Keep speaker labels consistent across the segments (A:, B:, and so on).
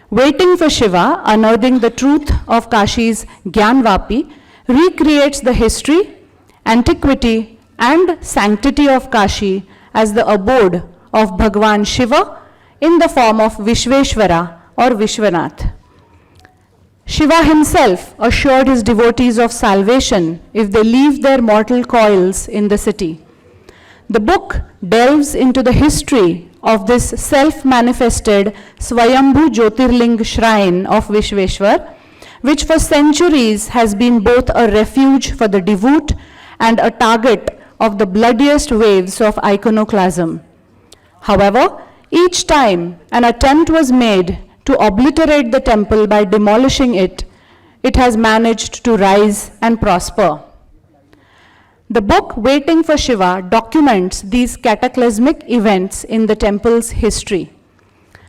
A: Waiting for Shiva, Unearthing the Truth of Kashi's GYANVAPI, recreates the history, antiquity, and sanctity of Kashi as the abode of Bhagwan Shiva in the form of Vishveshwara or Vishwanath. Shiva himself assured his devotees of salvation if they leave their mortal coils in the city. The book delves into the history of this self-manifested Swayambhu Jyotirling shrine of Vishveshwar, which for centuries has been both a refuge for the devout and a target of the bloodiest waves of iconoclasm. However, each time an attempt was made to obliterate the temple by demolishing it, it has managed to rise and prosper. The book Waiting for Shiva documents these cataclysmic events in the temple's history.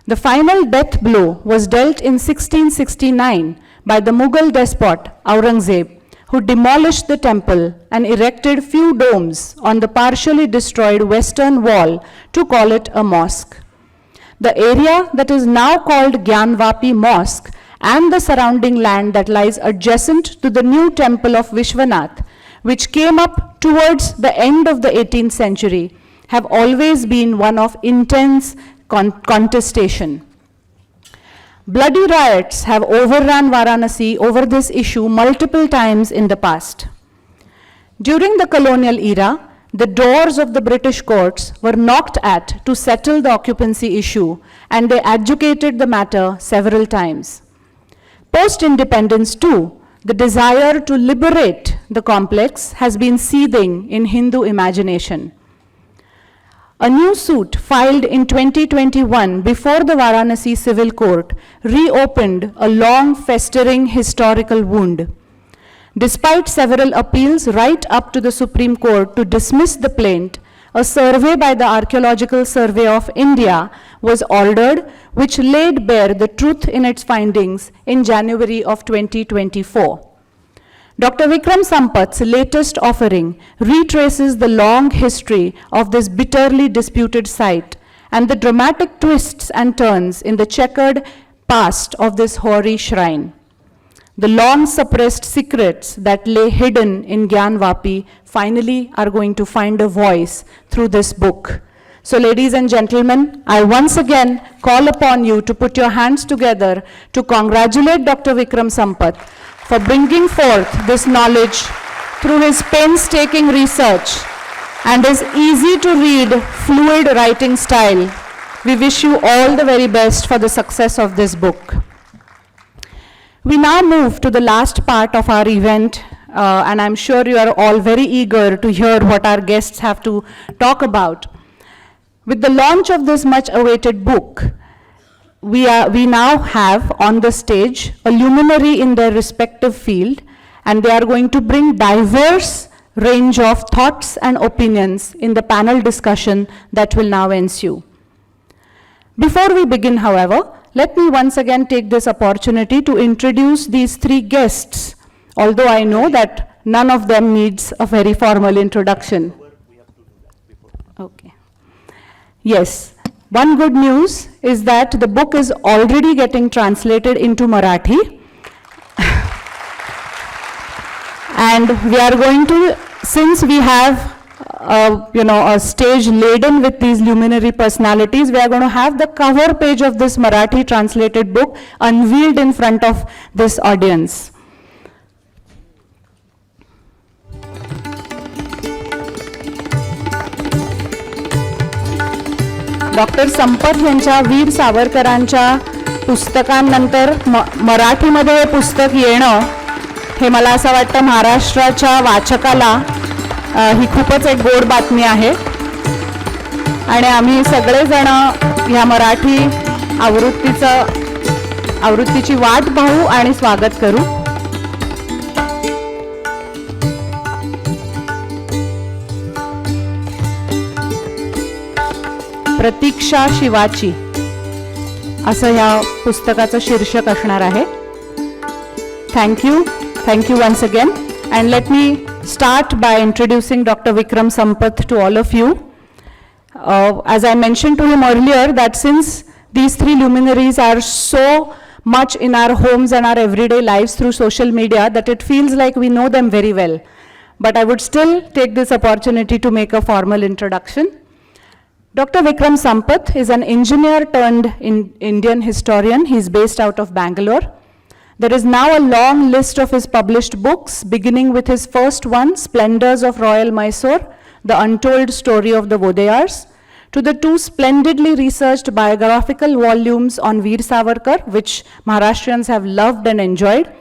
A: The final death blow was dealt in 1669 by the Mughal despot Aurangzeb, who demolished the temple and erected few domes on the partially destroyed western wall to call it a mosque. The area that is now called GYANVAPI Mosque and the surrounding land that lies adjacent to the new temple of Vishwanath, which came up towards the end of the 18th century, have always been one of intense contestation. Bloody riots have overrun Varanasi over this issue multiple times in the past. During the colonial era, the doors of the British courts were knocked at to settle the occupancy issue, and they adjudicated the matter several times. Post-independence too, the desire to liberate the complex has been seething in Hindu imagination. A new suit filed in 2021 before the Varanasi Civil Court reopened a long festering historical wound. Despite several appeals right up to the Supreme Court to dismiss the plaint, a survey by the Archaeological Survey of India was ordered, which laid bare the truth in its findings in January of 2024. Dr. Vikram Sampath's latest offering retraces the long history of this bitterly disputed site and the dramatic twists and turns in the checkered past of this hoary shrine. The long suppressed secrets that lay hidden in GYANVAPI finally are going to find a voice through this book. So ladies and gentlemen, I once again call upon you to put your hands together to congratulate Dr. Vikram Sampath for bringing forth this knowledge through his painstaking research and his easy to read, fluid writing style. We wish you all the very best for the success of this book. We now move to the last part of our event, and I'm sure you are all very eager to hear what our guests have to talk about. With the launch of this much awaited book, we now have on the stage a luminary in their respective field, and they are going to bring diverse range of thoughts and opinions in the panel discussion that will now ensue. Before we begin, however, let me once again take this opportunity to introduce these three guests, although I know that none of them needs a very formal introduction. Okay. Yes, one good news is that the book is already getting translated into Marathi. And we are going to, since we have a stage laden with these luminary personalities, we are going to have the cover page of this Marathi translated book unveiled in front of this audience. Doctor Sampat यांच्या वीर सावरकरांच्या पुस्तकांनंतर मराठीमध्ये हे पुस्तक येणं हे मला असं वाटतं महाराष्ट्राच्या वाचकाला ही खूपच एक गोड बातमी आहे आणि आम्ही सगळेजण ह्या मराठी आवृत्तीची वाट पाहू आणि स्वागत करू. प्रतीक्षा शिवाची असं ह्या पुस्तकाचं शीर्षक असणार आहे. Thank you once again. And let me start by introducing Dr. Vikram Sampath to all of you. As I mentioned to him earlier, that since these three luminaries are so much in our homes and our everyday lives through social media that it feels like we know them very well. But I would still take this opportunity to make a formal introduction. Dr. Vikram Sampath is an engineer turned Indian historian. He's based out of Bangalore. There is now a long list of his published books, beginning with his first one, Splendors of Royal Mysore, The Untold Story of the Vodeyars, to the two splendidly researched biographical volumes on Veer Savarkar, which Maharashtrians have loved and enjoyed,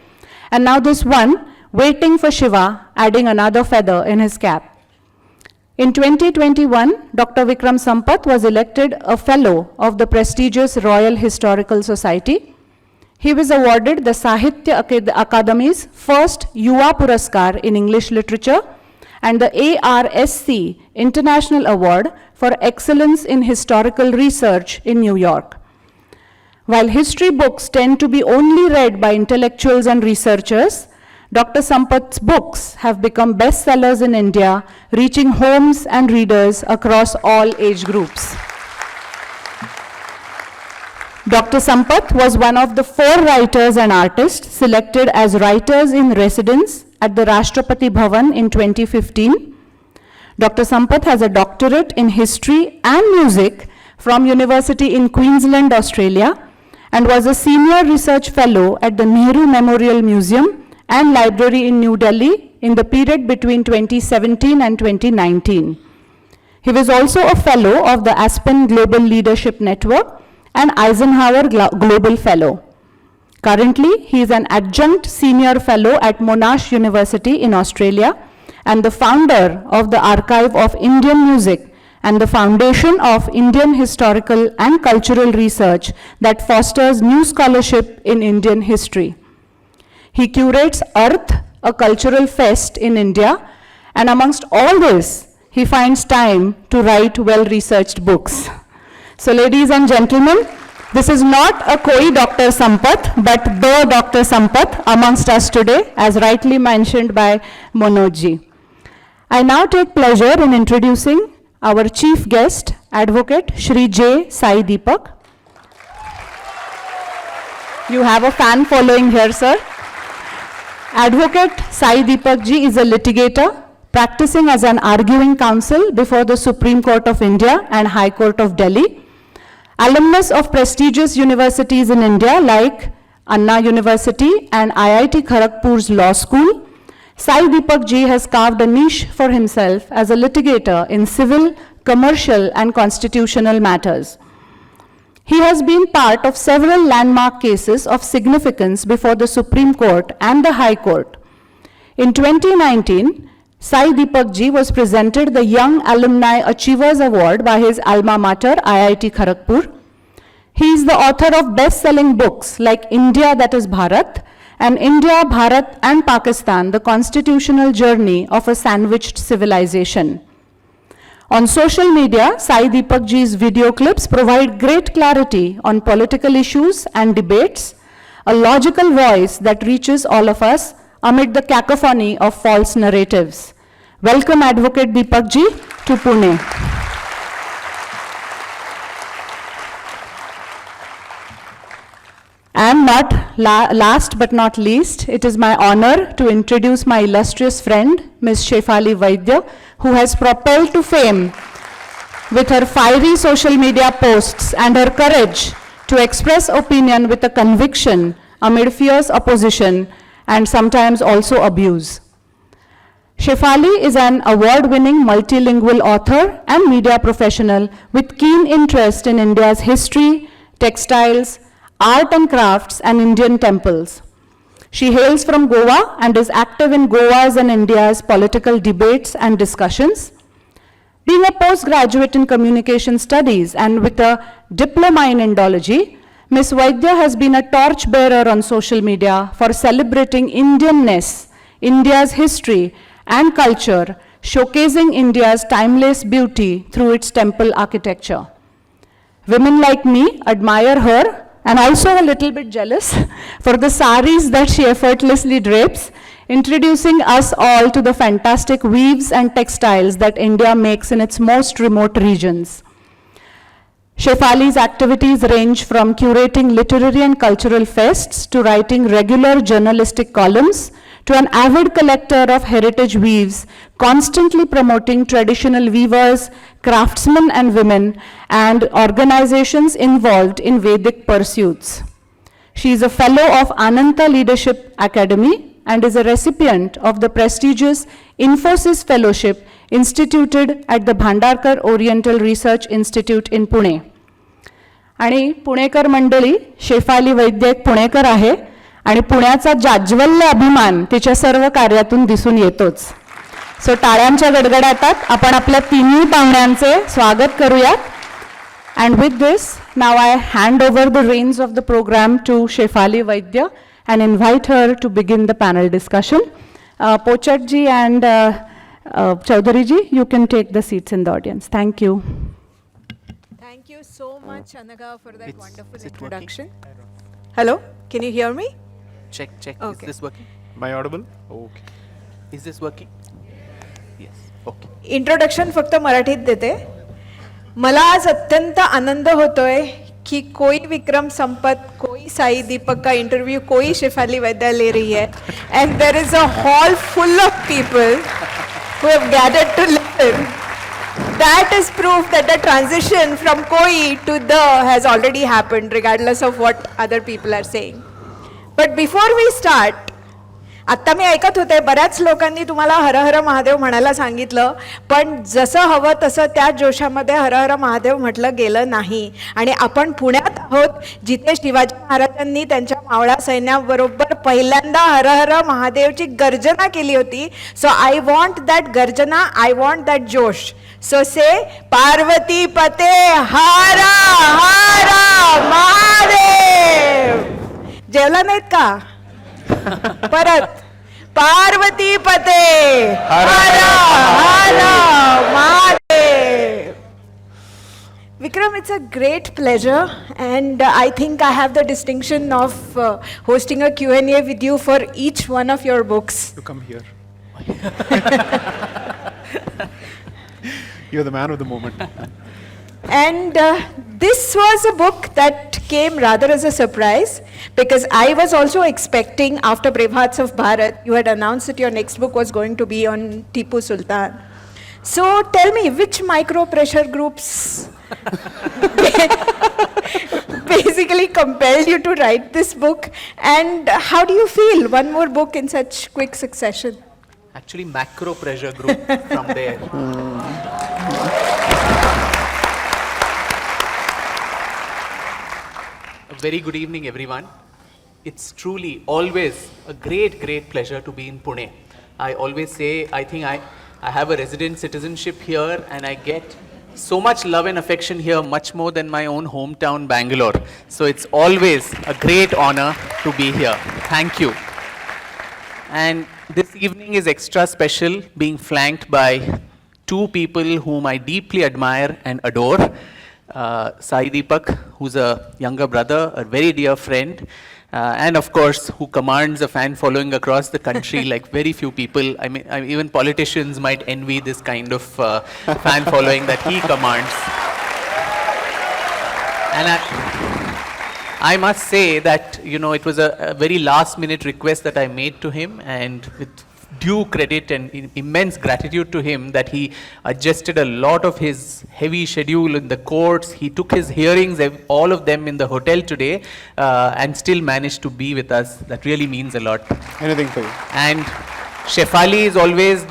A: and now this one, Waiting for Shiva, adding another feather in his cap. In 2021, Dr. Vikram Sampath was elected a Fellow of the prestigious Royal Historical Society. He was awarded the Sahitya Akademi's first Yuva Puraskar in English Literature and the ARSC International Award for Excellence in Historical Research in New York. While history books tend to be only read by intellectuals and researchers, Dr. Sampath's books have become bestsellers in India, reaching homes and readers across all age groups. Dr. Sampath was one of the 4 writers and artists selected as writers in residence at the Rashtrapati Bhavan in 2015. Dr. Sampath has a doctorate in history and music from University in Queensland, Australia, and was a senior research fellow at the Nehru Memorial Museum and Library in New Delhi in the period between 2017 and 2019. He was also a fellow of the Aspen Global Leadership Network and Eisenhower Global Fellow. Currently, he is an adjunct senior fellow at Monash University in Australia and the founder of the Archive of Indian Music and the Foundation of Indian Historical and Cultural Research that fosters new scholarship in Indian history. He curates Earth, a cultural fest in India, and amongst all this, he finds time to write well-researched books. So ladies and gentlemen, this is not a koi Dr. Sampath, but the Dr. Sampath amongst us today, as rightly mentioned by Manoj ji. I now take pleasure in introducing our chief guest, Advocate Shri J. Sai Deepak. You have a fan following here, sir. Advocate Sai Deepak ji is a litigator practicing as an arguing counsel before the Supreme Court of India and High Court of Delhi. Alumnus of prestigious universities in India like Anna University and IIT Kharagpur's Law School, Sai Deepak ji has carved a niche for himself as a litigator in civil, commercial and constitutional matters. He has been part of several landmark cases of significance before the Supreme Court and the High Court. In 2019, Sai Deepak ji was presented the Young Alumni Achievers Award by his alma mater, IIT Kharagpur. He is the author of best-selling books like India That is Bharat and India, Bharat and Pakistan, The Constitutional Journey of a Sandwiched Civilization. On social media, Sai Deepak ji's video clips provide great clarity on political issues and debates, a logical voice that reaches all of us amid the cacophony of false narratives. Welcome Advocate Deepak ji to Pune. And last but not least, it is my honor to introduce my illustrious friend, Ms. Shefali Vaidya, who has propelled to fame with her fiery social media posts and her courage to express opinion with a conviction amid fierce opposition and sometimes also abuse. Shefali is an award-winning multilingual author and media professional with keen interest in India's history, textiles, art and crafts, and Indian temples. She hails from Goa and is active in Goa's and India's political debates and discussions. Being a postgraduate in communication studies and with a diploma in Indology, Ms. Vaidya has been a torchbearer on social media for celebrating Indianness, India's history and culture, showcasing India's timeless beauty through its temple architecture. Women like me admire her and also a little bit jealous for the saris that she effortlessly drapes, introducing us all to the fantastic weaves and textiles that India makes in its most remote regions. Shefali's activities range from curating literary and cultural fests to writing regular journalistic columns to an avid collector of heritage weaves, constantly promoting traditional weavers, craftsmen and women, and organizations involved in Vedic pursuits. She is a fellow of Ananta Leadership Academy and is a recipient of the prestigious Infosys Fellowship instituted at the Bhandarkar Oriental Research Institute in Pune. आणि पुणेकर मंडळी, शेफाली वैद्य एक पुणेकर आहे आणि पुण्याचा जाज्वल्य अभिमान तिच्या सर्व कार्यातून दिसून येतोच. सो टाळ्यांच्या गडगडाटात आपण आपल्या तिन्ही पाहुण्यांचे स्वागत करूयात. And with this, now I hand over the reins of the program to Shefali Vaidya and invite her to begin the panel discussion. Pochat ji and Chaudhary ji, you can take the seats in the audience. Thank you.
B: Thank you so much, Anaga, for that wonderful introduction. Hello, can you hear me?
C: Check.
B: Okay.
C: Is this working?
D: Am I audible? Okay.
C: Is this working? Yes. Okay.
B: Introduction फक्त मराठीत देते. मला आज अत्यंत आनंद होतोय कि कोई विक्रम संपत, कोई साई दीपक का इंटरव्यू कोई शेफाली वैद्य ले रही है, and there is a hall full of people who have gathered to listen. That is proof that the transition from koi to the has already happened, regardless of what other people are saying. But before we start, आत्ता मी ऐकत होते बऱ्याच लोकांनी तुम्हाला हर हर महादेव म्हणायला सांगितलं, पण जसं हवं तसं त्या जोशामध्ये हर हर महादेव म्हटलं गेलं नाही. आणि आपण पुण्यात आहोत जिथे शिवाजी महाराजांनी त्यांच्या मावळा सैन्याबरोबर पहिल्यांदा हर हर महादेवची गर्जना केली होती. सो आय वॉन्ट दॅट गर्जना, आय वॉन्ट दॅट जोश. सो से पार्वती पते हर हर महादेव. जेवला नाहीत का? परत पार्वती पते हर हर Mahadev. Vikram, it's a great pleasure, and I think I have the distinction of hosting a Q&A with you for each one of your books.
D: You come here. You're the man of the moment.
B: And this was a book that came rather as a surprise, because I was also expecting, after Brave Hearts of Bharat, you had announced that your next book was going to be on Tipu Sultan. So tell me, which micro pressure groups basically compelled you to write this book, and how do you feel, one more book in such quick succession?
C: Actually, macro pressure group from there. A very good evening, everyone. It's truly always a great pleasure to be in Pune. I always say, I think I have a resident citizenship here, and I get so much love and affection here, much more than my own hometown, Bangalore. So it's always a great honor to be here. Thank you. And this evening is extra special, being flanked by two people whom I deeply admire and adore. Sai Deepak, who's a younger brother, a very dear friend, and of course, who commands a fan following across the country like very few people. I mean, even politicians might envy this kind of fan following that he commands. And I must say that, you know, it was a very last-minute request that I made to him, and with due credit and immense gratitude to him that he adjusted a lot of his heavy schedule in the courts. He took his hearings, all of them in the hotel today, and still managed to be with us. That really means a lot.
D: Anything for you.
C: And Shefali is always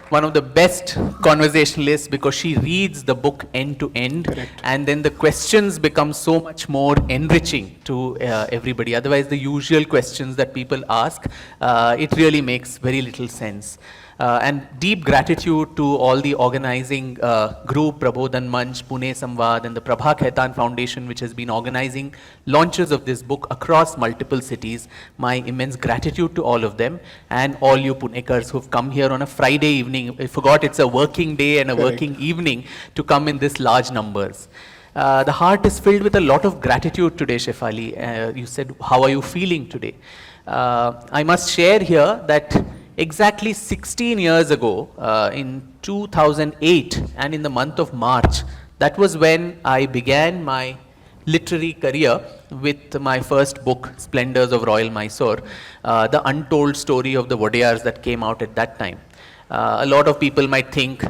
C: one of the best conversationalists, because she reads the book end to end.
D: Correct.
C: And then the questions become so much more enriching to everybody. Otherwise, the usual questions that people ask, it really makes very little sense. And deep gratitude to all the organizing group, Prabodhan Manch, Pune Samvad, and the Prabha Khaitan Foundation, which has been organizing launches of this book across multiple cities. My immense gratitude to all of them, and all you Punekars who've come here on a Friday evening. I forgot it's a working day and a working evening to come in this large numbers. The heart is filled with a lot of gratitude today, Shefali. You said, how are you feeling today? I must share here that exactly 16 years ago, in 2008, and in the month of March, That was when I began my literary career with my first book, Splendors of Royal Mysore, the untold story of the Vodeyars that came out at that time. A lot of people might think,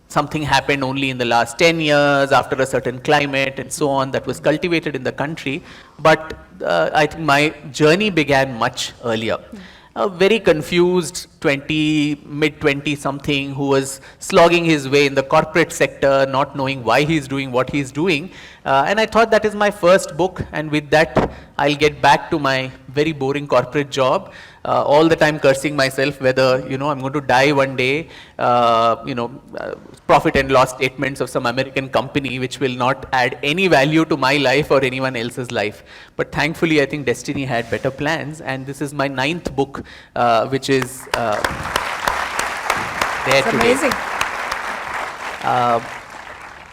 C: something happened only in the last 10 years after a certain climate and so on that was cultivated in the country. But I think my journey began much earlier. A very confused mid-20 something who was slogging his way in the corporate sector, not knowing why he's doing what he's doing. And I thought that is my first book, and with that I'll get back to my very boring corporate job, all the time cursing myself whether, I'm going to die one day, profit and loss statements of some American company which will not add any value to my life or anyone else's life. But thankfully, I think destiny had better plans, and this is my 9th book, which is there
B: It's
C: today.
B: amazing.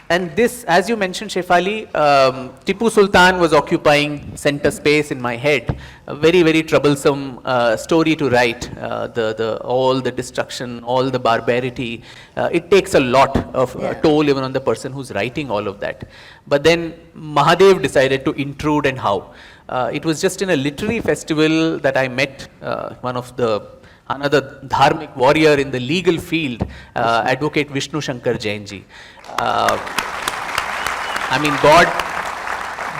C: And this, as you mentioned, Shefali, Tipu Sultan was occupying center space in my head. A very, very troublesome story to write. All the destruction, all the barbarity. It takes a lot of toll even on the person who's writing all of that. But then Mahadev decided to intrude, and how? It was just in a literary festival that I met another dharmic warrior in the legal field, Advocate Vishnu Shankar Jain ji.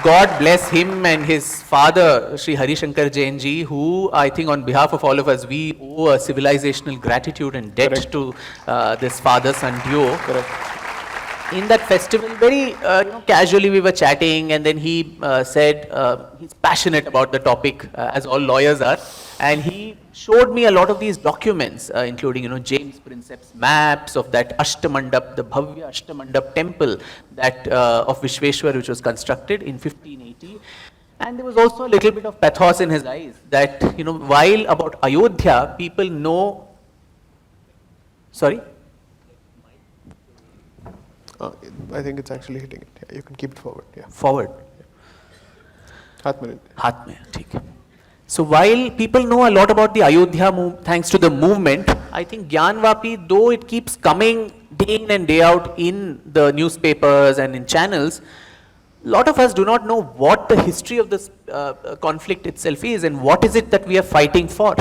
C: God bless him and his father, Sri Hari Shankar Jain ji, who I think on behalf of all of us, we owe a civilizational gratitude and debt
D: Correct.
C: to this father-son duo.
D: Correct.
C: In that festival, very casually we were chatting, and then he said he's passionate about the topic, as all lawyers are, and he showed me a lot of these documents, including James Princeps maps of that Ashtamandap, the Bhavya Ashtamandap temple that of Vishweshwar, which was constructed in 1580. And there was also a little bit of pathos in his eyes that while about Ayodhya people know. Sorry.
D: I think it's actually hitting it. Yeah, you can keep it forward. Yeah.
C: Forward.
D: हाथ में लेते
C: हाथ में, ठीक है. So while people know a lot about the Ayodhya thanks to the movement, I think GYANVAPI, though it keeps coming day in and day out in the newspapers and in channels, a lot of us do not know what the history of this conflict itself is and what is it that we are fighting for.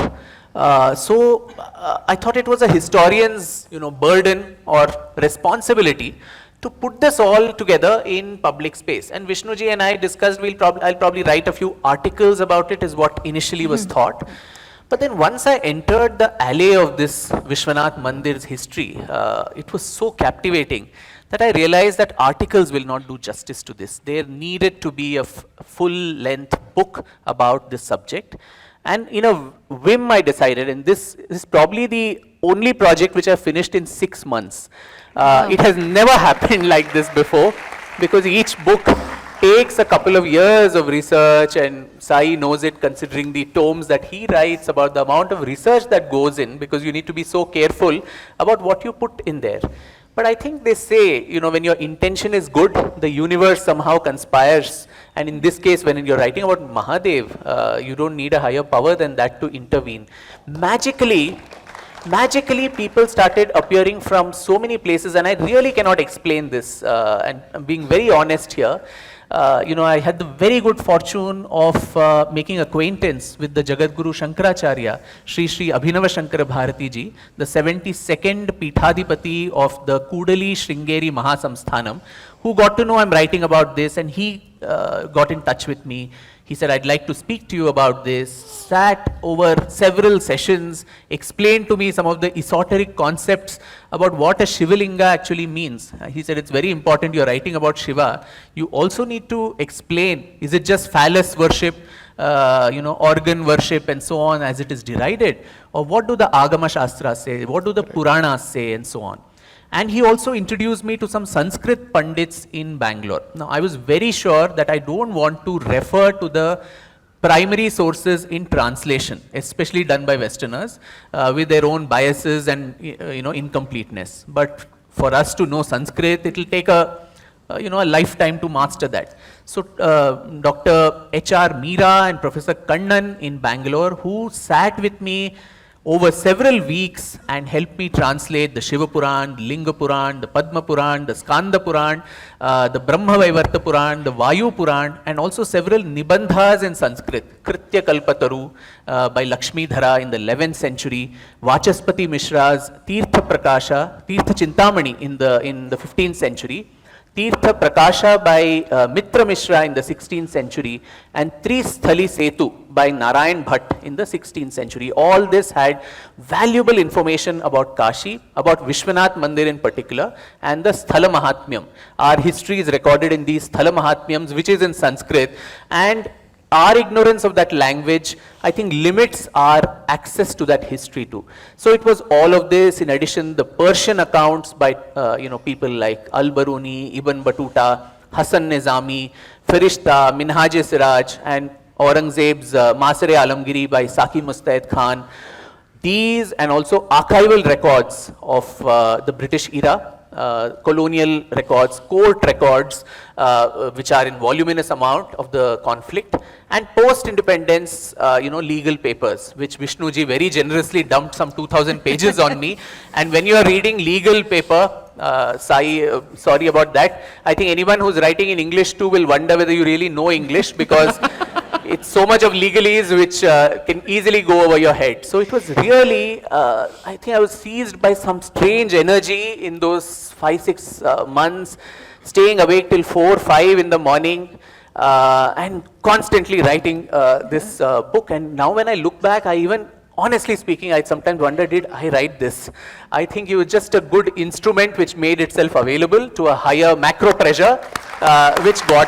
C: So I thought it was a historian's burden or responsibility to put this all together in public space. And Vishnuji and I discussed, I'll probably write a few articles about it, is what initially was thought. But then once I entered the alley of this Vishwanath Mandir's history, it was so captivating that I realized that articles will not do justice to this. There needed to be a full-length book about this subject. And in a whim I decided, and this is probably the only project which I finished in 6 months. It has never happened like this before, because each book takes a couple of years of research, and Sai knows it considering the tomes that he writes, about the amount of research that goes in, because you need to be so careful about what you put in there. But I think they say, when your intention is good, the universe somehow conspires. And in this case, when you're writing about Mahadev, you don't need a higher power than that to intervene. Magically, people started appearing from so many places, and I really cannot explain this, and I'm being very honest here. I had the very good fortune of making acquaintance with the Jagadguru Shankaracharya, Sri Abhinava Shankara Bharati ji, the 72nd Peethadipati of the Kudali Sringeri Mahasamsthanam, who got to know I'm writing about this, and he got in touch with me. He said, I'd like to speak to you about this, sat over several sessions, explained to me some of the esoteric concepts about what a Shivalinga actually means. He said, it's very important, you're writing about Shiva. You also need to explain, is it just phallus worship, organ worship and so on as it is derided? Or what do the Agama Shastras say? What do the Puranas say and so on? And he also introduced me to some Sanskrit Pandits in Bangalore. Now, I was very sure that I don't want to refer to the primary sources in translation, especially done by Westerners, with their own biases and incompleteness. But for us to know Sanskrit, it will take a lifetime to master that. So Dr. H.R. Meera and Professor Kannan in Bangalore, who sat with me over several weeks and helped me translate the Shiva Puran, the Linga Puran, the Padma Puran, the Skanda Puran, the Brahma Vaivarta Puran, the Vayu Puran, and also several Nibandhas in Sanskrit. Kritya Kalpataru by Lakshmi Dhara in the 11th century, Vachaspati Mishra's Tirtha Prakasha, Tirtha Chintamani in the 15th century, Tirtha Prakasha by Mitra Mishra in the 16th century, and Tristhali Setu by Narayan Bhatt in the 16th century. All this had valuable information about Kashi, about Vishwanath Mandir in particular, and the Sthala Mahatmyam. Our history is recorded in these Sthala Mahatmyams, which is in Sanskrit, and our ignorance of that language, I think, limits our access to that history too. So it was all of this, in addition, the Persian accounts by people like Al-Baruni, Ibn Battuta, Hasan Nizami, Firishta, Minhaj-e-Siraj, and Aurangzeb's Masare Alamgiri by Saki Mustaid Khan. These and also archival records of the British era, colonial records, court records, which are in voluminous amount of the conflict, and post-independence, legal papers, which Vishnuji very generously dumped some 2,000 pages on me. And when you are reading legal paper, sorry about that. I think anyone who's writing in English too will wonder whether you really know English, because it's so much of legalese which can easily go over your head. So it was really, I think I was seized by some strange energy in those 5-6 months, staying awake till 4-5 in the morning, and constantly writing this book. And now when I look back, honestly speaking, I sometimes wonder, did I write this? I think it was just a good instrument which made itself available to a higher macro treasure, which got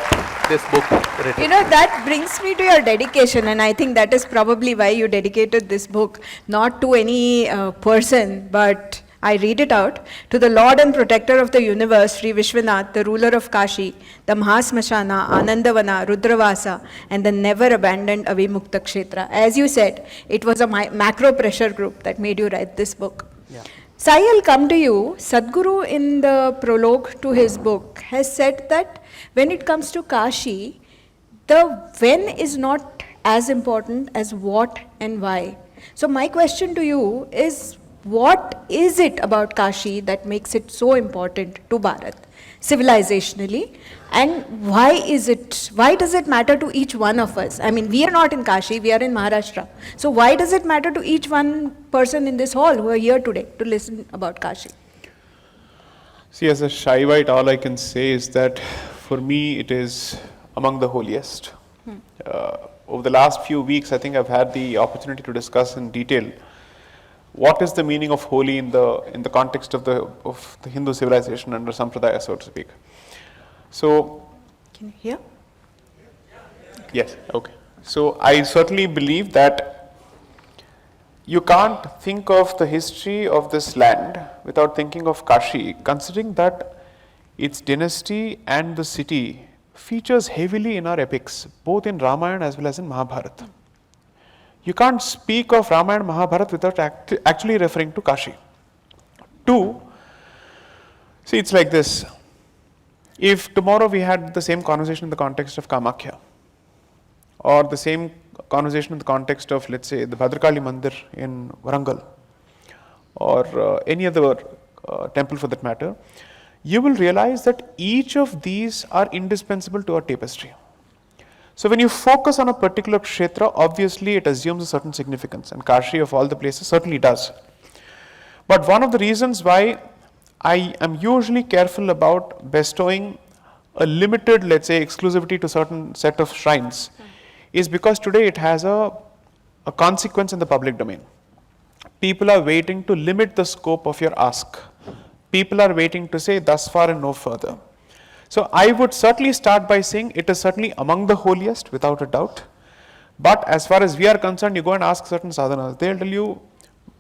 C: this book written.
B: You know, that brings me to your dedication, and I think that is probably why you dedicated this book, not to any person, but I read it out, to the Lord and Protector of the universe, Sri Vishwanath, the ruler of Kashi, the Mahasmashana, Anandavana, Rudravasa, and the never abandoned Avimukta Kshetra. As you said, it was a macro pressure group that made you write this book.
C: Yeah.
B: Sai, I'll come to you. Sadhguru, in the prologue to his book, has said that when it comes to Kashi, the when is not as important as what and why. So my question to you is, what is it about Kashi that makes it so important to Bharat, civilizationally, and why does it matter to each one of us? I mean, we are not in Kashi, we are in Maharashtra. So why does it matter to each one person in this hall who are here today to listen about Kashi?
D: See, as a Shaivite, all I can say is that for me it is among the holiest. Over the last few weeks, I think I've had the opportunity to discuss in detail what is the meaning of holy in the context of the Hindu civilization under Sampradaya, so to speak. So,
B: can you hear?
D: Yes, okay. So I certainly believe that you can't think of the history of this land without thinking of Kashi, considering that its dynasty and the city features heavily in our epics, both in Ramayana as well as in Mahabharata. You can't speak of Ramayana and Mahabharata without actually referring to Kashi. Two, see, it's like this. If tomorrow we had the same conversation in the context of Kamakhya, or the same conversation in the context of, let's say, the Bhadrakali Mandir in Warangal, or any other temple for that matter, you will realize that each of these are indispensable to our tapestry. So when you focus on a particular kshetra, obviously it assumes a certain significance, and Kashi of all the places certainly does. But one of the reasons why I am usually careful about bestowing a limited, let's say, exclusivity to certain set of shrines is because today it has a consequence in the public domain. People are waiting to limit the scope of your ask. People are waiting to say thus far and no further. So I would certainly start by saying it is certainly among the holiest, without a doubt. But as far as we are concerned, you go and ask certain sadhanas, they'll tell you,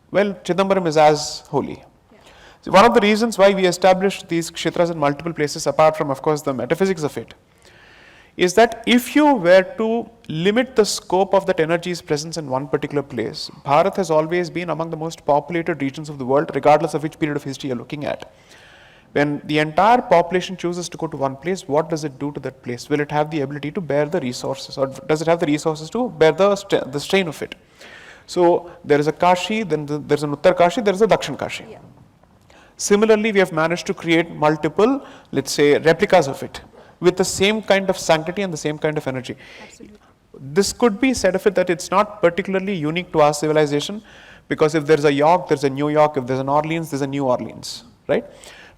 D: well, Chidambaram is as holy. Yeah. So one of the reasons why we established these kshetras in multiple places, apart from, of course, the metaphysics of it, is that if you were to limit the scope of that energy's presence in one particular place, Bharat has always been among the most populated regions of the world, regardless of which period of history you're looking at. When the entire population chooses to go to one place, what does it do to that place? Will it have the ability to bear the resources, or does it have the resources to bear the strain of it? So there is a Kashi, then there is an Uttar Kashi, there is a Dakshin Kashi.
B: Yeah.
D: Similarly, we have managed to create multiple, let's say, replicas of it with the same kind of sanctity and the same kind of energy.
B: Absolutely.
D: This could be said of it that it's not particularly unique to our civilization, because if there's a York, there's a New York, if there's an Orleans, there's a New Orleans, right?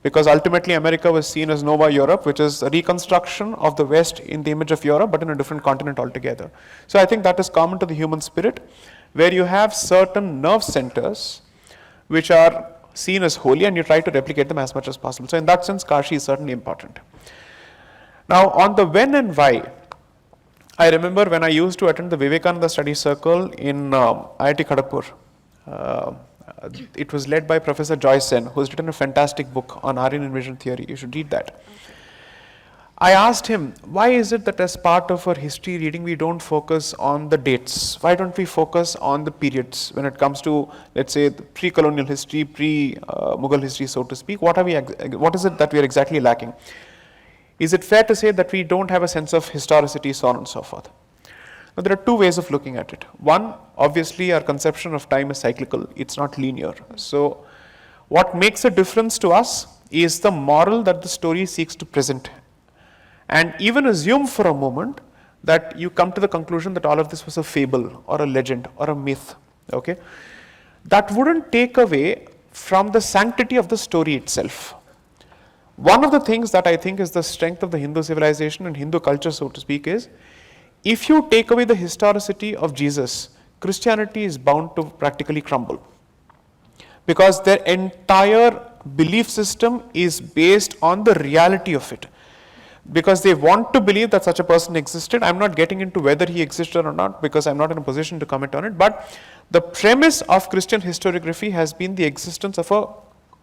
D: Because ultimately America was seen as Nova Europe, which is a reconstruction of the West in the image of Europe, but in a different continent altogether. So I think that is common to the human spirit, where you have certain nerve centers which are seen as holy and you try to replicate them as much as possible. So in that sense, Kashi is certainly important. Now on the when and why, I remember when I used to attend the Vivekananda Study Circle in IIT Kharagpur. It was led by Professor Joy Sen, who has written a fantastic book on Aryan invasion theory. You should read that. I asked him, why is it that as part of our history reading, we don't focus on the dates? Why don't we focus on the periods when it comes to, let's say, the pre-colonial history, pre-Mughal history, so to speak? What is it that we are exactly lacking? Is it fair to say that we don't have a sense of historicity, so on and so forth? Now, there are two ways of looking at it. One, obviously, our conception of time is cyclical. It's not linear. So, what makes a difference to us is the moral that the story seeks to present. And even assume for a moment that you come to the conclusion that all of this was a fable or a legend or a myth. Okay? That wouldn't take away from the sanctity of the story itself. One of the things that I think is the strength of the Hindu civilization and Hindu culture, so to speak, is if you take away the historicity of Jesus, Christianity is bound to practically crumble. Because their entire belief system is based on the reality of it. Because they want to believe that such a person existed. I'm not getting into whether he existed or not, because I'm not in a position to comment on it. But the premise of Christian historiography has been the existence of a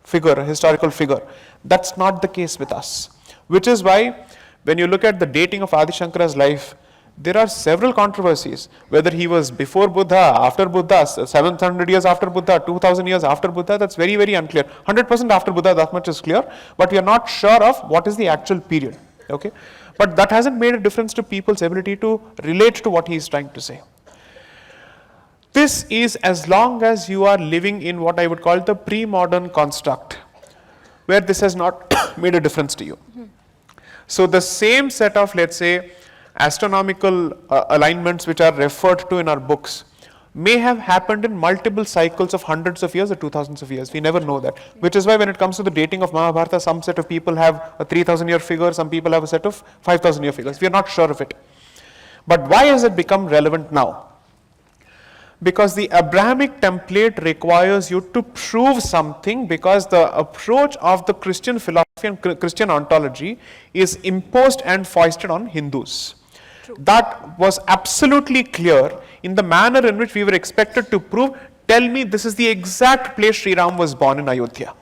D: figure, a historical figure. That's not the case with us. Which is why when you look at the dating of Adi Shankara's life, there are several controversies, whether he was before Buddha, after Buddha, 700 years after Buddha, 2000 years after Buddha. That's very, very unclear. 100% after Buddha, that much is clear, but we are not sure of what is the actual period. Okay, but that hasn't made a difference to people's ability to relate to what he is trying to say. This is as long as you are living in what I would call the pre-modern construct, where this has not made a difference to you. So the same set of, let's say, astronomical alignments which are referred to in our books may have happened in multiple cycles of hundreds of years or 2000s of years. We never know that. Which is why when it comes to the dating of Mahabharata, some set of people have a 3000 year figure, some people have a set of 5000 year figures. We are not sure of it. But why has it become relevant now? Because the Abrahamic template requires you to prove something, because the approach of the Christian philosophy and Christian ontology is imposed and foisted on Hindus. That was absolutely clear in the manner in which we were expected to prove, tell me this is the exact place Sri Ram was born in Ayodhya,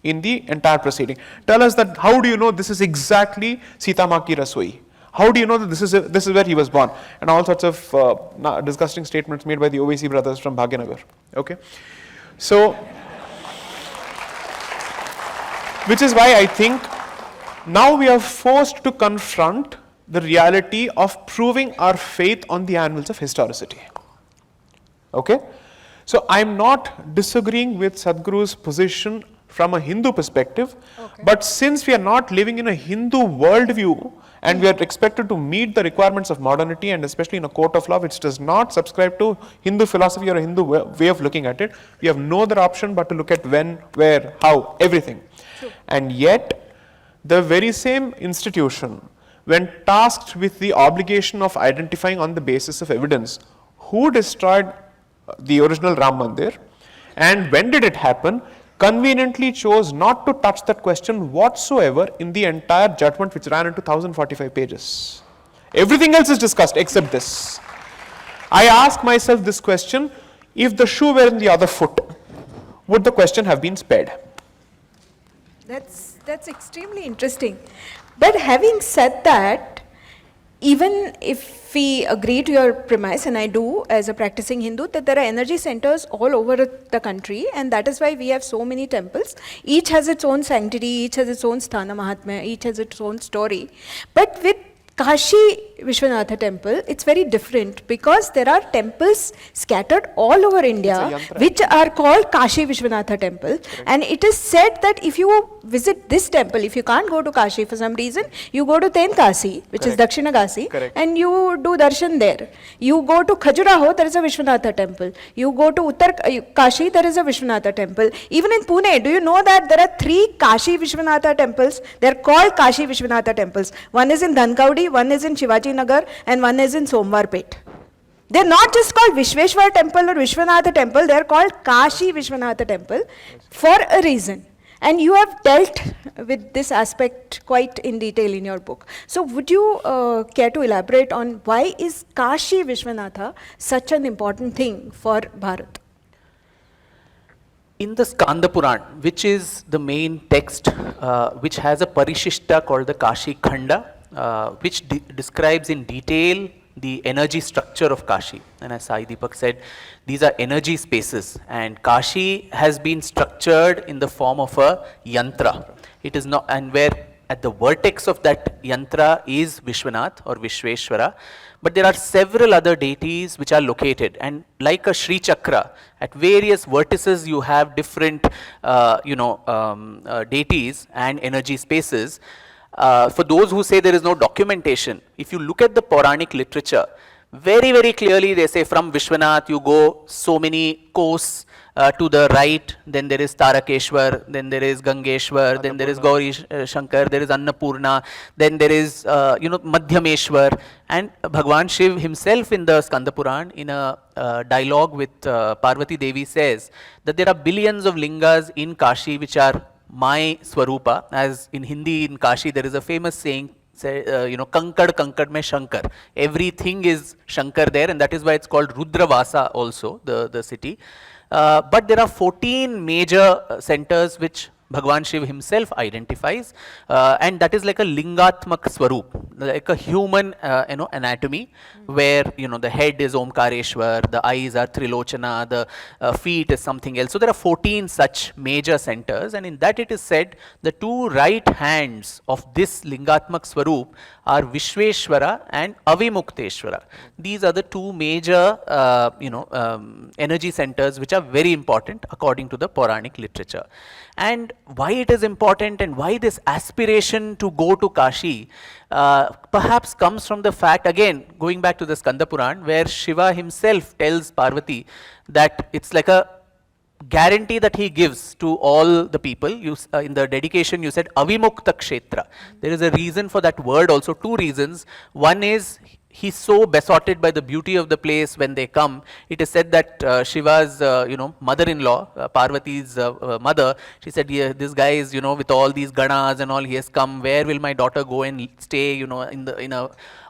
D: in the entire proceeding. Tell us that, how do you know this is exactly Sita Ma ki Rasoi? How do you know that this is where he was born? And all sorts of disgusting statements made by the OVC brothers from Bhagyanagar. Okay, so, which is why I think now we are forced to confront the reality of proving our faith on the anvils of historicity. Okay? So I'm not disagreeing with Sadhguru's position from a Hindu perspective, but since we are not living in a Hindu worldview and we are expected to meet the requirements of modernity, and especially in a court of law which does not subscribe to Hindu philosophy or a Hindu way of looking at it, we have no other option but to look at when, where, how, everything. And yet, the very same institution, when tasked with the obligation of identifying on the basis of evidence who destroyed the original Ram Mandir and when did it happen, conveniently chose not to touch that question whatsoever in the entire judgment, which ran into 1045 pages. Everything else is discussed except this. I ask myself this question, if the shoe were in the other foot, would the question have been spared?
B: That's extremely interesting. But having said that, even if we agree to your premise, and I do as a practicing Hindu, that there are energy centers all over the country, and that is why we have so many temples. Each has its own sanctity, each has its own sthana mahatmya, each has its own story. But with Kashi Vishwanatha temple, it's very different because there are temples scattered all over India
D: yantra.
B: which are called Kashi Vishwanatha temple. And it is said that if you visit this temple, if you can't go to Kashi for some reason, you go to Tenkasi, which is
D: Correct.
B: Dakshina Kasi,
D: Correct.
B: and you do darshan there. You go to Khajuraho, there is a Vishwanatha temple. You go to Uttar Kashi, there is a Vishwanatha temple. Even in Pune, do you know that there are 3 Kashi Vishwanatha temples? They are called Kashi Vishwanatha temples. One is in Dhankaudi, one is in Shivaji Nagar, and one is in Somwarpet. They're not just called Vishweshwar temple or Vishwanatha temple, they're called Kashi Vishwanatha temple for a reason. And you have dealt with this aspect quite in detail in your book. So would you care to elaborate on why is Kashi Vishwanatha such an important thing for Bharat?
C: In the Skanda Puran, which is the main text, which has a parishishta called the Kashi Khanda, which describes in detail the energy structure of Kashi. And as Sai Deepak said, these are energy spaces, and Kashi has been structured in the form of a yantra. It is not, and where at the vertex of that yantra is Vishwanath or Vishweshwara, but there are several other deities which are located, and like a Shri Chakra, at various vertices you have different deities and energy spaces. For those who say there is no documentation, if you look at the Puranic literature, very, very clearly they say from Vishwanath you go so many coasts to the right, then there is Tarakeshwar, then there is Gangeshwar, then there is Gauri Shankar, there is Annapurna, then there is Madhyameshwar, and Bhagwan Shiv himself in the Skanda Puran in a dialogue with Parvati Devi says that there are billions of lingas in Kashi which are my Swarupa. As in Hindi, in Kashi, there is a famous saying, Kankad Kankad mein Shankar. Everything is Shankar there, and that is why it's called Rudravasa also, the city. But there are 14 major centers which Bhagwan Shiv himself identifies, and that is like a lingatmak swarup, like a human anatomy, where the head is Omkareshwar, the eyes are Trilochana, the feet is something else. So there are 14 such major centers, and in that it is said the 2 right hands of this lingatmak swarup are Vishweshwara and Avimukteshwara. These are the 2 major energy centers which are very important according to the Puranic literature. And why it is important and why this aspiration to go to Kashi perhaps comes from the fact, again going back to the Skanda Puran, where Shiva himself tells Parvati that it's like a guarantee that he gives to all the people. You, in the dedication you said Avimukta Kshetra. There is a reason for that word also, 2 reasons. One is he's so besotted by the beauty of the place when they come. It is said that Shiva's mother-in-law, Parvati's mother, she said, yeah, this guy is with all these ganas and all, he has come, where will my daughter go and stay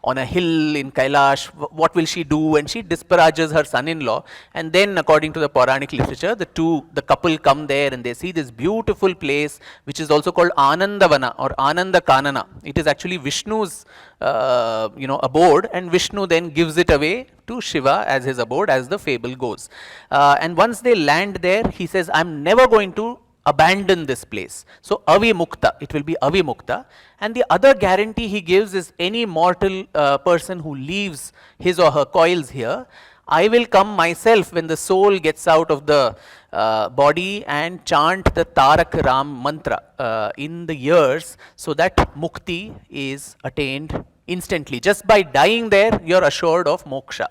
C: on a hill in Kailash, what will she do? And she disparages her son-in-law, and then according to the Puranic literature, the couple come there and they see this beautiful place which is also called Anandavana or Ananda Kanana. It is actually Vishnu's abode, and Vishnu then gives it away to Shiva as his abode, as the fable goes. And once they land there, he says, I'm never going to abandon this place. So Avimukta, it will be Avimukta. And the other guarantee he gives is any mortal person who leaves his or her coils here, I will come myself when the soul gets out of the body and chant the Tarak Ram mantra in the ears, so that mukti is attained instantly. Just by dying there, you're assured of moksha.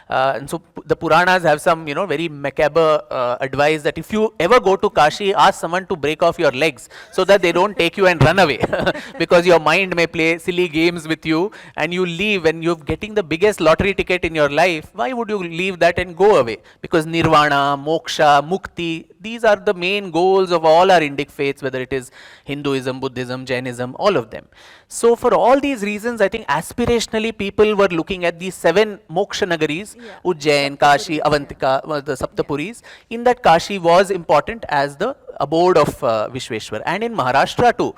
C: And so the Puranas have some, very macabre advice that if you ever go to Kashi, ask someone to break off your legs so that they don't take you and run away. Because your mind may play silly games with you and you leave when you're getting the biggest lottery ticket in your life. Why would you leave that and go away? Because nirvana, moksha, mukti, these are the main goals of all our Indic faiths, whether it is Hinduism, Buddhism, Jainism, all of them. So for all these reasons, I think aspirationally people were looking at these 7 moksha nagaris, Ujjain, Kashi, Avantika, the Saptapuris. In that, Kashi was important as the abode of Vishweshwar. And in Maharashtra too,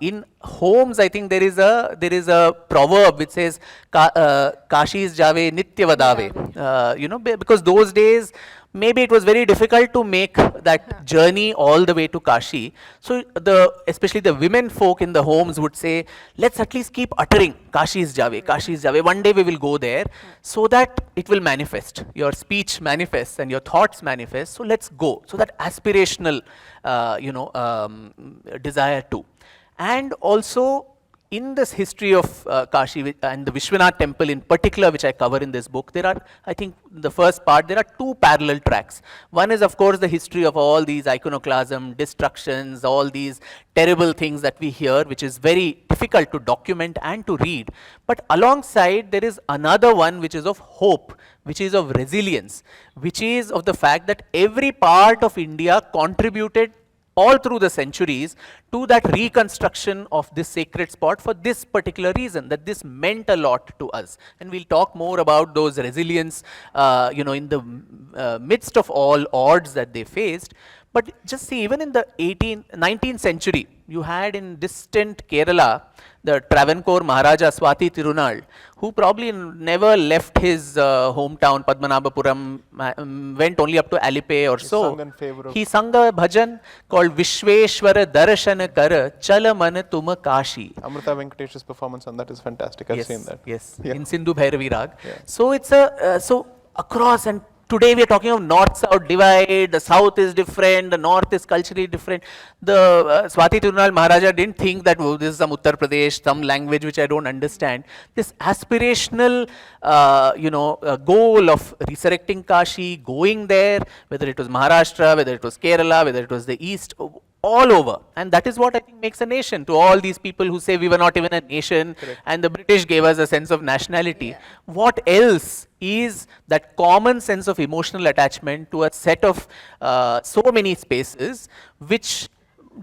C: in homes, I think there is a proverb which says, Kashi's jave nitya vadave. Because those days maybe it was very difficult to make that journey all the way to Kashi. So especially the women folk in the homes would say, let's at least keep uttering Kashi is Jave, Kashi is Jave. One day we will go there so that it will manifest. Your speech manifests and your thoughts manifest. So let's go. So that aspirational, desire too. And also, in this history of Kashi and the Vishwanath temple in particular, which I cover in this book, there are, I think, the first part, there are two parallel tracks. One is, of course, the history of all these iconoclasm, destructions, all these terrible things that we hear, which is very difficult to document and to read. But alongside, there is another one which is of hope, which is of resilience, which is of the fact that every part of India contributed all through the centuries to that reconstruction of this sacred spot for this particular reason, that this meant a lot to us. And we'll talk more about those resilience, in the midst of all odds that they faced. But just see, even in the 19th century, you had in distant Kerala, the Travancore Maharaja Swati Tirunal, who probably never left his hometown, Padmanabhapuram, went only up to Alipe or so. He sung a bhajan called Vishweshwara Darshana Kara Chala Man Tuma Kashi.
D: Amrita Venkatesh's performance on that is fantastic. I've seen that.
C: Yes,
D: Yeah.
C: in Sindhu Bhairavi Rag.
D: Yeah.
C: So it's so across, and today we are talking of north-south divide, the south is different, the north is culturally different. The Swati Tirunal Maharaja didn't think that, oh, this is some Uttar Pradesh, some language which I don't understand. This aspirational, goal of resurrecting Kashi, going there, whether it was Maharashtra, whether it was Kerala, whether it was the east, all over. And that is what I think makes a nation. To all these people who say we were not even a nation, and the British gave us a sense of nationality. What else is that common sense of emotional attachment to a set of so many spaces, which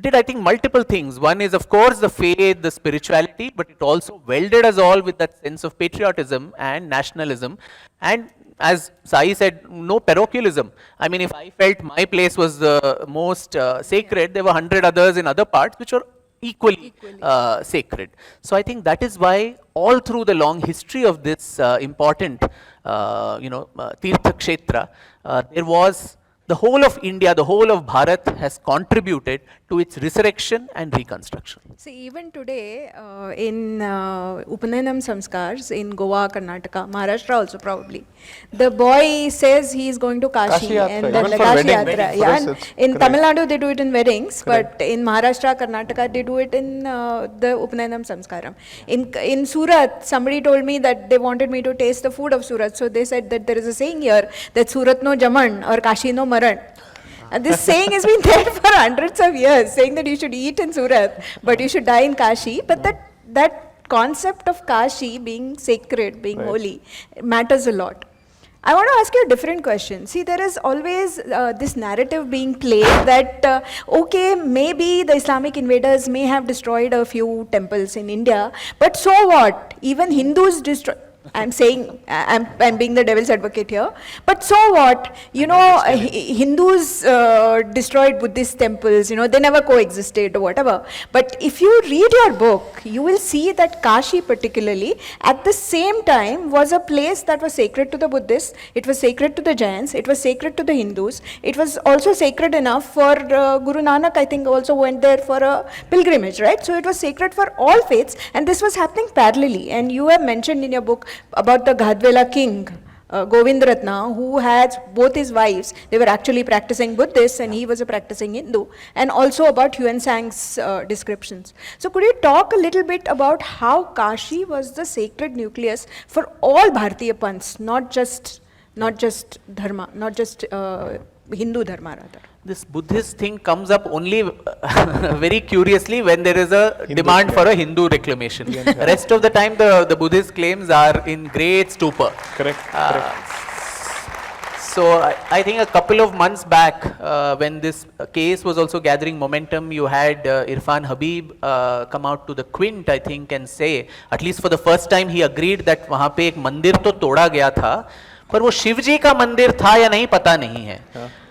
C: did, I think, multiple things. One is, of course, the faith, the spirituality, but it also welded us all with that sense of patriotism and nationalism. And as Sai said, no parochialism. I mean, if I felt my place was the most sacred, there were 100 others in other parts which were equally sacred. So I think that is why all through the long history of this important, Tirtha Kshetra, there was the whole of India, the whole of Bharat has contributed to its resurrection and reconstruction.
B: See, even today in Upanayam Samskars in Goa, Karnataka, Maharashtra also probably, the boy says he is going to Kashi,
D: Kashi Yatra,
B: and
D: even
B: then
D: for
B: Kashi
D: wedding.
B: Yatra.
D: For
B: Yeah,
D: us
B: and
D: it's
B: in
D: correct.
B: Tamil Nadu they do it in weddings,
D: Correct.
B: but in Maharashtra, Karnataka they do it in the Upanayam Samskaram. In Surat, somebody told me that they wanted me to taste the food of Surat, so they said that there is a saying here that Surat no Jaman or Kashi no Maran. And this saying has been there for hundreds of years, saying that you should eat in Surat, but you should die in Kashi. But that concept of Kashi being sacred, being holy, matters a lot. I want to ask you a different question. See, there is always this narrative being played that, okay, maybe the Islamic invaders may have destroyed a few temples in India, but so what? Even Hindus destroy. I'm saying, I'm being the devil's advocate here, but so what? Hindus destroyed Buddhist temples, they never coexisted or whatever. But if you read your book, you will see that Kashi particularly, at the same time, was a place that was sacred to the Buddhists, it was sacred to the Jains, it was sacred to the Hindus, it was also sacred enough for Guru Nanak, I think, also went there for a pilgrimage, right? So it was sacred for all faiths, and this was happening parallelly. And you have mentioned in your book about the Ghadwela king, Govind Ratna, who had both his wives, they were actually practicing Buddhists and he was a practicing Hindu, and also about Huan Sang's descriptions. So could you talk a little bit about how Kashi was the sacred nucleus for all Bharatiya Panths, not just Dharma, not just Hindu Dharma rather?
C: This Buddhist thing comes up only very curiously when there is a demand for a Hindu reclamation. Rest of the time the Buddhist claims are in great stupor.
D: Correct.
C: So I think a couple of months back, when this case was also gathering momentum, you had Irfan Habib come out to the Quint, I think, and say, at least for the first time, he agreed that वहाँ पे एक मंदिर तो तोड़ा गया था, पर वो शिव जी का मंदिर था या नहीं पता नहीं है.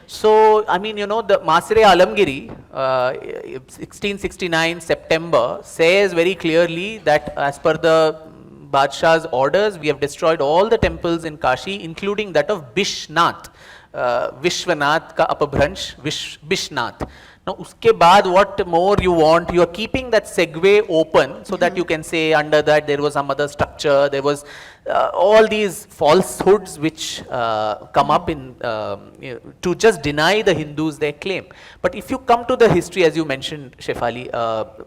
C: So, I mean, the Masre Alamgiri, 1669 September, says very clearly that as per the Badshah's orders, we have destroyed all the temples in Kashi, including that of Bishnath, Vishwanath ka apabhransh Vishnath. Now, uske baad, what more you want? You are keeping that segue open so that you can say under that there was some other structure, there was all these falsehoods which come up in to just deny the Hindus their claim. But if you come to the history, as you mentioned, Shefali,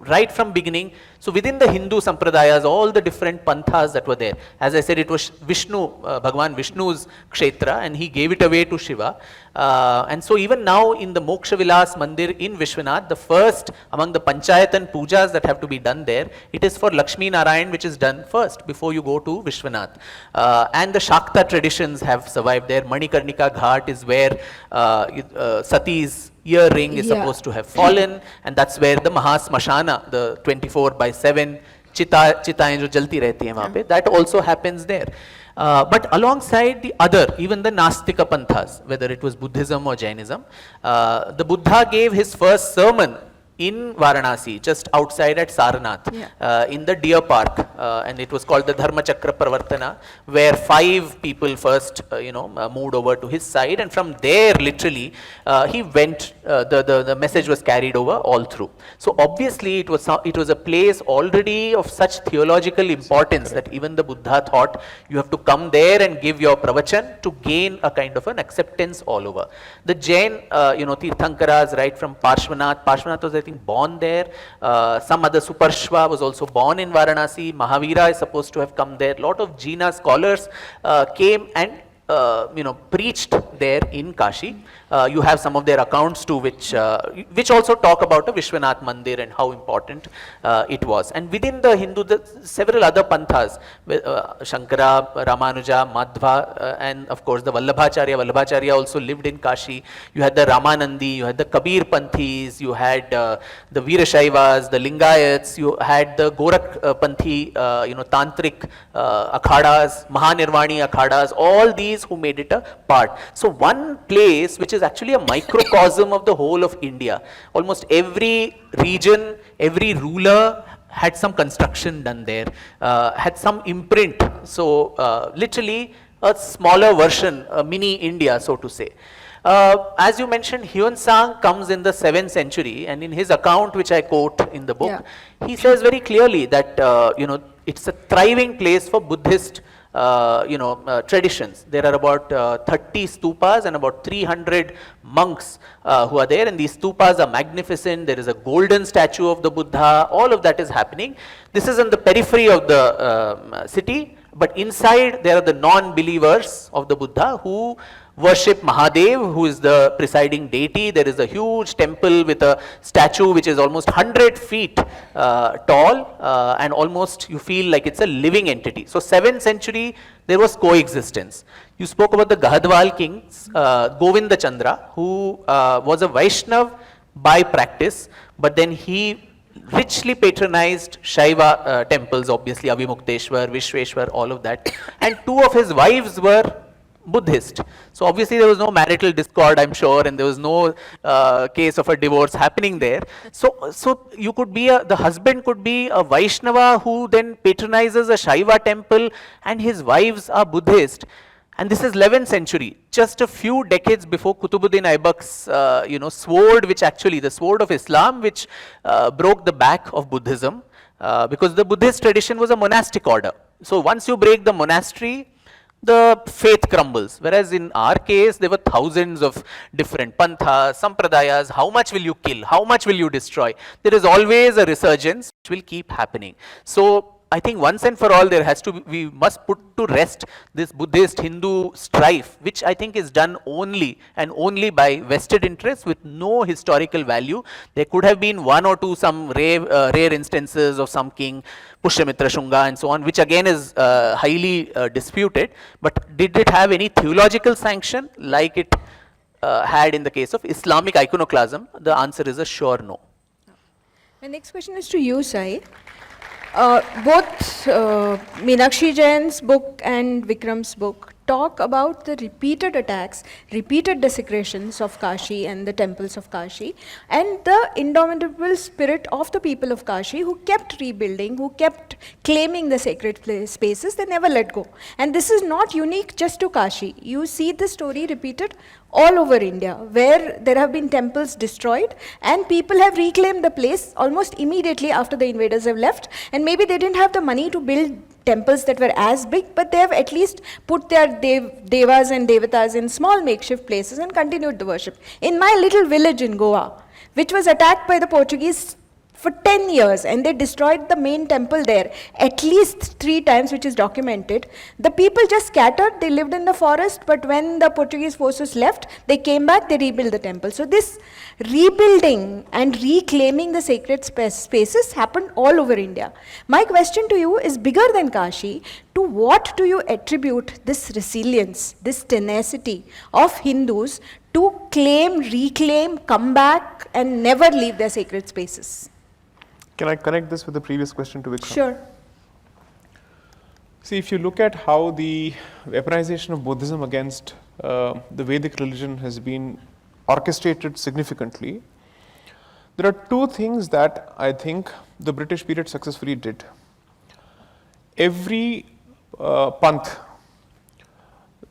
C: right from beginning, so within the Hindu sampradayas, all the different panthas that were there, as I said, it was Vishnu, Bhagwan Vishnu's kshetra, and he gave it away to Shiva. And so even now in the Moksha Vilas Mandir in Vishwanath, the first among the Panchayatan pujas that have to be done there, it is for Lakshmi Narayan, which is done first before you go to Vishwanath. And the Shakta traditions have survived there. Manikarnika Ghat is where Sati's earring is supposed to have fallen, and that's where the Mahasmashana, the 24/7 चिताएं जो जलती रहती हैं वहाँ पे, that also happens there. But alongside the other, even the Nastika Panthas, whether it was Buddhism or Jainism, the Buddha gave his first sermon in Varanasi, just outside at Sarnath, in the deer park, and it was called the Dharma Chakra Pravartana, where 5 people first, moved over to his side, and from there, literally, he went. The message was carried over all through. So obviously, it was a place already of such theological importance that even the Buddha thought you have to come there and give your pravachan to gain a kind of an acceptance all over. The Jain, Tirthankaras, right from Parshvanath was, I think, born there. Some other Suparshva was also born in Varanasi. Mahavira is supposed to have come there. A lot of Jina scholars came and preached there in Kashi. You have some of their accounts too, which also talk about a Vishwanath Mandir and how important it was. And within the Hindu, several other panthas, Shankara, Ramanuja, Madhva, and of course the Vallabhacharya. Vallabhacharya also lived in Kashi. You had the Ramanandi, you had the Kabir Panthis, you had the Veerashaivas, the Lingayats, you had the Gorak Panthi, Tantric Akhadas, Mahanirvani Akhadas, all these who made it a part. So one place which is actually a microcosm of the whole of India. Almost every region, every ruler had some construction done there, had some imprint. So literally a smaller version, a mini India, so to say. As you mentioned, Hyun Sang comes in the 7th century, and in his account, which I quote in the book, he says very clearly that it's a thriving place for Buddhist traditions. There are about 30 stupas and about 300 monks who are there, and these stupas are magnificent. There is a golden statue of the Buddha. All of that is happening. This is in the periphery of the city, but inside there are the non-believers of the Buddha who worship Mahadev, who is the presiding deity. There is a huge temple with a statue which is almost 100 feet tall, and almost you feel like it's a living entity. So 7th century, there was coexistence. You spoke about the Gahadwal kings, Govinda Chandra, who was a Vaishnav by practice, but then he richly patronized Shaiva temples, obviously Avimukteshwar, Vishweshwar, all of that, and 2 of his wives were Buddhist. So obviously there was no marital discord, I'm sure, and there was no case of a divorce happening there. So you could be the husband could be a Vaishnava who then patronizes a Shaiva temple, and his wives are Buddhist. And this is 11th century, just a few decades before Qutbuddin Aibak's sword, which actually the sword of Islam, which broke the back of Buddhism, because the Buddhist tradition was a monastic order. So once you break the monastery, the faith crumbles. Whereas in our case, there were thousands of different panthas, sampradayas. How much will you kill? How much will you destroy? There is always a resurgence which will keep happening. So I think once and for all, we must put to rest this Buddhist Hindu strife, which I think is done only and only by vested interests with no historical value. There could have been 1 or 2 some rare instances of some king, Pushyamitra Shunga and so on, which again is highly disputed. But did it have any theological sanction like it had in the case of Islamic iconoclasm? The answer is a sure no.
B: My next question is to you, Sai. Both Meenakshi Jain's book and Vikram's book talk about the repeated attacks, repeated desecrations of Kashi and the temples of Kashi, and the indomitable spirit of the people of Kashi who kept rebuilding, who kept claiming the sacred spaces. They never let go. And this is not unique just to Kashi. You see the story repeated all over India, where there have been temples destroyed and people have reclaimed the place almost immediately after the invaders have left, and maybe they didn't have the money to build temples that were as big, but they have at least put their devas and devatas in small makeshift places and continued the worship. In my little village in Goa, which was attacked by the Portuguese for 10 years, and they destroyed the main temple there at least 3 times, which is documented. The people just scattered, they lived in the forest, but when the Portuguese forces left, they came back, they rebuilt the temple. So this rebuilding and reclaiming the sacred spaces happened all over India. My question to you is bigger than Kashi. To what do you attribute this resilience, this tenacity of Hindus to claim, reclaim, come back, and never leave their sacred spaces?
D: Can I connect this with the previous question to Vikram?
B: Sure.
D: See, if you look at how the weaponization of Buddhism against the Vedic religion has been orchestrated significantly, there are 2 things that I think the British period successfully did. Every panth,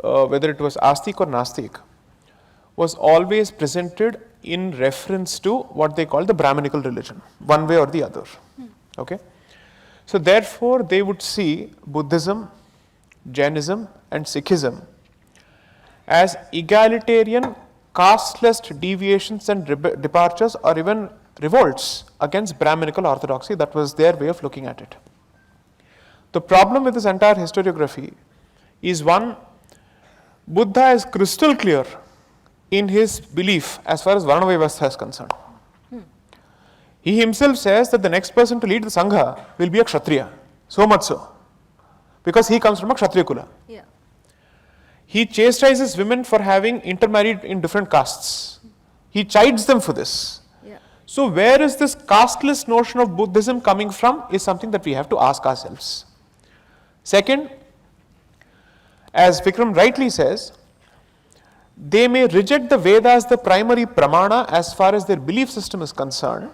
D: whether it was Astik or Nastik, was always presented in reference to what they call the Brahminical religion, one way or the other. Okay? So therefore, they would see Buddhism, Jainism and Sikhism as egalitarian, casteless deviations and departures or even revolts against Brahminical orthodoxy. That was their way of looking at it. The problem with this entire historiography is, one, Buddha is crystal clear in his belief as far as Varna Vyavastha is concerned. He himself says that the next person to lead the Sangha will be a Kshatriya, so much so, because he comes from a Kshatriya Kula.
B: Yeah.
D: He chastises women for having intermarried in different castes. He chides them for this.
B: Yeah.
D: So where is this casteless notion of Buddhism coming from is something that we have to ask ourselves. Second, as Vikram rightly says, they may reject the Veda as the primary pramana as far as their belief system is concerned,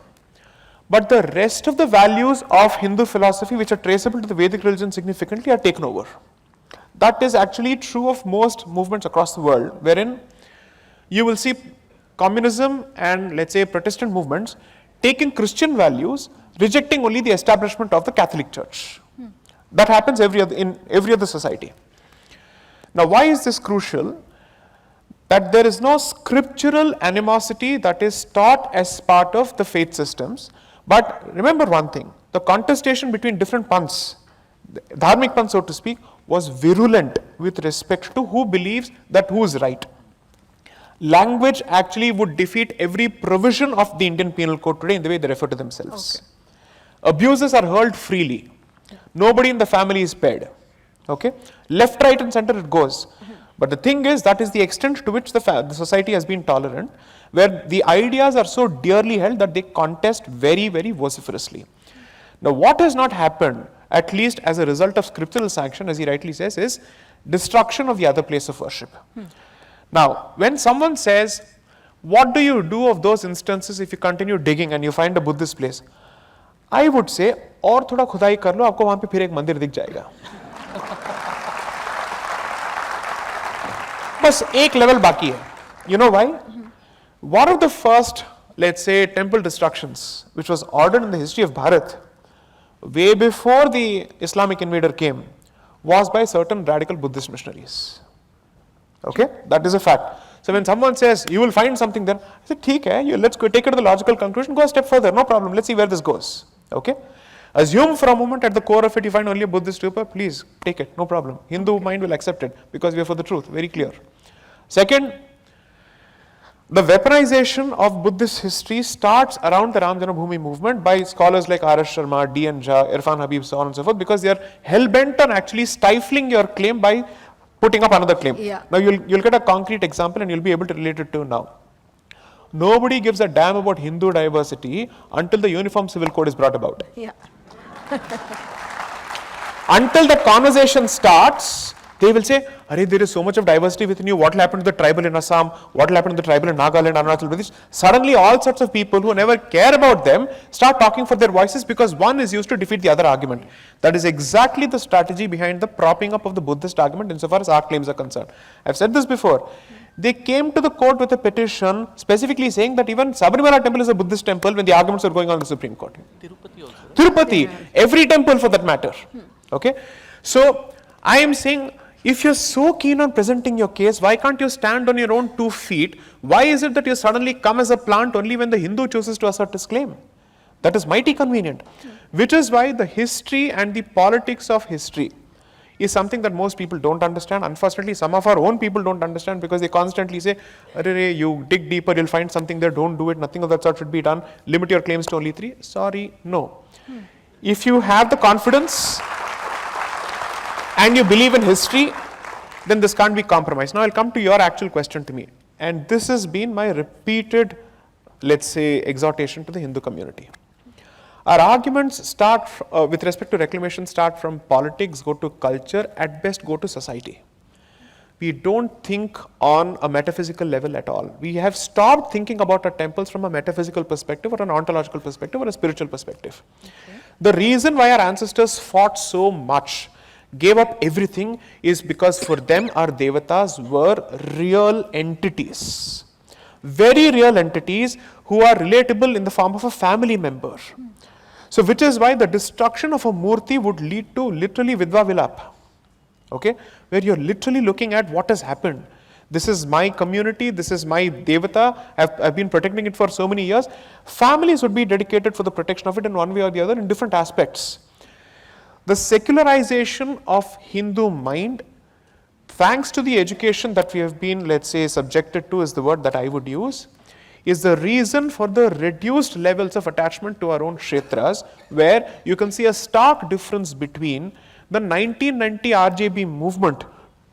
D: but the rest of the values of Hindu philosophy which are traceable to the Vedic religion significantly are taken over. That is actually true of most movements across the world, wherein you will see communism and, let's say, Protestant movements taking Christian values, rejecting only the establishment of the Catholic Church. That happens in every other society. Now, why is this crucial? That there is no scriptural animosity that is taught as part of the faith systems. But remember one thing, the contestation between different panths, the dharmic panth so to speak, was virulent with respect to who believes that who is right. Language actually would defeat every provision of the Indian Penal Code today in the way they refer to themselves. Okay. Abuses are hurled freely. Nobody in the family is spared. Okay? Left, right and center it goes. But the thing is, that is the extent to which the society has been tolerant, where the ideas are so dearly held that they contest very, very vociferously. Now, what has not happened, at least as a result of scriptural sanction, as he rightly says, is destruction of the other place of worship. Now, when someone says, what do you do of those instances if you continue digging and you find a Buddhist place? I would say, और थोड़ा खुदाई कर लो, आपको वहाँ पे फिर एक मंदिर दिख जाएगा. बस एक level बाकी है. You know why? One of the first, let's say, temple destructions, which was ordered in the history of Bharat, way before the Islamic invader came, was by certain radical Buddhist missionaries. Okay, that is a fact. So when someone says, you will find something there, I said, ठीक है, let's go take it to the logical conclusion, go a step further, no problem, let's see where this goes. Okay, assume for a moment at the core of it you find only a Buddhist stupa, please take it, no problem. Hindu mind will accept it because we are for the truth, very clear. Second, the weaponization of Buddhist history starts around the Ram Janmabhoomi movement by scholars like R.S. Sharma, D.N. Jha, Irfan Habib, so on and so forth, because they are hell-bent on actually stifling your claim by putting up another claim.
B: Yeah.
D: Now you'll get a concrete example and you'll be able to relate it to now. Nobody gives a damn about Hindu diversity until the Uniform Civil Code is brought about.
B: Yeah.
D: Until the conversation starts, They will say, "Arey, there is so much of diversity within you. What will happen to the tribal in Assam? What will happen to the tribal in Nagaland, Arunachal Pradesh?" Suddenly, all sorts of people who never care about them start talking for their voices because one is used to defeat the other argument. That is exactly the strategy behind the propping up of the Buddhist argument insofar as our claims are concerned. I've said this before. They came to the court with a petition specifically saying that even Sabarimala temple is a Buddhist temple when the arguments are going on in the Supreme Court.
C: Tirupati also.
D: Tirupati, every temple for that matter. Okay, so I am saying, if you're so keen on presenting your case, why can't you stand on your own 2 feet? Why is it that you suddenly come as a plant only when the Hindu chooses to assert his claim? That is mighty convenient. Which is why the history and the politics of history is something that most people don't understand. Unfortunately, some of our own people don't understand because they constantly say, "Arey, you dig deeper, you'll find something there, don't do it, nothing of that sort should be done, limit your claims to only 3. Sorry, no. If you have the confidence and you believe in history, then this can't be compromised. Now I'll come to your actual question to me. And this has been my repeated, let's say, exhortation to the Hindu community. Our arguments start, with respect to reclamation, start from politics, go to culture, at best go to society. We don't think on a metaphysical level at all. We have stopped thinking about our temples from a metaphysical perspective or an ontological perspective or a spiritual perspective. Okay. The reason why our ancestors fought so much, gave up everything, is because for them our devatas were real entities. Very real entities who are relatable in the form of a family member. So which is why the destruction of a murti would lead to literally vidva vilap. Okay, where you're literally looking at what has happened. This is my community, this is my devata, I've been protecting it for so many years. Families would be dedicated for the protection of it in one way or the other in different aspects. The secularization of Hindu mind, thanks to the education that we have been, let's say, subjected to, is the word that I would use, is the reason for the reduced levels of attachment to our own kshetras, where you can see a stark difference between the 1990 RJB movement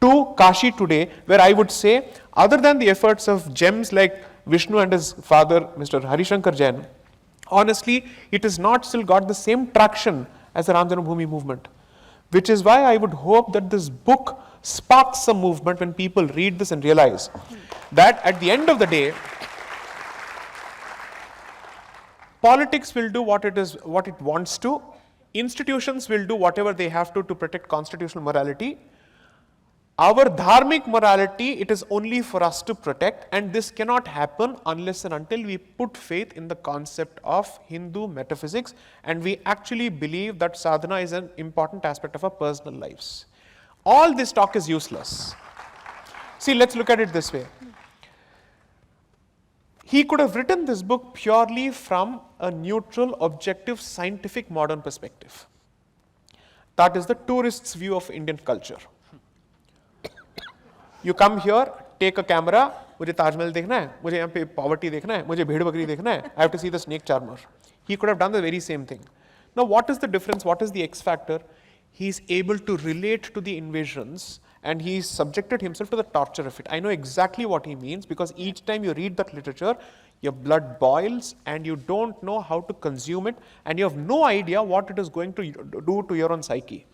D: to Kashi today, where I would say, other than the efforts of gems like Vishnu and his father, Mr. Harishankar Jain, honestly, it has not still got the same traction as the Ram Janmabhoomi movement. Which is why I would hope that this book sparks some movement when people read this and realize that at the end of the day, politics will do what it wants to, institutions will do whatever they have to protect constitutional morality. Our dharmic morality, it is only for us to protect, and this cannot happen unless and until we put faith in the concept of Hindu metaphysics and we actually believe that sadhana is an important aspect of our personal lives. All this talk is useless. See, let's look at it this way. He could have written this book purely from a neutral, objective, scientific, modern perspective. That is the tourist's view of Indian culture. You come here, take a camera, मुझे ताजमहल देखना है, मुझे यहाँ पे poverty देखना है, मुझे भेड़ बकरी देखना है, I have to see the snake charmer. He could have done the very same thing. Now what is the difference? What is the X factor? He is able to relate to the invasions and he subjected himself to the torture of it. I know exactly what he means because each time you read that literature, your blood boils and you don't know how to consume it and you have no idea what it is going to do to your own psyche.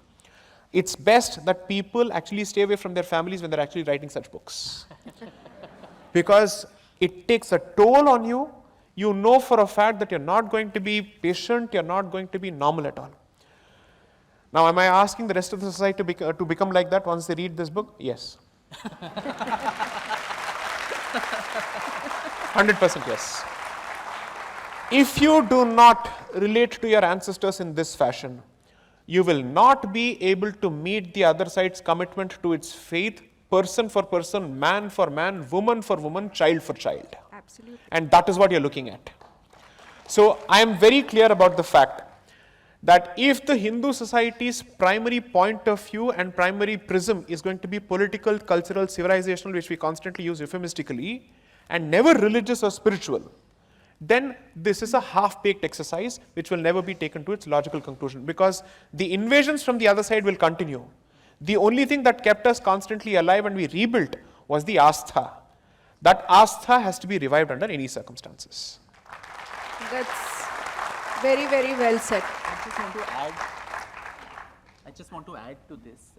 D: It's best that people actually stay away from their families when they're actually writing such books. Because it takes a toll on you. You know for a fact that you're not going to be patient, you're not going to be normal at all. Now, am I asking the rest of the society to become like that once they read this book? Yes. 100% yes. If you do not relate to your ancestors in this fashion, you will not be able to meet the other side's commitment to its faith, person for person, man for man, woman for woman, child for child.
B: Absolutely.
D: And that is what you're looking at. So I am very clear about the fact that if the Hindu society's primary point of view and primary prism is going to be political, cultural, civilizational, which we constantly use euphemistically, and never religious or spiritual, then this is a half-baked exercise which will never be taken to its logical conclusion because the invasions from the other side will continue. The only thing that kept us constantly alive and we rebuilt was the astha. That astha has to be revived under any circumstances.
B: That's very, very well said.
C: I just want to add to this.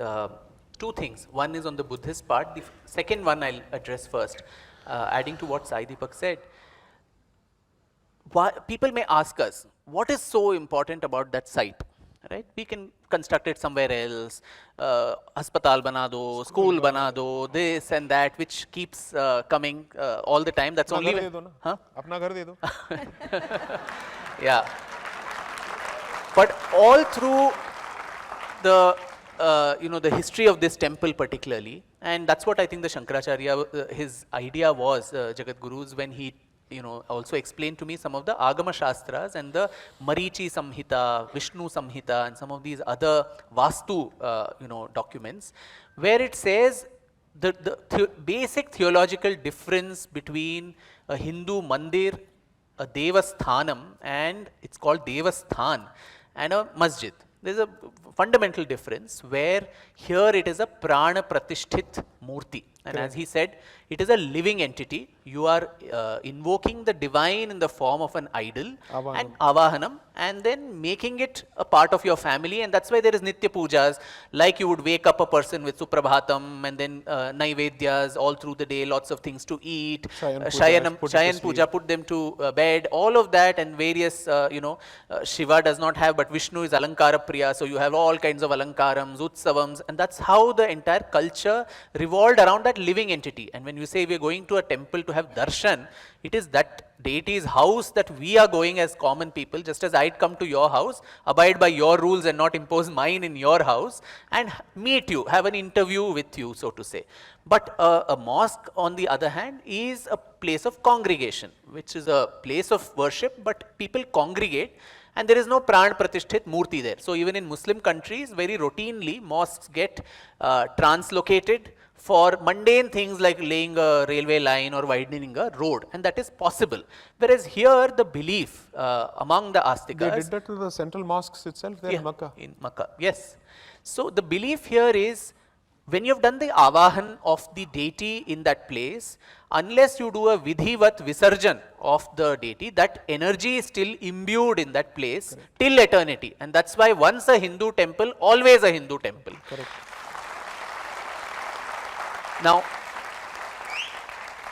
C: two things. One is on the Buddhist part. The second one I'll address first. Adding to what Sai Deepak said, people may ask us, what is so important about that site? Right? We can construct it somewhere else, hospital bana do, school bana do, this and that, which keeps coming all the time. That's only when, huh?
D: Apna ghar de do.
C: Yeah. But all through the the history of this temple particularly, and that's what I think the Shankaracharya, his idea was, Jagat Guru's, when he also explained to me some of the Agama Shastras and the Marichi Samhita, Vishnu Samhita, and some of these other Vastu, documents, where it says the basic theological difference between a Hindu mandir, a Devasthanam, and it's called Devasthan, and a masjid. There's a fundamental difference where here it is a prana pratisthit murti. And as he said, it is a living entity. You are invoking the divine in the form of an idol and avahanam, and then making it a part of your family. And that's why there is nitya pujas, like you would wake up a person with suprabhatam and then naivedyas all through the day, lots of things to eat, shayan puja, put them to bed, all of that, and various, Shiva does not have, but Vishnu is alankara priya, so you have all kinds of alankarams, utsavams, and that's how the entire culture revolved around that living entity. And when you say we are going to a temple to have darshan, it is that deity's house that we are going as common people, just as I'd come to your house, abide by your rules and not impose mine in your house, and meet you, have an interview with you, so to say. But a mosque, on the other hand, is a place of congregation, which is a place of worship, but people congregate, and there is no pran pratisthit murti there. So even in Muslim countries, very routinely, mosques get translocated for mundane things like laying a railway line or widening a road, and that is possible. Whereas here, the belief among the Astikas...
D: They did that to the central mosques itself there in Makkah.
C: In Makkah, yes. So the belief here is, when you have done the avahan of the deity in that place, unless you do a vidhivat visarjan of the deity, that energy is still imbued in that place till eternity. And that's why once a Hindu temple, always a Hindu temple.
D: Correct.
C: Now,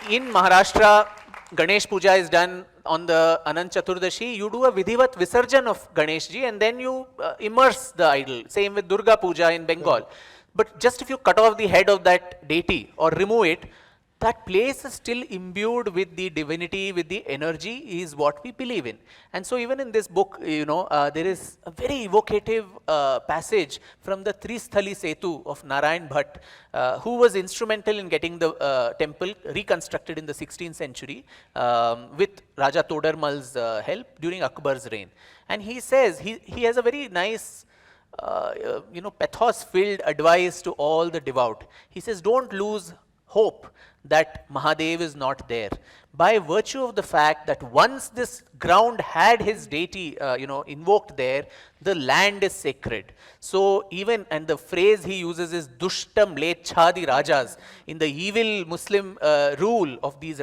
C: in Maharashtra, Ganesh Puja is done on the Anant Chaturdashi. You do a vidhivat visarjan of Ganeshji, and then you immerse the idol. Same with Durga Puja in Bengal. But just if you cut off the head of that deity or remove it, that place is still imbued with the divinity, with the energy, is what we believe in. And so even in this book, there is a very evocative passage from the Tristhali Setu of Narayan Bhatt, who was instrumental in getting the temple reconstructed in the 16th century with Raja Todarmal's help during Akbar's reign. And he says, he has a very nice pathos-filled advice to all the devout. He says, don't lose hope that Mahadev is not there. By virtue of the fact that once this ground had his deity, invoked there, the land is sacred. So even, and the phrase he uses is dushtam lechhadi rajas, in the evil Muslim rule of these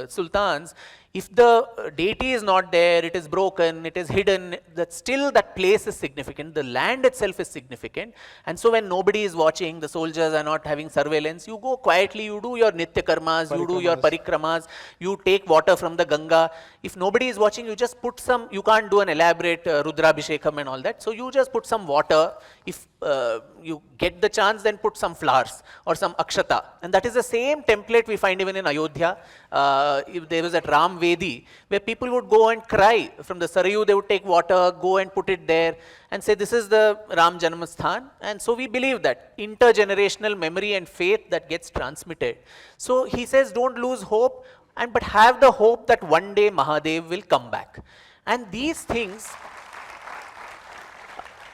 C: sultans, if the deity is not there, it is broken, it is hidden, that still that place is significant, the land itself is significant. And so when nobody is watching, the soldiers are not having surveillance, you go quietly, you do your nitya karmas, you do your parikramas, you take water from the Ganga. If nobody is watching, you just put some, you can't do an elaborate Rudrabhishekam and all that, so you just put some water. If you get the chance, then put some flowers or some akshata. And that is the same template we find even in Ayodhya. If there was at Ram Vedi, where people would go and cry from the Sarayu, they would take water, go and put it there and say, this is the Ram Janmasthan. And so we believe that intergenerational memory and faith that gets transmitted. So he says, don't lose hope, but have the hope that one day Mahadev will come back. And these things,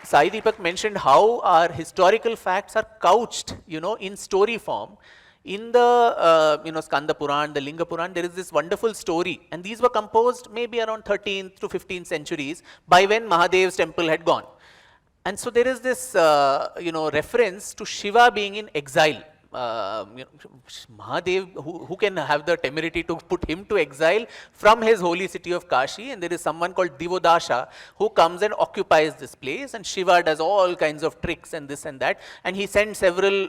C: Sai Deepak mentioned how our historical facts are couched, in story form. In the, Skanda Puran, the Linga Puran, there is this wonderful story. And these were composed maybe around 13th to 15th centuries, by when Mahadev's temple had gone. And so there is this, reference to Shiva being in exile Mahadev, who can have the temerity to put him to exile from his holy city of Kashi, and there is someone called Divodasha who comes and occupies this place, and Shiva does all kinds of tricks and this and that, and he sends several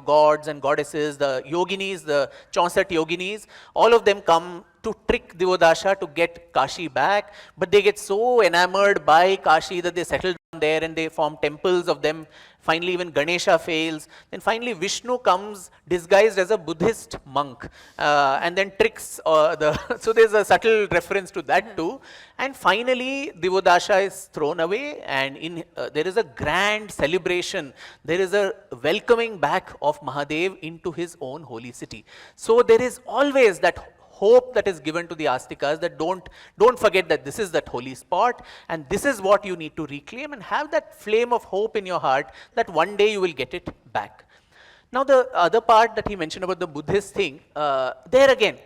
C: gods and goddesses, the yoginis, the 64 yoginis, all of them come to trick Divodasha to get Kashi back, but they get so enamored by Kashi that they settle down there and they form temples of them. Finally, even Ganesha fails. Then finally, Vishnu comes disguised as a Buddhist monk and then tricks so there's a subtle reference to that too. And finally, Divodasha is thrown away, and there is a grand celebration. There is a welcoming back of Mahadev into his own holy city. So there is always that hope that is given to the Astikas, that don't forget that this is that holy spot, and this is what you need to reclaim, and have that flame of hope in your heart that one day you will get it back. Now the other part that he mentioned about the Buddhist thing, there again,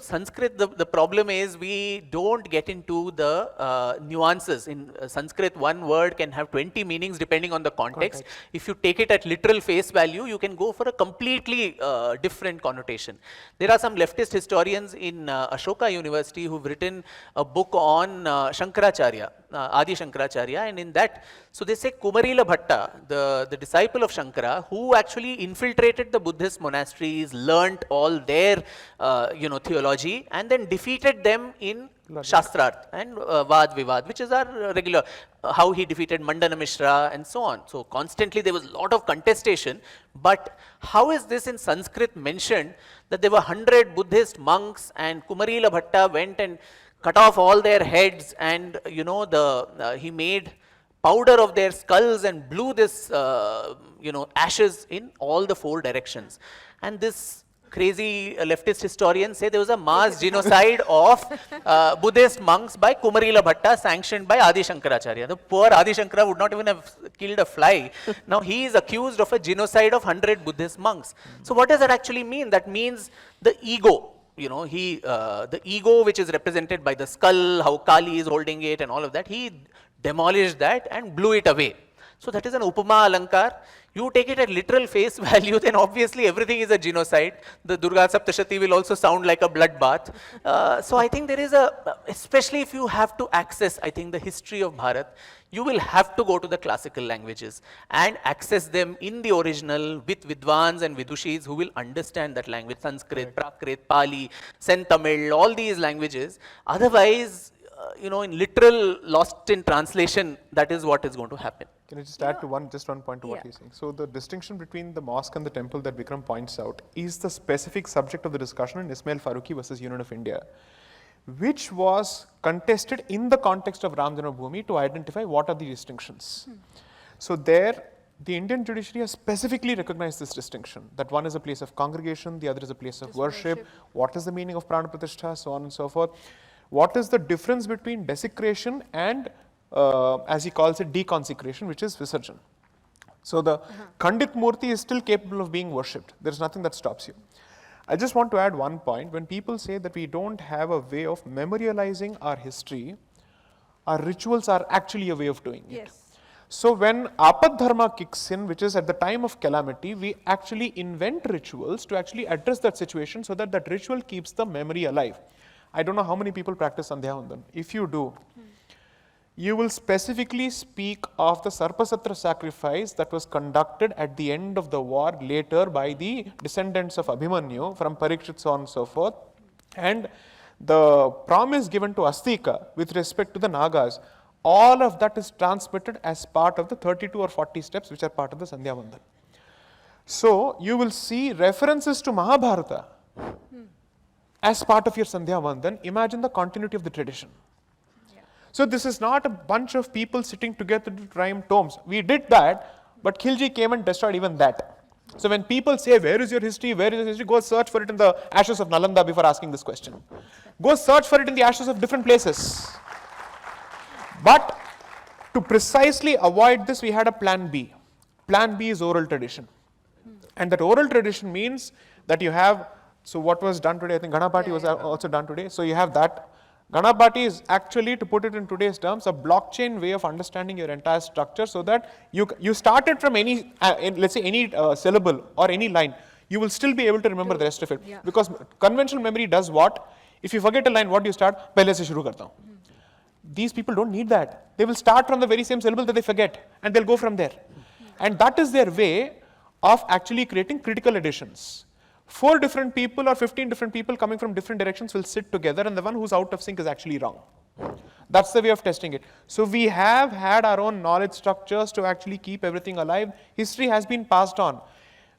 C: Sanskrit, the problem is we don't get into the nuances. In Sanskrit, one word can have 20 meanings depending on the context. If you take it at literal face value, you can go for a completely different connotation. There are some leftist historians in Ashoka University who've written a book on Shankaracharya, Adi Shankaracharya, and in that, so they say Kumarila Bhatta, the disciple of Shankara, who actually infiltrated the Buddhist monasteries, learnt all their theology, and then defeated them in Shastrarth and Vad Vivad, which is our regular, how he defeated Mandana Mishra and so on. So constantly there was a lot of contestation, but how is this in Sanskrit mentioned that there were 100 Buddhist monks and Kumarila Bhatta went and cut off all their heads, and he made powder of their skulls and blew this ashes in all the 4 directions. And this crazy leftist historians say there was a mass genocide of Buddhist monks by Kumarila Bhatta, sanctioned by Adi Shankaracharya. The poor Adi Shankara would not even have killed a fly. Now he is accused of a genocide of 100 Buddhist monks. So what does that actually mean? That means the ego. The ego which is represented by the skull, how Kali is holding it and all of that, he demolished that and blew it away. So that is an Upama Alankar. You take it at literal face value, then obviously everything is a genocide. The Durga Saptashati will also sound like a bloodbath. So I think there is especially if you have to access, I think, the history of Bharat, you will have to go to the classical languages and access them in the original with Vidwans and Vidushis who will understand that language, Sanskrit, Prakrit, Pali, Sen Tamil, all these languages. Otherwise, in literal lost in translation, that is what is going to happen.
D: Can I just add to one point to what he's saying? So the distinction between the mosque and the temple that Vikram points out is the specific subject of the discussion in Ismail Farooqi versus Union of India, which was contested in the context of Ram Janmabhoomi to identify what are the distinctions. So there, the Indian judiciary has specifically recognized this distinction, that one is a place of congregation, the other is a place of worship. What is the meaning of Prana Pratishtha, so on and so forth. What is the difference between desecration and, as he calls it, deconsecration, which is Visarjan. So the Khandit Murti is still capable of being worshipped. There is nothing that stops you. I just want to add one point. When people say that we don't have a way of memorializing our history, our rituals are actually a way of doing it. So when Apad Dharma kicks in, which is at the time of calamity, we actually invent rituals to actually address that situation so that that ritual keeps the memory alive. I don't know how many people practice Sandhya Vandan. If you do, you will specifically speak of the Sarpasatra sacrifice that was conducted at the end of the war later by the descendants of Abhimanyu from Parikshit, so on and so forth. And the promise given to Astika with respect to the Nagas, all of that is transmitted as part of the 32 or 40 steps which are part of the Sandhya Vandan. So you will see references to Mahabharata as part of your Sandhya Vandan. Imagine the continuity of the tradition. So this is not a bunch of people sitting together to rhyme tomes. We did that, but Khilji came and destroyed even that. So when people say, where is your history, go search for it in the ashes of Nalanda before asking this question. Go search for it in the ashes of different places. But to precisely avoid this, we had a plan B. Plan B is oral tradition. And that oral tradition means that you have, so what was done today, I think Ganapati was also done today. So you have that. Ganapati is actually, to put it in today's terms, a blockchain way of understanding your entire structure, so that you started from any, let's say any syllable or any line, you will still be able to remember the rest of it.
B: Yeah.
D: Because conventional memory does what? If you forget a line, what do you start? Pehle se shuru karta hu. These people don't need that. They will start from the very same syllable that they forget, and they'll go from there. And that is their way of actually creating critical additions. 4 different people or 15 different people coming from different directions will sit together, and the one who's out of sync is actually wrong. That's the way of testing it. So we have had our own knowledge structures to actually keep everything alive. History has been passed on.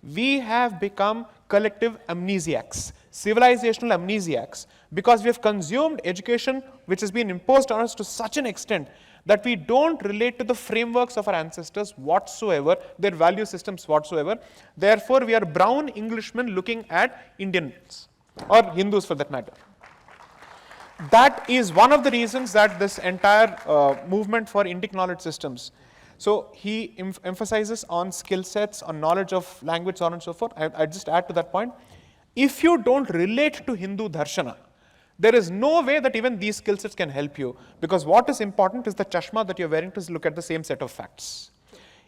D: We have become collective amnesiacs, civilizational amnesiacs, because we have consumed education which has been imposed on us to such an extent that we don't relate to the frameworks of our ancestors whatsoever, their value systems whatsoever. Therefore, we are brown Englishmen looking at Indians, or Hindus for that matter. That is one of the reasons that this entire movement for Indic knowledge systems. So he emphasizes on skill sets, on knowledge of language, so on and so forth. I just add to that point. If you don't relate to Hindu darshana, there is no way that even these skill sets can help you, because what is important is the chashma that you're wearing to look at the same set of facts.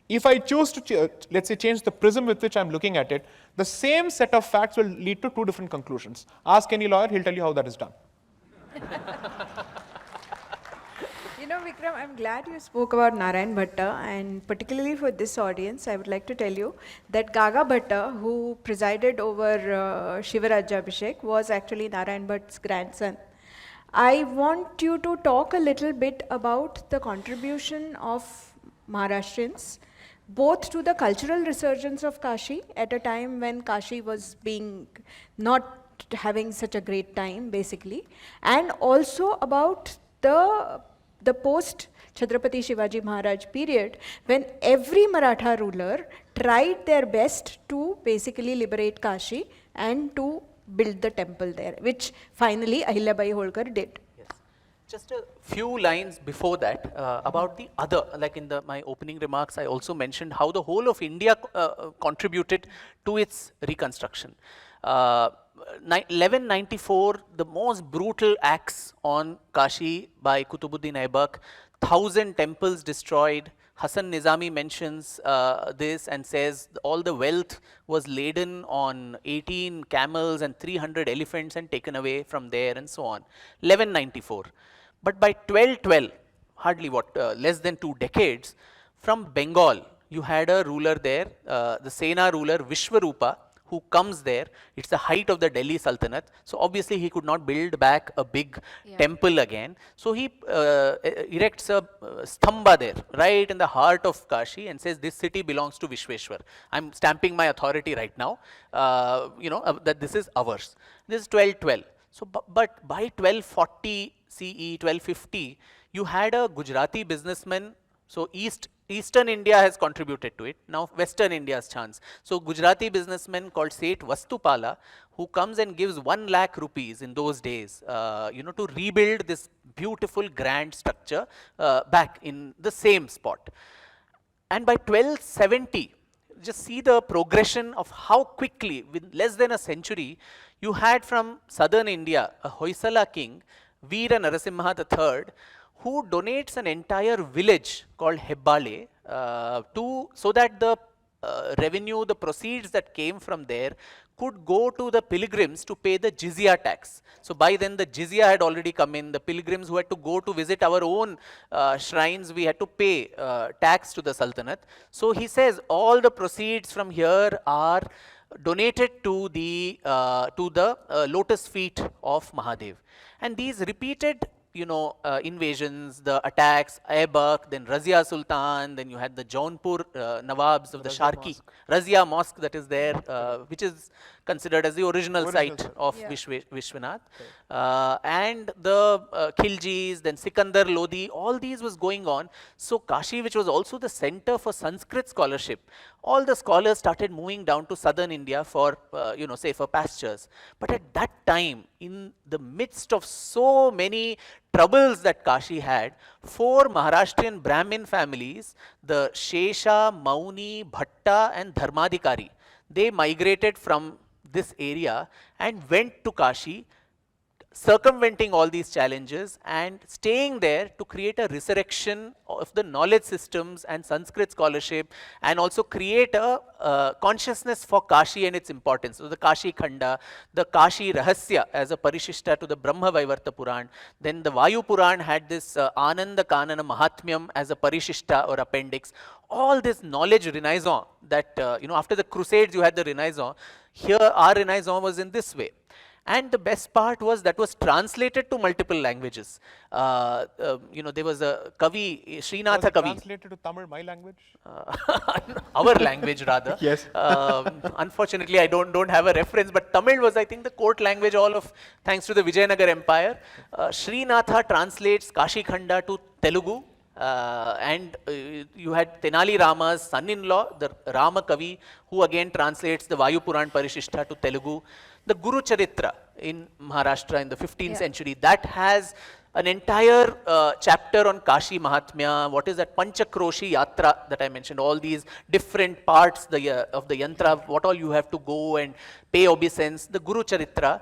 D: If I choose to, let's say, change the prism with which I'm looking at it, the same set of facts will lead to 2 different conclusions. Ask any lawyer, he'll tell you how that is done.
B: You know, Vikram, I'm glad you spoke about Narayan Bhatta, and particularly for this audience, I would like to tell you that Gaga Bhatta, who presided over Shiva Rajyabhishek, was actually Narayan Bhatt's grandson. I want you to talk a little bit about the contribution of Maharashtrians, both to the cultural resurgence of Kashi at a time when Kashi was being not having such a great time, basically, and also about the post Chhatrapati Shivaji Maharaj period, when every Maratha ruler tried their best to basically liberate Kashi and to build the temple there, which finally Ahilyabai Holkar did.
C: Yes. Just a few lines before that about the other, like in my opening remarks, I also mentioned how the whole of India contributed to its reconstruction. 1194, the most brutal acts on Kashi by Kutubuddin Aibak, 1,000 temples destroyed. Hasan Nizami mentions this and says all the wealth was laden on 18 camels and 300 elephants and taken away from there and so on. 1194. But by 1212, hardly less than 2 decades, from Bengal, you had a ruler there, the Sena ruler Vishwarupa, who comes there. It's the height of the Delhi Sultanate. So obviously he could not build back a big temple again. So he erects a stamba there, right in the heart of Kashi, and says this city belongs to Vishweshwar. I'm stamping my authority right now, that this is ours. This is 1212. So, but by 1240 CE, 1250, you had a Gujarati businessman. So Eastern India has contributed to it. Now Western India's chance. So Gujarati businessman called Seth Vastupala, who comes and gives 1 lakh rupees in those days, to rebuild this beautiful grand structure back in the same spot. And by 1270, just see the progression of how quickly, within less than a century, you had from southern India a Hoysala king, Veera Narasimha III, who donates an entire village called Hebbale so that the revenue, the proceeds that came from there could go to the pilgrims to pay the jizya tax. So by then the jizya had already come in. The pilgrims who had to go to visit our own shrines, we had to pay tax to the Sultanate. So he says all the proceeds from here are donated to the lotus feet of Mahadev. And these repeated invasions, the attacks, Aibak, then Razia Sultan, then you had the Jaunpur Nawabs of the Sharki, Razia Mosque that is there, which is considered as the original site of Vishwanath, and the Khiljis, then Sikandar Lodi, all these was going on. So Kashi, which was also the center for Sanskrit scholarship, all the scholars started moving down to southern India for, safer pastures. But at that time, in the midst of so many troubles that Kashi had, 4 Maharashtrian Brahmin families, the Shesha, Mauni, Bhatta and Dharmadikari, they migrated from this area and went to Kashi, circumventing all these challenges and staying there to create a resurrection of the knowledge systems and Sanskrit scholarship, and also create a consciousness for Kashi and its importance. So the Kashi Khanda, the Kashi Rahasya as a parishishta to the Brahma Vaivarta Puran, then the Vayu Puran had this Ananda Kanana Mahatmyam as a parishishta or appendix. All this knowledge renaissance that, after the Crusades you had the renaissance, here our renaissance was in this way. And the best part was that was translated to multiple languages. There was a Kavi, Srinatha Kavi.
D: Translated to Tamil, my language?
C: Our language rather.
D: Yes.
C: Unfortunately, I don't have a reference, but Tamil was, I think, the court language thanks to the Vijayanagar Empire. Srinatha translates Kashi Khanda to Telugu. You had Tenali Rama's son-in-law, the Rama Kavi, who again translates the Vayu Puran Parishishta to Telugu. The Guru Charitra in Maharashtra in the 15th century, that has an entire chapter on Kashi Mahatmya. What is that Panchakroshi Yatra that I mentioned? All these different parts of the yantra, what all you have to go and pay obeisance. The Guru Charitra,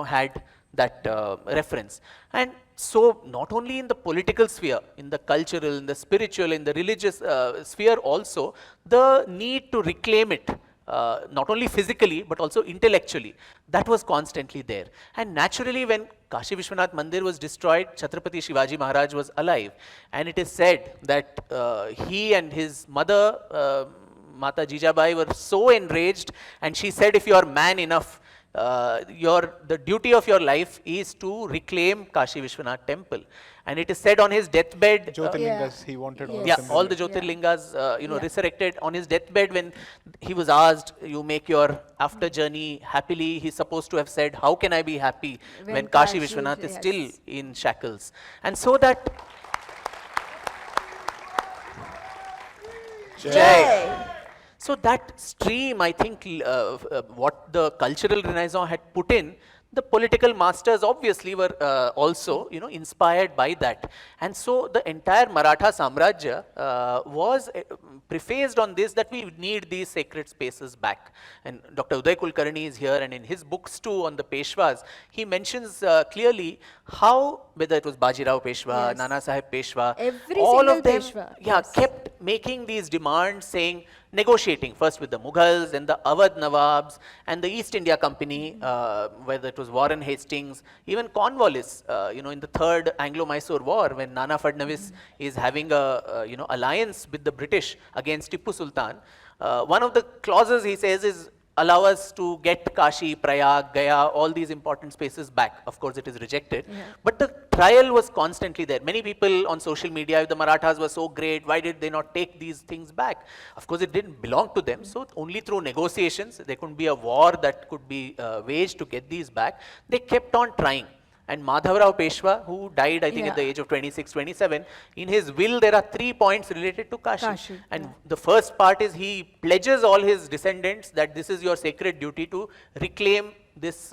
C: had that reference. And so not only in the political sphere, in the cultural, in the spiritual, in the religious sphere also, the need to reclaim it, not only physically but also intellectually, that was constantly there. And naturally, when Kashi Vishwanath Mandir was destroyed, Chhatrapati Shivaji Maharaj was alive, and it is said that he and his mother, Mata Jijabai, were so enraged, and she said, if you are man enough, the duty of your life is to reclaim Kashi Vishwanath temple. And it is said on his deathbed,
D: Jyotirlingas, he wanted all
C: all the Jyotirlingas, resurrected on his deathbed. When he was asked, you make your after journey happily, he's supposed to have said, how can I be happy when Kashi Vishwanath is still in shackles? And so that
B: Jai.
C: So that stream, I think, what the cultural renaissance had put in, the political masters obviously were also, inspired by that. And so the entire Maratha Samrajya was prefaced on this, that we need these sacred spaces back. And Dr. Uday Kulkarni is here, and in his books too on the Peshwas, he mentions clearly how, whether it was Bajirao Peshwa, Nana Sahib Peshwa, all of them kept making these demands, saying, negotiating first with the Mughals, then the Awadh Nawabs, and the East India Company, whether it was Warren Hastings, even Cornwallis, in the Third Anglo-Mysore War, when Nana Fadnavis is having a alliance with the British against Tipu Sultan. One of the clauses he says is, allow us to get Kashi, Prayag, Gaya, all these important spaces back. Of course, it is rejected. But the trial was constantly there. Many people on social media, if the Marathas were so great, why did they not take these things back? Of course, it didn't belong to them. So only through negotiations, there couldn't be a war that could be waged to get these back. They kept on trying. And Madhavrao Peshwa, who died, I think, at the age of 26, 27, in his will, there are 3 points related to Kashi. And the first part is he pledges all his descendants that this is your sacred duty to reclaim this,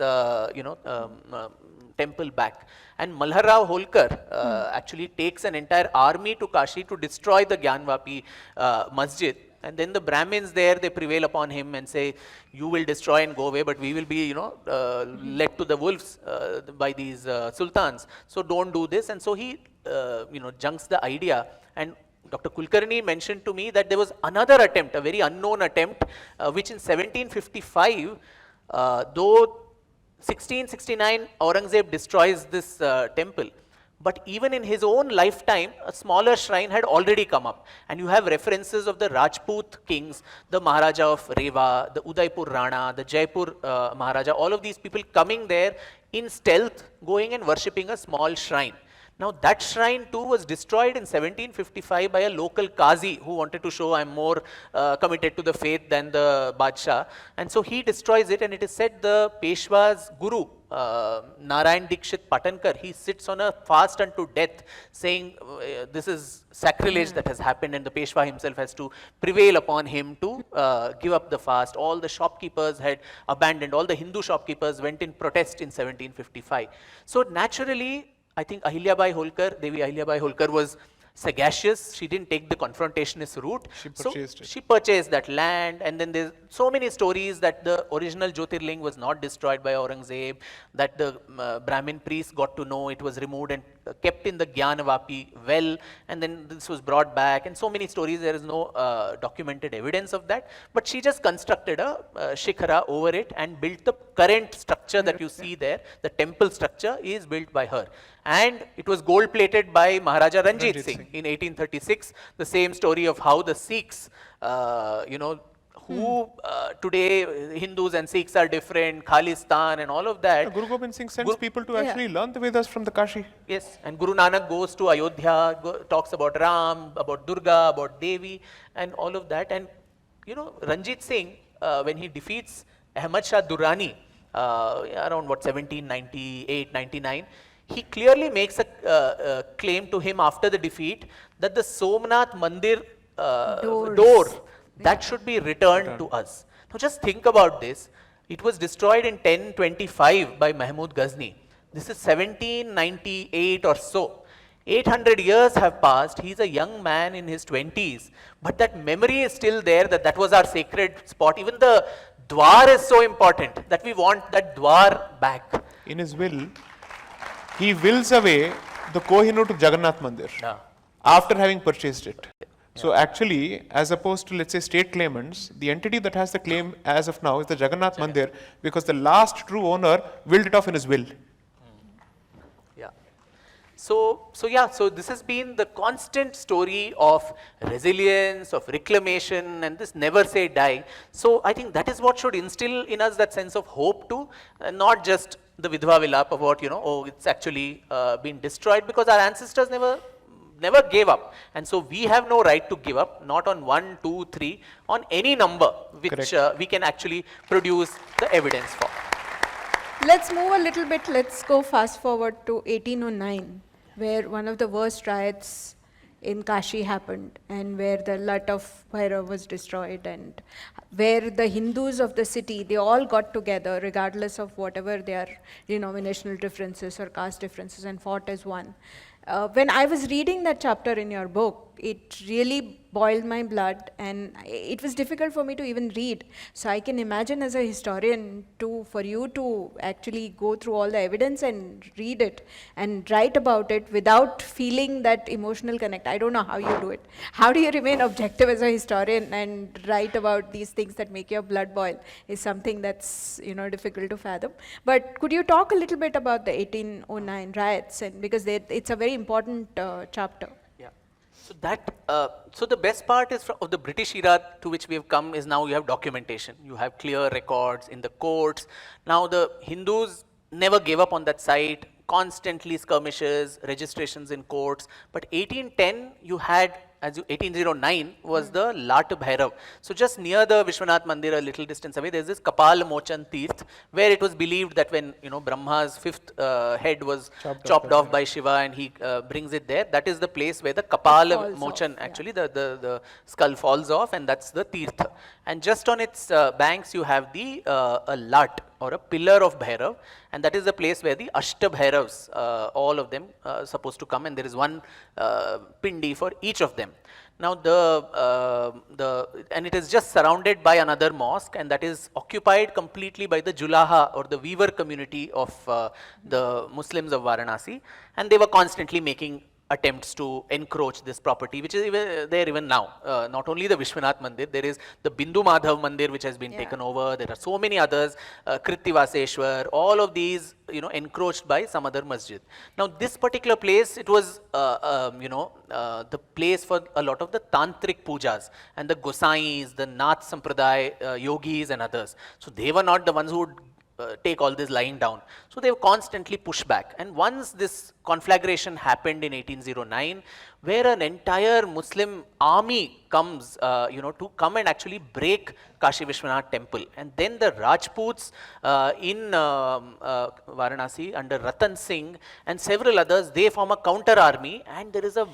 C: temple back. And Malharrao Holkar actually takes an entire army to Kashi to destroy the Gyanvapi masjid. And then the Brahmins there, they prevail upon him and say, you will destroy and go away, but we will be, led to the wolves by these sultans. So don't do this. And so he, junks the idea. And Dr. Kulkarni mentioned to me that there was another attempt, a very unknown attempt, which in 1755, though 1669, Aurangzeb destroys this temple. But even in his own lifetime, a smaller shrine had already come up. And you have references of the Rajput kings, the Maharaja of Rewa, the Udaipur Rana, the Jaipur Maharaja, all of these people coming there in stealth, going and worshipping a small shrine. Now that shrine too was destroyed in 1755 by a local Qazi who wanted to show, I'm more committed to the faith than the Badshah. And so he destroys it, and it is said the Peshwa's guru, Narayan Dikshit Patankar, he sits on a fast unto death, saying this is sacrilege that has happened, and the Peshwa himself has to prevail upon him to give up the fast. All the shopkeepers had abandoned, all the Hindu shopkeepers went in protest in 1755. So naturally, I think Ahilyabai Holkar, Devi Ahilyabai Holkar was sagacious. She didn't take the confrontationist route.
D: She purchased it.
C: She purchased that land, and then there's so many stories that the original Jyotirling was not destroyed by Aurangzeb, that the Brahmin priests got to know it was removed and kept in the GYANVAPI well, and then this was brought back, and so many stories. There is no documented evidence of that, but she just constructed a shikhara over it and built the current structure that you see there. The temple structure is built by her, and it was gold plated by Maharaja Ranjit Singh in 1836. The same story of how the Sikhs, who today Hindus and Sikhs are different, Khalistan and all of that.
D: Guru Gobind Singh sends people to actually learn the Vedas from the Kashi.
C: Yes, and Guru Nanak goes to Ayodhya, talks about Ram, about Durga, about Devi, and all of that. And Ranjit Singh, when he defeats Ahmad Shah Durrani around 1798, 99, he clearly makes a claim to him after the defeat that the Somnath Mandir door that should be returned to us. Now just think about this. It was destroyed in 1025 by Mahmud Ghazni. This is 1798 or so. 800 years have passed. He's a young man in his 20s, but that memory is still there, that was our sacred spot. Even the dwar is so important that we want that dwar back.
D: In his will, he wills away the Kohinoor to Jagannath Mandir after having purchased it. So actually, as opposed to, let's say, state claimants, the entity that has the claim as of now is the Jagannath Mandir, because the last true owner willed it off in his will.
C: Yeah. So this has been the constant story of resilience, of reclamation, and this never say die. So I think that is what should instill in us that sense of hope too, not just the Vidhva Vilap about, it's actually been destroyed, because our ancestors never gave up, and so we have no right to give up, not on 1, 2, 3, on any number which we can actually produce the evidence for.
B: Let's move a little bit. Let's go fast forward to 1809, where one of the worst riots in Kashi happened, and where the Lat of Bhairav was destroyed, and where the Hindus of the city, they all got together regardless of whatever their denominational differences or caste differences, and fought as one. When I was reading that chapter in your book, it really boiled my blood, and it was difficult for me to even read. So I can imagine as a historian for you to actually go through all the evidence and read it and write about it without feeling that emotional connect. I don't know how you do it. How do you remain objective as a historian and write about these things that make your blood boil is something that's difficult to fathom. But could you talk a little bit about the 1809 riots, and because it's a very important chapter.
C: So the best part is of the British era to which we have come is now you have documentation. You have clear records in the courts. Now the Hindus never gave up on that site, constantly skirmishes, registrations in courts. But 1810 you had, 1809 was the Lat Bhairav. So just near the Vishwanath Mandir, a little distance away, there's this Kapal Mochan Tirth, where it was believed that when Brahma's fifth head was chopped off by Shiva, and he brings it there, that is the place where the Kapal Mochan, actually the skull falls off, and that's the Tirtha. And just on its banks you have the a Lat, or a pillar of Bhairav, and that is the place where the Ashta Bhairavs, all of them supposed to come, and there is one pindi for each of them. Now and it is just surrounded by another mosque, and that is occupied completely by the Julaha, or the weaver community of the Muslims of Varanasi, and they were constantly making attempts to encroach this property, which is there even now. Not only the Vishwanath Mandir, there is the Bindu Madhav Mandir, which has been taken over. There are so many others, Kritivaseshwar, all of these, encroached by some other masjid. Now this particular place, it was, the place for a lot of the tantric pujas, and the Gosais, the Nath Sampradaya yogis and others. So they were not the ones who would take all this lying down. So they were constantly pushed back. And once this conflagration happened in 1809, where an entire Muslim army comes, to come and actually break Kashi Vishwanath temple. And then the Rajputs in Varanasi under Ratan Singh and several others, they form a counter army, and there is a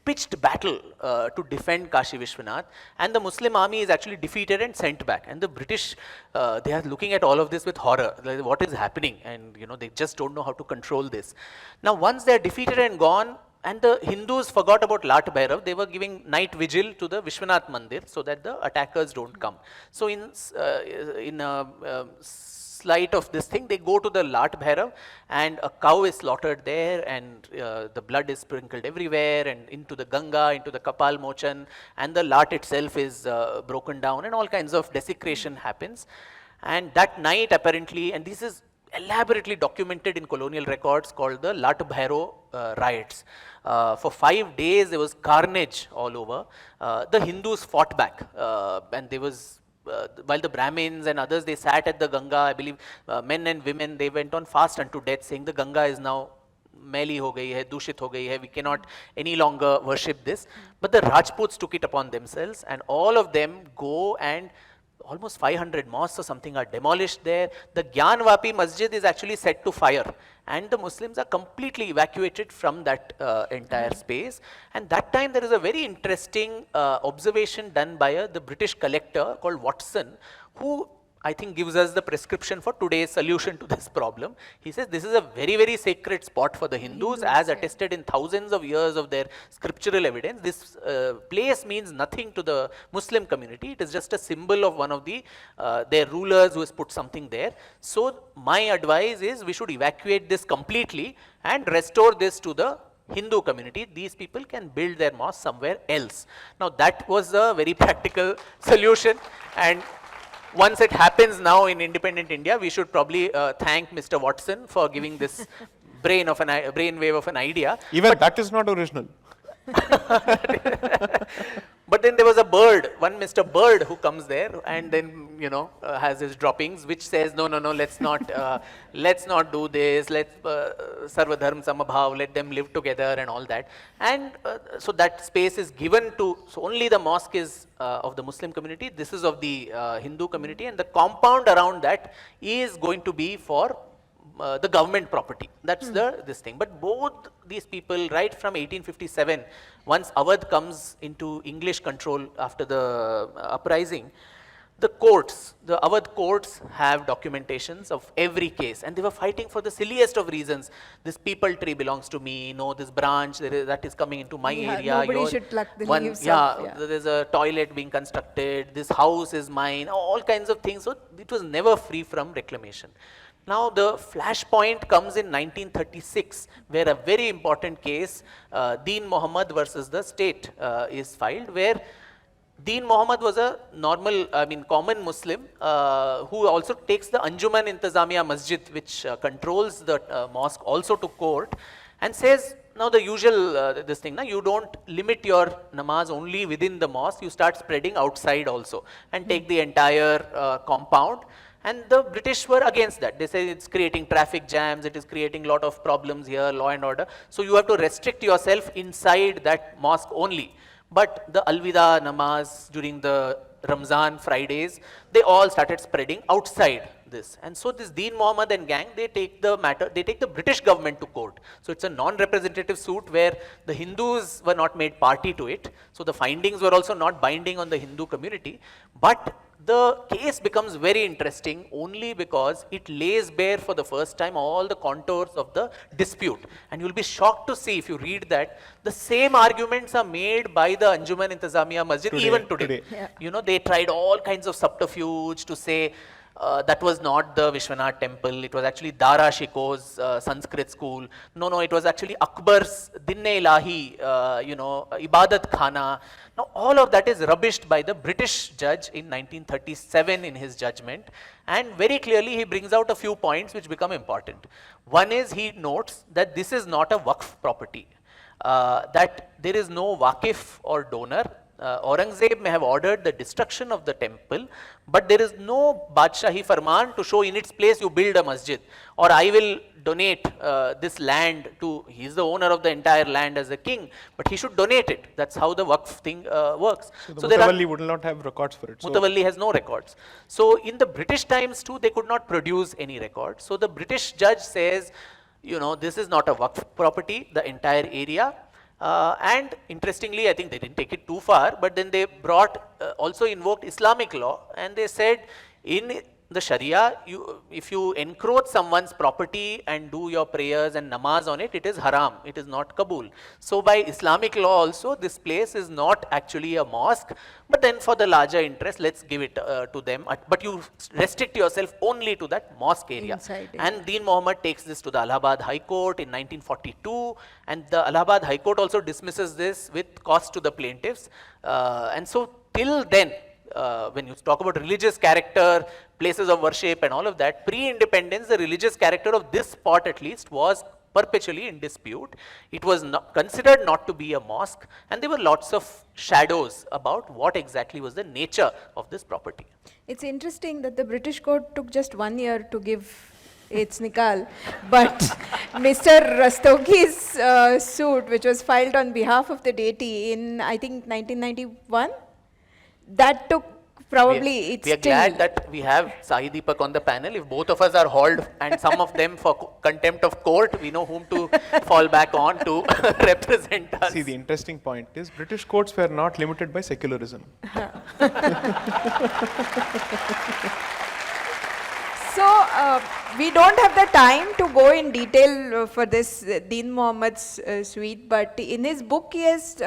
C: pitched battle to defend Kashi Vishwanath, and the Muslim army is actually defeated and sent back. And the British, they are looking at all of this with horror, what is happening, and they just don't know how to control this. Now once they are defeated and gone, and the Hindus forgot about Lat Bhairav. They were giving night vigil to the Vishwanath Mandir so that the attackers don't come. So in slight of this thing, they go to the Lat Bhairav, and a cow is slaughtered there, and the blood is sprinkled everywhere, and into the Ganga, into the Kapal Mochan, and the Lat itself is broken down, and all kinds of desecration happens. And that night, apparently, and this is elaborately documented in colonial records, called the Lat Bhairo riots. For 5 days, there was carnage all over. The Hindus fought back, and there was while the Brahmins and others, they sat at the Ganga, I believe men and women, they went on fast unto death, saying the Ganga is now मैली हो गई है, दूषित हो गई है, we cannot any longer worship this. But the Rajputs took it upon themselves, and all of them go, and almost 500 mosques or something are demolished there. The GYANVAPI masjid is actually set to fire, and the Muslims are completely evacuated from that entire space. And that time there is a very interesting observation done by the British collector called Watson, who I think gives us the prescription for today's solution to this problem. He says this is a very, very sacred spot for the Hindus, as attested in thousands of years of their scriptural evidence. This place means nothing to the Muslim community. It is just a symbol of one of the their rulers who has put something there. So my advice is we should evacuate this completely and restore this to the Hindu community. These people can build their mosque somewhere else. Now that was a very practical solution, and once it happens now in independent India, we should probably thank Mr. Watson for giving this brainwave of an idea.
D: Even that is not original.
C: But then there was a bird, one Mr. Bird, who comes there and then, you know, has his droppings, which says, no, let's not do this, let's sarvadharm samabhav, let them live together and all that. And so that space is given to, so only the mosque is of the Muslim community, this is of the Hindu community, and the compound around that is going to be for the government property. That's this thing. But both these people, right from 1857, once Awadh comes into English control after the uprising, the courts, the Awadh courts have documentations of every case, and they were fighting for the silliest of reasons. This people tree belongs to me, no, this branch that is coming into my area.
B: Nobody should pluck the leaves off.
C: There's a toilet being constructed, this house is mine, all kinds of things. So it was never free from reclamation. Now the flashpoint comes in 1936, where a very important case, Deen Muhammad versus the state, is filed, where Deen Muhammad was a normal, common Muslim who also takes the Anjuman Intizamiya Masjid, which controls the mosque, also to court, and says, now the usual this thing, you don't limit your namaz only within the mosque, you start spreading outside also, and take the entire compound. And the British were against that. They say it's creating traffic jams, it is creating a lot of problems here, law and order. So you have to restrict yourself inside that mosque only. But the Alvida namaz during the Ramzan Fridays, they all started spreading outside this. And so this Deen Muhammad and gang, they take the matter, they take the British government to court. So it's a non-representative suit where the Hindus were not made party to it. So the findings were also not binding on the Hindu community. But the case becomes very interesting only because it lays bare for the first time all the contours of the dispute. And you'll be shocked to see, if you read that, the same arguments are made by the Anjuman Intizamiya Masjid even today.
B: Yeah.
C: You know, they tried all kinds of subterfuge to say that was not the Vishwanath temple, it was actually Dara Shikoh's Sanskrit school. No, it was actually Akbar's Dinne Ilahi, Ibadat Khana. Now all of that is rubbished by the British judge in 1937 in his judgment, and very clearly he brings out a few points which become important. One is, he notes that this is not a waqf property, that there is no waqif or donor. Aurangzeb may have ordered the destruction of the temple, but there is no Badshahi Farman to show in its place you build a masjid, or I will donate this land to, he is the owner of the entire land as a king, but he should donate it. That's how the Waqf thing works.
D: So the Mutawalli would not have records for it.
C: Mutawalli has no records. So in the British times too, they could not produce any records. So the British judge says, this is not a Waqf property, the entire area. And interestingly, I think they didn't take it too far, but then they brought, also invoked Islamic law, and they said, in the Sharia, if you encroach someone's property and do your prayers and namaz on it, it is haram, it is not Kabul. So by Islamic law also, this place is not actually a mosque, but then for the larger interest, let's give it to them. But you restrict yourself only to that mosque area.
B: Inside,
C: And Deen Mohammed takes this to the Allahabad High Court in 1942, and the Allahabad High Court also dismisses this with cost to the plaintiffs. And so till then, when you talk about religious character, places of worship and all of that, pre-independence, the religious character of this spot at least was perpetually in dispute. It was considered not to be a mosque, and there were lots of shadows about what exactly was the nature of this property.
B: It's interesting that the British court took just 1 year to give its nikal, but Mr. Rastogi's suit, which was filed on behalf of the deity in, I think, 1991, that took probably,
C: we are glad that we have Sahi Deepak on the panel. If both of us are hauled and some of them for contempt of court, we know whom to fall back on to represent us.
D: See, the interesting point is British courts were not limited by secularism.
B: So, we don't have the time to go in detail for this Deen Mohammed's suite, but in his book he has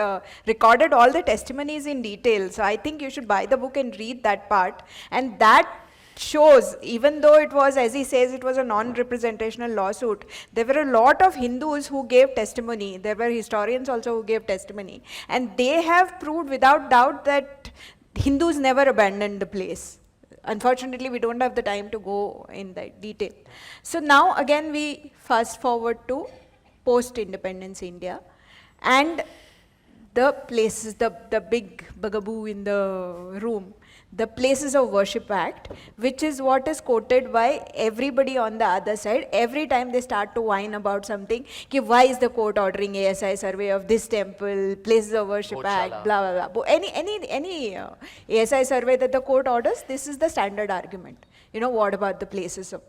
B: recorded all the testimonies in detail. So, I think you should buy the book and read that part. And that shows, even though it was, as he says, it was a non-representational lawsuit, there were a lot of Hindus who gave testimony. There were historians also who gave testimony. And they have proved without doubt that Hindus never abandoned the place. Unfortunately, we don't have the time to go in that detail. So now again we fast forward to post-independence India, and the places, the big bugaboo in the room, the Places of Worship Act, which is what is quoted by everybody on the other side. Every time they start to whine about something, ki why is the court ordering ASI survey of this temple, Places of Worship Act, blah, blah, blah. Any ASI survey that the court orders, this is the standard argument. You know, what about the Places of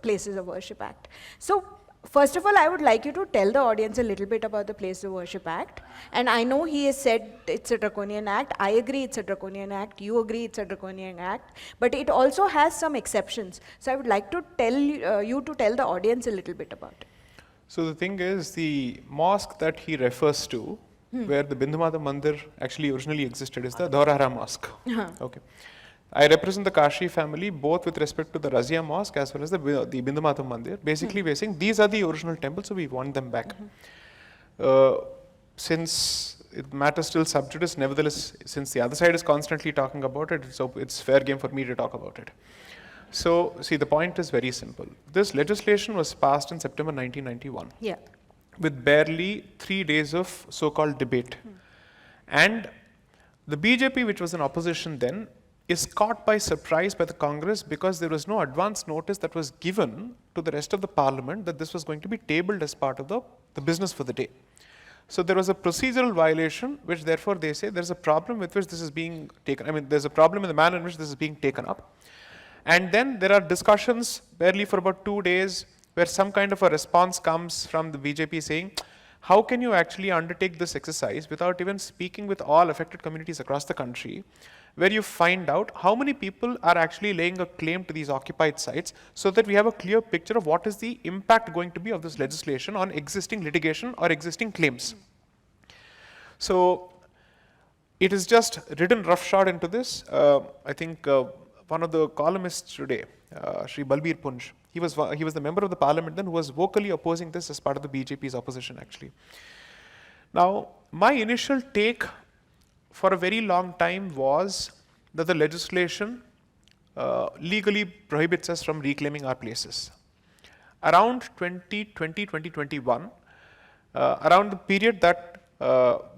B: Worship Act? So, first of all, I would like you to tell the audience a little bit about the Places of Worship Act. And I know he has said it's a draconian act. I agree it's a draconian act. You agree it's a draconian act. But it also has some exceptions. So I would like to tell you to tell the audience a little bit about it.
D: So the thing is, the mosque that he refers to, where the Bindumata Mandir actually originally existed, is the Dhaurahara Mosque. Okay. I represent the Kashi family both with respect to the Razia Mosque as well as the Bindumata Mandir. Basically, we are saying these are the original temples, so we want them back. Since it matters still sub judice, nevertheless, since the other side is constantly talking about it, so it's fair game for me to talk about it. So, see, the point is very simple. This legislation was passed in September 1991.
B: Yeah.
D: With barely 3 days of so-called debate. And the BJP, which was in opposition then, is caught by surprise by the Congress because there was no advance notice that was given to the rest of the parliament that this was going to be tabled as part of the business for the day. So there was a procedural violation, which therefore they say there's a problem with which this is being taken. I mean, there's a problem in the manner in which this is being taken up. And then there are discussions barely for about 2 days where some kind of a response comes from the BJP saying, how can you actually undertake this exercise without even speaking with all affected communities across the country, where you find out how many people are actually laying a claim to these occupied sites, so that we have a clear picture of what is the impact going to be of this legislation on existing litigation or existing claims. So it is just written roughshod into this. I think one of the columnists today, Shri Balbir Punj, he was the member of the parliament then who was vocally opposing this as part of the BJP's opposition actually. Now, my initial take for a very long time was that the legislation legally prohibits us from reclaiming our places. Around 2020, 2021, around the period that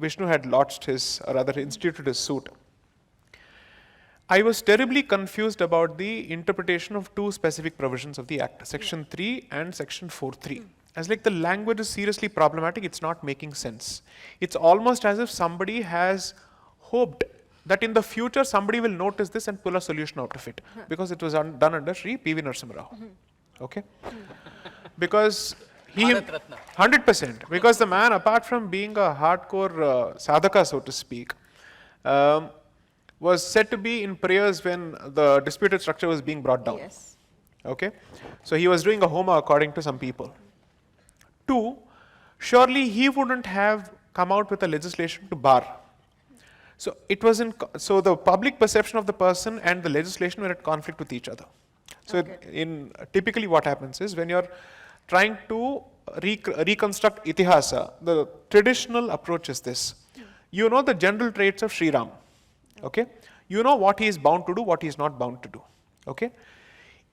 D: Vishnu had lodged his, or rather instituted his suit, I was terribly confused about the interpretation of two specific provisions of the Act, Section 3 and Section 4.3. As like the language is seriously problematic, it's not making sense. It's almost as if somebody has hoped that in the future somebody will notice this and pull a solution out of it, because it was done under Sri P.V. Narasimha Rao. Okay? Because he, 100%, because the man, apart from being a hardcore sadhaka, so to speak, was said to be in prayers when the disputed structure was being brought down.
B: Yes.
D: Okay, so he was doing a Homa according to some people. 2, surely he wouldn't have come out with a legislation to bar. So it was so the public perception of the person and the legislation were at conflict with each other. So typically what happens is when you're trying to reconstruct itihasa, the traditional approach is this. You know the general traits of Sri Ram. Okay? You know what he is bound to do, what he is not bound to do. Okay?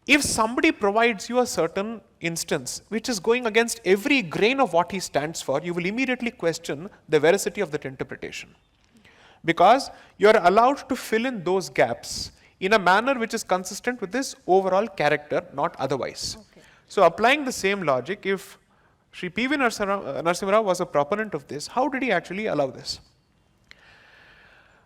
D: If somebody provides you a certain instance which is going against every grain of what he stands for, you will immediately question the veracity of that interpretation. Because you are allowed to fill in those gaps in a manner which is consistent with his overall character, not otherwise.
B: Okay.
D: So applying the same logic, if Sri P.V. Narasimha Rao was a proponent of this, how did he actually allow this?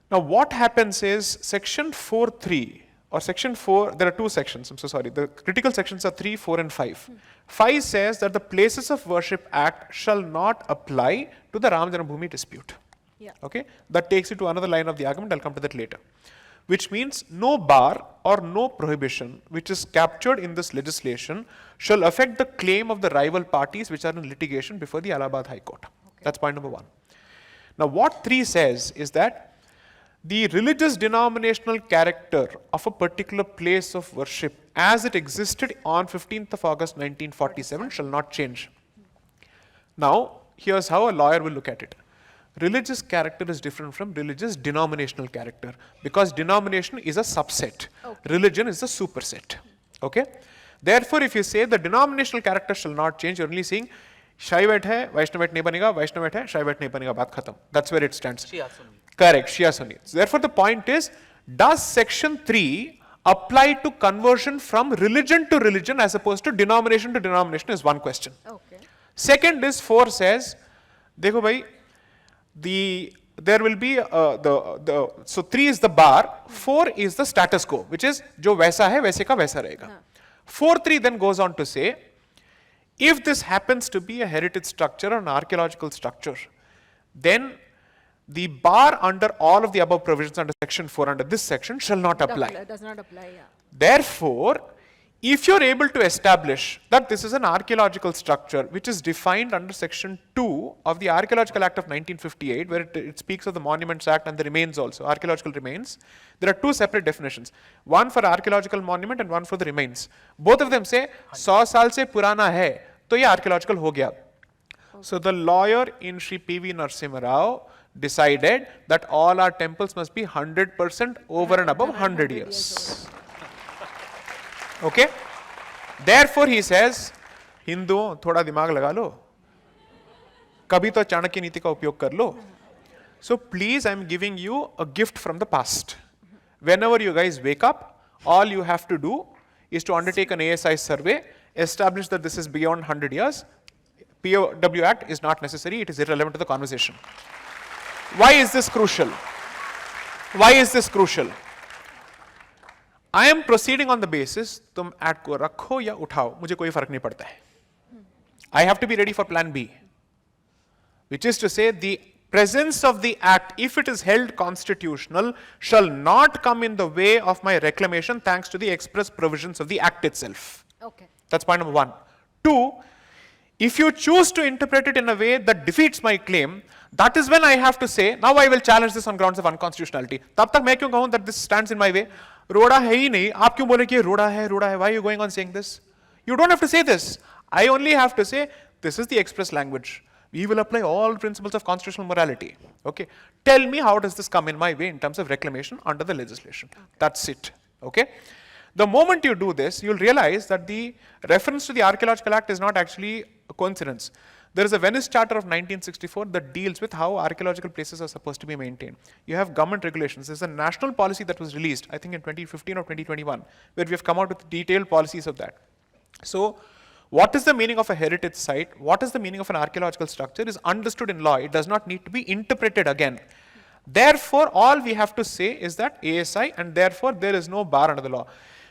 D: Now what happens is section 4.3 or section 4, there are 2 sections, I'm so sorry, the critical sections are 3, 4 and 5. 5 says that the Places of Worship Act shall not apply to the Ram Janambhoomi dispute.
B: Yeah.
D: Okay, that takes you to another line of the argument, I'll come to that later. Which means no bar or no prohibition which is captured in this legislation shall affect the claim of the rival parties which are in litigation before the Allahabad High Court. Okay. That's point number 1. Now what 3 says is that the religious denominational character of a particular place of worship as it existed on 15th of August 1947 shall not change. Now here's how a lawyer will look at it. Religious character is different from religious denominational character because denomination is a subset. Okay. Religion is a superset. Okay? Therefore, if you say the denominational character shall not change, you're only saying Shaivite hai, Vaishnavite nahi banega, Vaishnavite hai, Shaivite nahi banega, baat khatam. That's where it stands.
C: Shia Sunni.
D: Correct, Shia Sunni. Therefore, the point is, does section 3 apply to conversion from religion to religion as opposed to denomination is one question.
B: Okay.
D: Second is 4 says, dekho bhai, there will be so 3 is the bar, 4 is the status quo, which is jo waisa hai वैसे का वैसा रहेगा. 4.3 then goes on to say, if this happens to be a heritage structure or an archaeological structure, then the bar under all of the above provisions under section 4 under this section shall not apply.
B: Does not apply, yeah.
D: Therefore, if you're able to establish that this is an archaeological structure which is defined under section 2 of the Archaeological Act of 1958, where it speaks of the Monuments Act and the remains also, archaeological remains, there are 2 separate definitions. One for archaeological monument and one for the remains. Both of them say, 100 saal se purana hai, to ye archaeological ho gaya. So the lawyer in Sri P.V. Narasimha Rao decided that all our temples must be 100% over and above 100 years. Okay? Therefore he says, हिंदुओं थोड़ा दिमाग लगा लो, कभी तो चाणक्य नीति का उपयोग कर लो. So please, I am giving you a gift from the past. Whenever you guys wake up, all you have to do is to undertake an ASI survey, establish that this is beyond 100 years. POW Act is not necessary, it is irrelevant to the conversation. Why is this crucial? Why is this crucial? I am proceeding on the basis, तुम act को रखो या उठाओ, मुझे कोई फर्क नहीं पड़ता है. I have to be ready for plan B, which is to say the presence of the act, if it is held constitutional, shall not come in the way of my reclamation thanks to the express provisions of the act itself.
B: Okay.
D: That's point number 1. 2, if you choose to interpret it in a way that defeats my claim, that is when I have to say, now I will challenge this on grounds of unconstitutionality. तब तक मैं क्यों कहूं that this stands in my way? रोड़ा है ही नहीं, आप क्यों बोले कि रोड़ा है, रोड़ा है? Why are you going on saying this? You don't have to say this. I only have to say, this is the express language. We will apply all principles of constitutional morality. Okay? Tell me how does this come in my way in terms of reclamation under the legislation. Okay. That's it. Okay? The moment you do this, you'll realize that the reference to the Archaeological Act is not actually a coincidence. There is a Venice Charter of 1964 that deals with how archaeological places are supposed to be maintained. You have government regulations. There's a national policy that was released, I think in 2015 or 2021, where we have come out with detailed policies of that. So, what is the meaning of a heritage site? What is the meaning of an archaeological structure is understood in law. It does not need to be interpreted again. Therefore, all we have to say is that ASI, and therefore there is no bar under the law.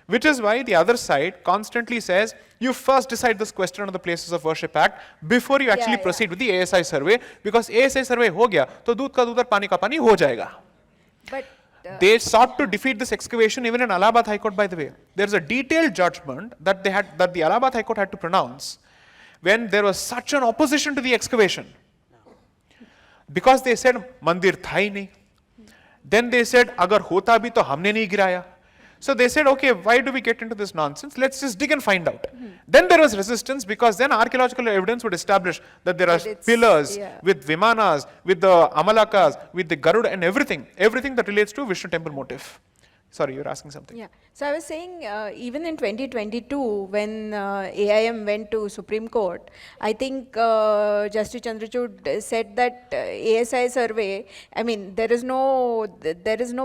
D: Which is why the other side constantly says, you first decide this question under the Places of Worship Act before you actually proceed with the ASI survey, because ASI survey ho gaya, to doodh ka doodh aur pani ka pani ho jayega.
B: But
D: They sought to defeat this excavation even in Allahabad High Court, by the way. There's a detailed judgment that the Allahabad High Court had to pronounce when there was such an opposition to the excavation. Because they said, mandir tha hi nahi. Then they said, agar hota bhi to humne nahi giraya. So they said, okay, why do we get into this nonsense? Let's just dig and find out. Then there was resistance because then archaeological evidence would establish that there are pillars with Vimanas, with the Amalakas, with the Garuda and everything that relates to Vishnu temple motif. Sorry, you're asking something.
B: Yeah. So I was saying, even in 2022, when AIM went to Supreme Court, I think Justice Chandrachud said that ASI survey, I mean, there is no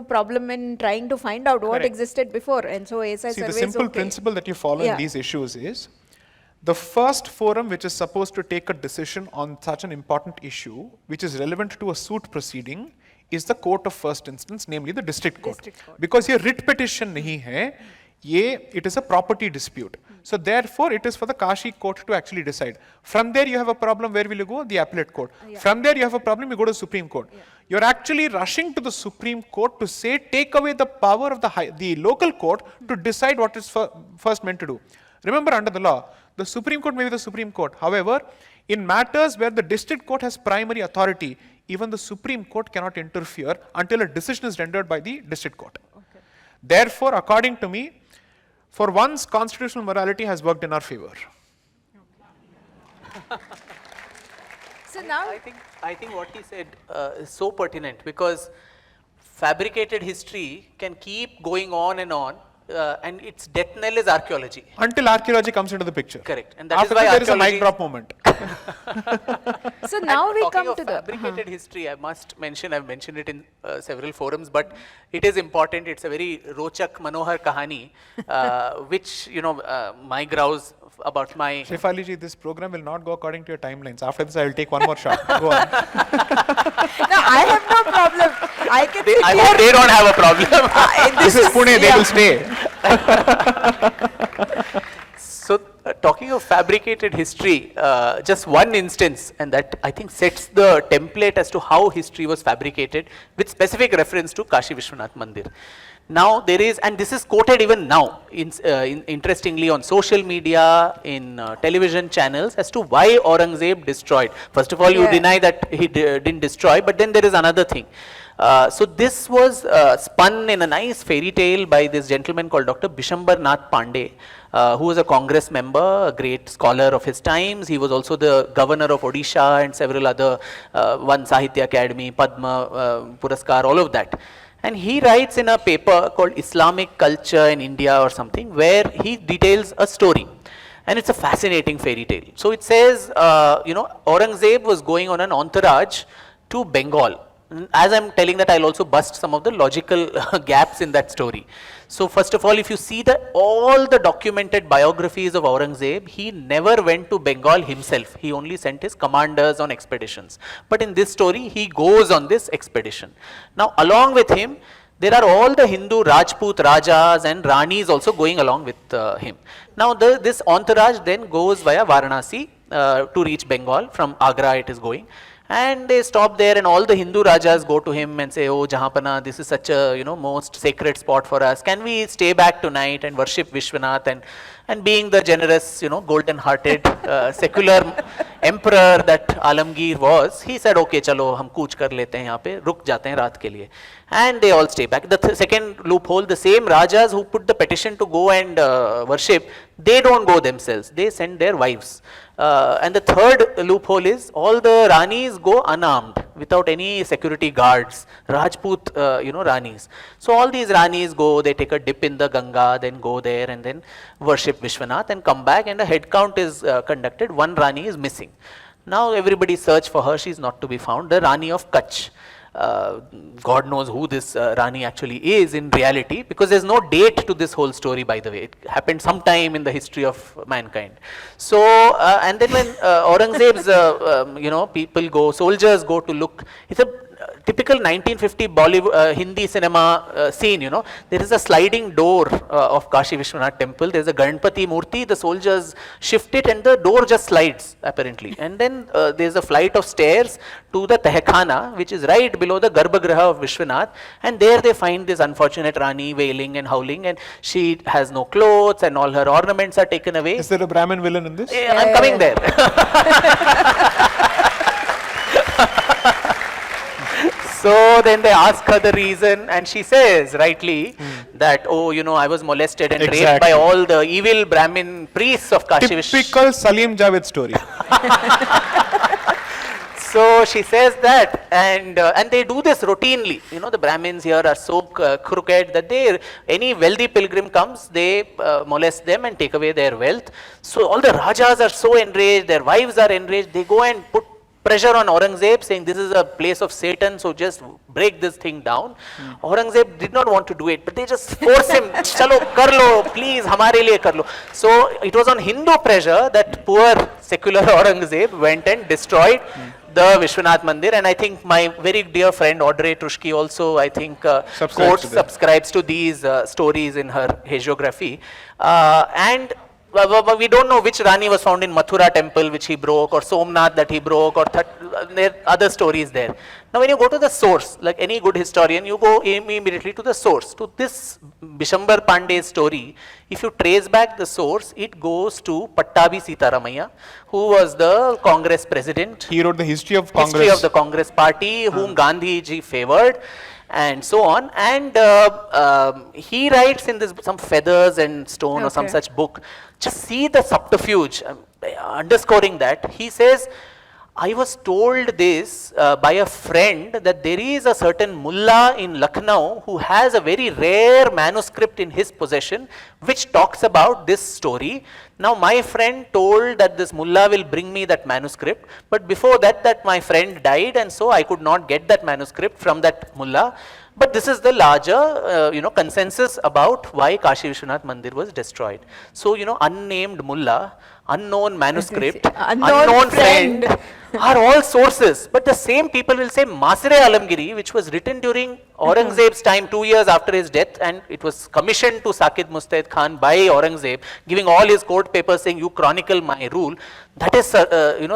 B: problem in trying to find out what existed before, and so ASI survey is okay.
D: See, the simple principle that you follow in these issues is, the first forum which is supposed to take a decision on such an important issue, which is relevant to a suit proceeding, is the court of first instance, namely the district court. Because here writ petition nahi hai, it is a property dispute. So therefore, it is for the Kashi court to actually decide. From there, you have a problem, where will you go? The appellate court. From there, you have a problem, you go to Supreme Court. You're actually rushing to the Supreme Court to say, take away the power of the local court to decide what is first meant to do. Remember, under the law, the Supreme Court may be the Supreme Court. However, in matters where the district court has primary authority, even the Supreme Court cannot interfere until a decision is rendered by the district court. Therefore, according to me, for once, constitutional morality has worked in our favor.
B: So now,
C: I think what he said is so pertinent, because fabricated history can keep going on, and its death knell is archaeology.
D: Until archaeology comes into the picture.
C: Correct. And that
D: After
C: is why
D: that, there is a
C: archaeology
D: mic drop moment.
B: so now we
C: talking
B: come
C: of
B: to the
C: fabricated history, I must mention, I've mentioned it in several forums, but it is important. It's a very rochak, manohar kahani, which, my grouse about my...
D: Shefali ji, this program will not go according to your timelines. After this, I will take one more shot. Go on.
B: No, I have no problem. I can
C: I hope they don't have a problem.
D: This is Pune, they will stay.
C: So, talking of fabricated history, just one instance, and that I think sets the template as to how history was fabricated, with specific reference to Kashi Vishwanath Mandir. Now there is, and this is quoted even now, interestingly on social media, in television channels, as to why Aurangzeb destroyed. First of all, you deny that he didn't destroy, but then there is another thing. So this was spun in a nice fairy tale by this gentleman called Dr. Bishambar Nath Pandey, who was a Congress member, a great scholar of his times. He was also the governor of Odisha and several other, one Sahitya Academy, Padma Puraskar, all of that. And he writes in a paper called Islamic Culture in India or something, where he details a story. And it's a fascinating fairy tale. So it says, Aurangzeb was going on an entourage to Bengal. As I'm telling that, I'll also bust some of the logical gaps in that story. So first of all, if you see all the documented biographies of Aurangzeb, he never went to Bengal himself. He only sent his commanders on expeditions. But in this story, he goes on this expedition. Now, along with him, there are all the Hindu Rajput Rajas and Ranis also going along with him. Now, this entourage then goes via Varanasi to reach Bengal. From Agra it is going. And they stop there, and all the Hindu Rajas go to him and say, oh, Jahanpana, this is such a, most sacred spot for us. Can we stay back tonight and worship Vishwanath? And being the generous, golden-hearted, secular emperor that Alamgir was, he said, okay, chalo, hum kooch kar lete hain yahan pe, ruk jate hain raat ke liye. And they all stay back. The second loophole, the same Rajas who put the petition to go and worship, they don't go themselves. They send their wives. And the third loophole is all the Ranis go unarmed, without any security guards, Rajput, Ranis. So all these Ranis go, they take a dip in the Ganga, then go there and then worship Vishwanath and come back, and a head count is conducted. One Rani is missing. Now everybody search for her, she is not to be found. The Rani of Kutch. God knows who this Rani actually is in reality, because there's no date to this whole story, by the way. It happened sometime in the history of mankind. So, and then when Aurangzeb's, people go, soldiers go to look, it's a typical 1950 Bollywood Hindi cinema scene, you know, there is a sliding door of Kashi Vishwanath temple. There is a Ganpati Murti. The soldiers shift it and the door just slides apparently. And then there is a flight of stairs to the Tehkhana, which is right below the Garbhagriha of Vishwanath. And there they find this unfortunate Rani wailing and howling, and she has no clothes and all her ornaments are taken away.
D: Is there a Brahmin villain in this?
C: Yeah, I'm coming there. So then they ask her the reason, and she says rightly that, oh, you know, I was molested and raped by all the evil Brahmin priests of Kashi Vishwanath.
D: Typical Salim Javed story.
C: So she says that, and they do this routinely. You know, the Brahmins here are so crooked that any wealthy pilgrim comes, they molest them and take away their wealth. So all the Rajas are so enraged, their wives are enraged, they go and put pressure on Aurangzeb, saying this is a place of Satan, so just break this thing down. Aurangzeb did not want to do it, but they just force him, chalo, kar lo, please, hamare liye kar lo. So it was on Hindu pressure that poor secular Aurangzeb went and destroyed the Vishwanath Mandir, and I think my very dear friend Audrey Trushki also, I think, subscribes to these stories in her hagiography. And we don't know which Rani was found in Mathura temple which he broke, or Somnath that he broke, or there are other stories there. Now when you go to the source, like any good historian, you go immediately to the source. To this Bishambar Pandey's story, if you trace back the source, it goes to Pattabi Sitaramaiah, who was the Congress president.
D: He wrote the history of Congress.
C: History of the Congress party, whom Gandhi ji favored, and so on. And he writes in this some feathers and stone or some such book. Just see the subterfuge, underscoring that. He says, I was told this by a friend that there is a certain mullah in Lucknow who has a very rare manuscript in his possession which talks about this story. Now my friend told that this mullah will bring me that manuscript, but before that my friend died, and so I could not get that manuscript from that mullah. But this is the larger, consensus about why Kashi Vishwanath Mandir was destroyed. So, unnamed mullah, unknown manuscript, unknown friend are all sources. But the same people will say Masire Alamgiri, which was written during Aurangzeb's time, 2 years after his death, and it was commissioned to Saqib Mustaid Khan by Aurangzeb, giving all his court papers saying, you chronicle my rule. That is,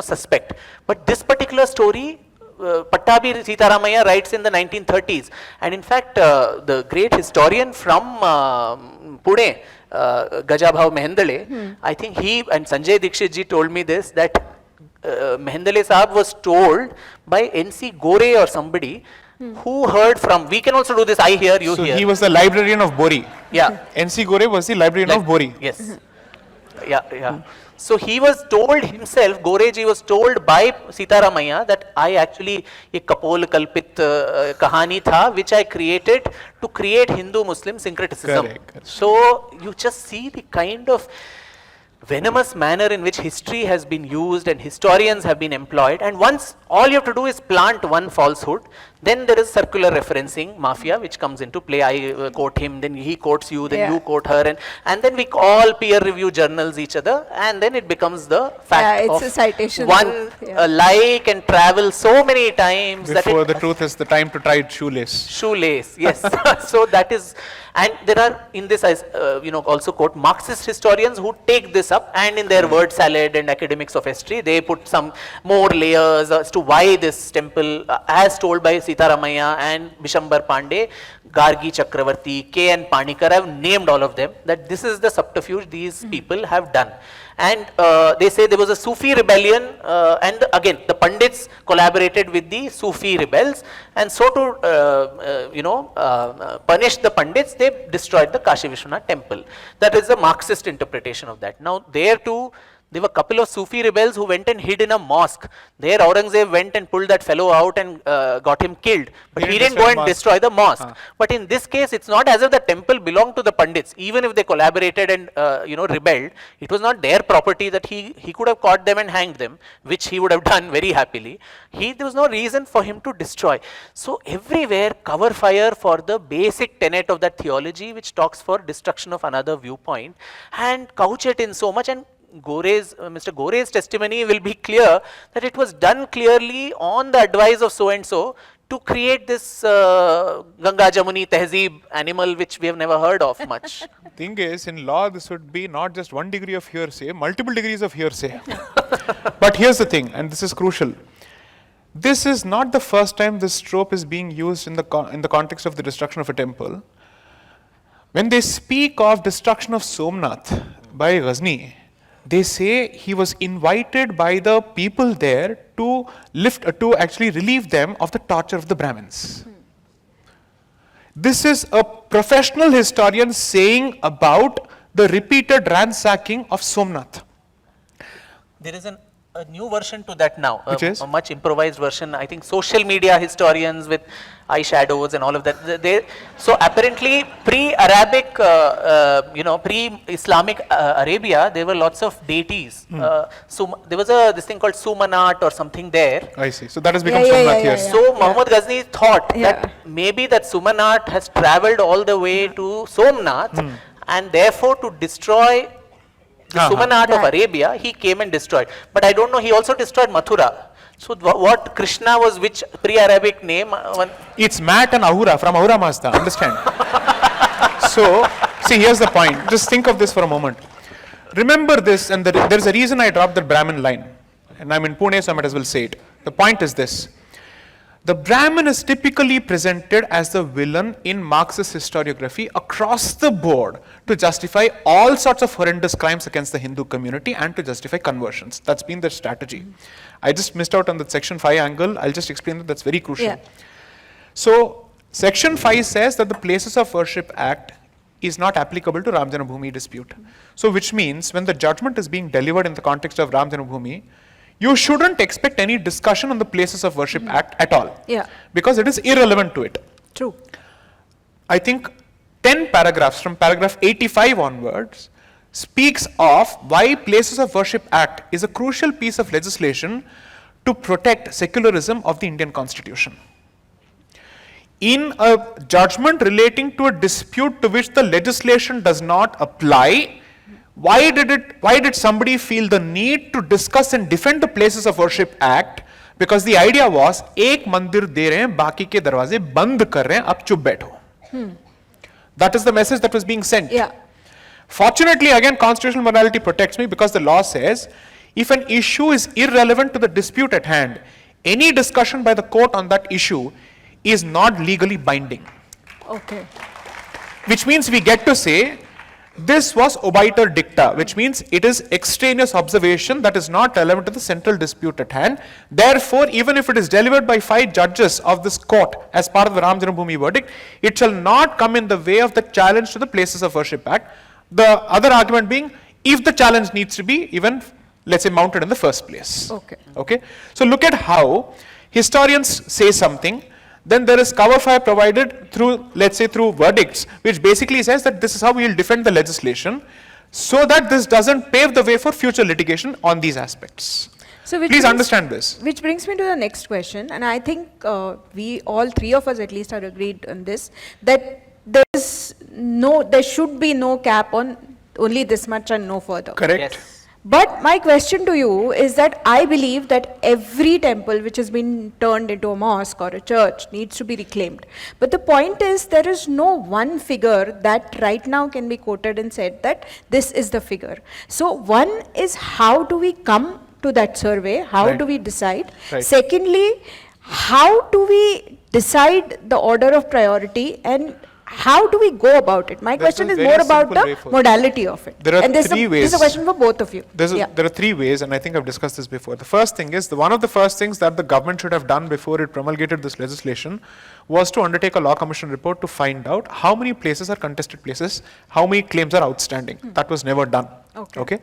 C: suspect. But this particular story, Pattabi Sitaramaiah writes in the 1930s, and in fact the great historian from Pune, Gajabhav Mehendale, I think he and Sanjay Dikshit ji told me this, that Mehendale Sahab was told by N.C. Gore or somebody who heard from, we can also do this, I hear, you hear.
D: So he was the librarian of Bori.
C: Yeah.
D: N.C. Gore was the librarian of Bori.
C: Yes. Yeah. So he was told himself, Goreji was told by Sitaramaiah that I actually एक कपोल कल्पित कहानी था which I created to create Hindu-Muslim syncretism.
D: Correct.
C: So you just see the kind of venomous manner in which history has been used and historians have been employed, and once all you have to do is plant one falsehood, then there is circular referencing mafia which comes into play. I quote him, then he quotes you, then you quote her, and then we all peer review journals each other, and then it becomes the fact
B: it's
C: of
B: a citation
C: one
B: book,
C: lie can travel so many times
D: Before
C: that
D: the truth is the time to try shoelace.
C: shoelace, yes. So that is, and there are in this, also quote Marxist historians who take this up, and in their word salad and academics of history, they put some more layers as to why this temple, as told by Sitaramaiah and Bishambar Pandey, Gargi Chakravarti, K.N. Panikar, I have named all of them, that this is the subterfuge these people have done. And they say there was a Sufi rebellion, and again the Pandits collaborated with the Sufi rebels, and so to punish the Pandits, they destroyed the Kashi Vishwanath temple. That is the Marxist interpretation of that. Now there too, there were a couple of Sufi rebels who went and hid in a mosque. There Aurangzeb went and pulled that fellow out and got him killed. But he didn't go and destroy the mosque. But in this case, it's not as if the temple belonged to the Pandits. Even if they collaborated and rebelled, it was not their property that he could have caught them and hanged them, which he would have done very happily. There was no reason for him to destroy. So everywhere, cover fire for the basic tenet of that theology, which talks for destruction of another viewpoint, and couch it in so much. And Mr. Gore's testimony will be clear that it was done clearly on the advice of so and so to create this Ganga Jamuni Tehzeeb animal which we have never heard of much.
D: Thing is, in law, this would be not just 1 degree of hearsay, multiple degrees of hearsay. But here's the thing, and this is crucial. This is not the first time this trope is being used in the context of the destruction of a temple. When they speak of destruction of Somnath by Ghazni, they say he was invited by the people there to actually relieve them of the torture of the Brahmins. This is a professional historian saying about the repeated ransacking of Somnath.
C: There is a new version to that now,
D: Which is?
C: a much improvised version. I think social media historians with eyeshadows and all of that. So apparently pre-Arabic, pre-Islamic Arabia, there were lots of deities. So there was this thing called Sumanat or something there.
D: I see. So that has become
B: Yeah,
D: Somnath
B: yeah,
D: here.
B: yeah.
C: So Muhammad Ghazni thought
B: Yeah.
C: that maybe that Sumanat has traveled all the way to Somnath and therefore to destroy the Sumanat of Arabia, he came and destroyed. But I don't know, he also destroyed Mathura. So what Krishna was which pre-Arabic name?
D: It's Mat and Ahura from Ahura Mazda, understand? So, see, here's the point. Just think of this for a moment. Remember this, and there's a reason I dropped the Brahmin line. And I'm in Pune, so I might as well say it. The point is this. The Brahmin is typically presented as the villain in Marxist historiography across the board to justify all sorts of horrendous crimes against the Hindu community and to justify conversions. That's been their strategy. I just missed out on the section 5 angle. I'll just explain that that's very crucial.
B: Yeah.
D: So, section 5 says that the Places of Worship Act is not applicable to Ram Janambhoomi dispute. So, which means when the judgment is being delivered in the context of Ram Janambhoomi, you shouldn't expect any discussion on the Places of Worship Act at all.
B: Yeah.
D: Because it is irrelevant to it.
B: True.
D: I think 10 paragraphs from paragraph 85 onwards speaks of why Places of Worship Act is a crucial piece of legislation to protect secularism of the Indian Constitution. In a judgment relating to a dispute to which the legislation does not apply, why did somebody feel the need to discuss and defend the Places of Worship Act? Because the idea was, एक मंदिर दे रहे हैं, बाकी के दरवाजे बंद कर रहे हैं, आप चुप बैठो. That is the message that was being sent.
B: Yeah.
D: Fortunately, again, constitutional morality protects me because the law says, if an issue is irrelevant to the dispute at hand, any discussion by the court on that issue is not legally binding.
B: Okay.
D: Which means we get to say, this was obiter dicta, which means it is extraneous observation that is not relevant to the central dispute at hand. Therefore, even if it is delivered by 5 judges of this court as part of the Ram Janambhoomi verdict, it shall not come in the way of the challenge to the Places of Worship Act. The other argument being, if the challenge needs to be even, let's say, mounted in the first place.
B: Okay.
D: Okay. So look at how historians say something. Then there is cover fire provided through, let's say, through verdicts, which basically says that this is how we will defend the legislation, so that this doesn't pave the way for future litigation on these aspects.
B: So
D: Please understand this.
B: Which brings me to the next question, and I think we all 3 of us at least are agreed on this, that there should be no cap on only this much and no further.
D: Correct.
C: Yes.
B: But my question to you is that I believe that every temple which has been turned into a mosque or a church needs to be reclaimed. But the point is, there is no one figure that right now can be quoted and said that this is the figure. So one is, how do we come to that survey? How
D: Right.
B: do we decide?
D: Right.
B: Secondly, how do we decide the order of priority, and how do we go about it? My
D: There's
B: question
D: a
B: is
D: very
B: more about
D: simple way
B: the
D: for it.
B: modality of it.
D: There are
B: and this
D: 3
B: This
D: ways.
B: is a question for both of you. Yeah.
D: There are 3 ways, and I think I've discussed this before. The first thing is, one of the first things that the government should have done before it promulgated this legislation was to undertake a law commission report to find out how many places are contested places, how many claims are outstanding. That was never done. Okay.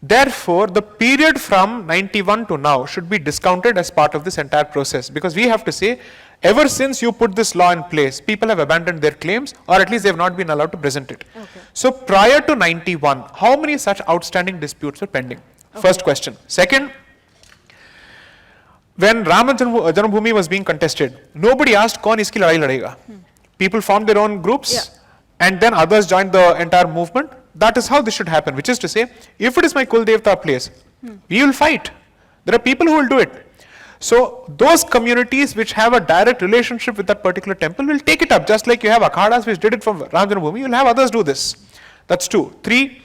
D: Therefore, the period from 91 to now should be discounted as part of this entire process, because we have to say, ever since you put this law in place, people have abandoned their claims, or at least they have not been allowed to present it.
B: Okay.
D: So prior to 91, how many such outstanding disputes were pending? First question. Second, when Ram Janambhoomi was being contested, nobody asked, "Kaun iski ladai ladega?" People formed their own groups, and then others joined the entire movement. That is how this should happen, which is to say, if it is my Kul Devta place, we will fight. There are people who will do it. So those communities which have a direct relationship with that particular temple will take it up, just like you have akhadas which did it from Ram Janmabhoomi, you'll have others do this. That's 2. 3,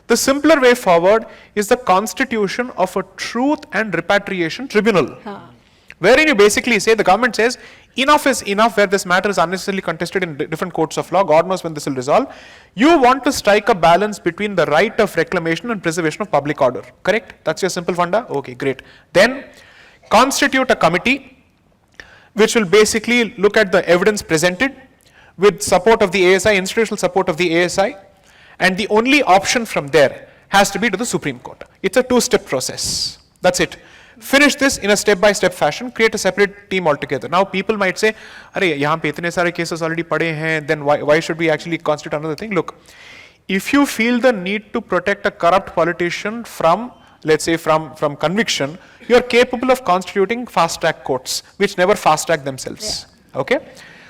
D: the simpler way forward is the constitution of a truth and repatriation tribunal. Wherein you basically say, the government says, enough is enough where this matter is unnecessarily contested in different courts of law, God knows when this will resolve. You want to strike a balance between the right of reclamation and preservation of public order, correct? That's your simple funda? Okay, great. Then, constitute a committee which will basically look at the evidence presented with support of the ASI, institutional support of the ASI, and the only option from there has to be to the Supreme Court. It's a 2-step process. That's it. Finish this in a step-by-step fashion, create a separate team altogether. Now people might say, "Arey, yahan pe itne sare cases already pade hain, then why should we actually constitute another thing?" Look, if you feel the need to protect a corrupt politician from, let's say, from conviction, you are capable of constituting fast-track courts, which never fast-track themselves. Yeah. Okay?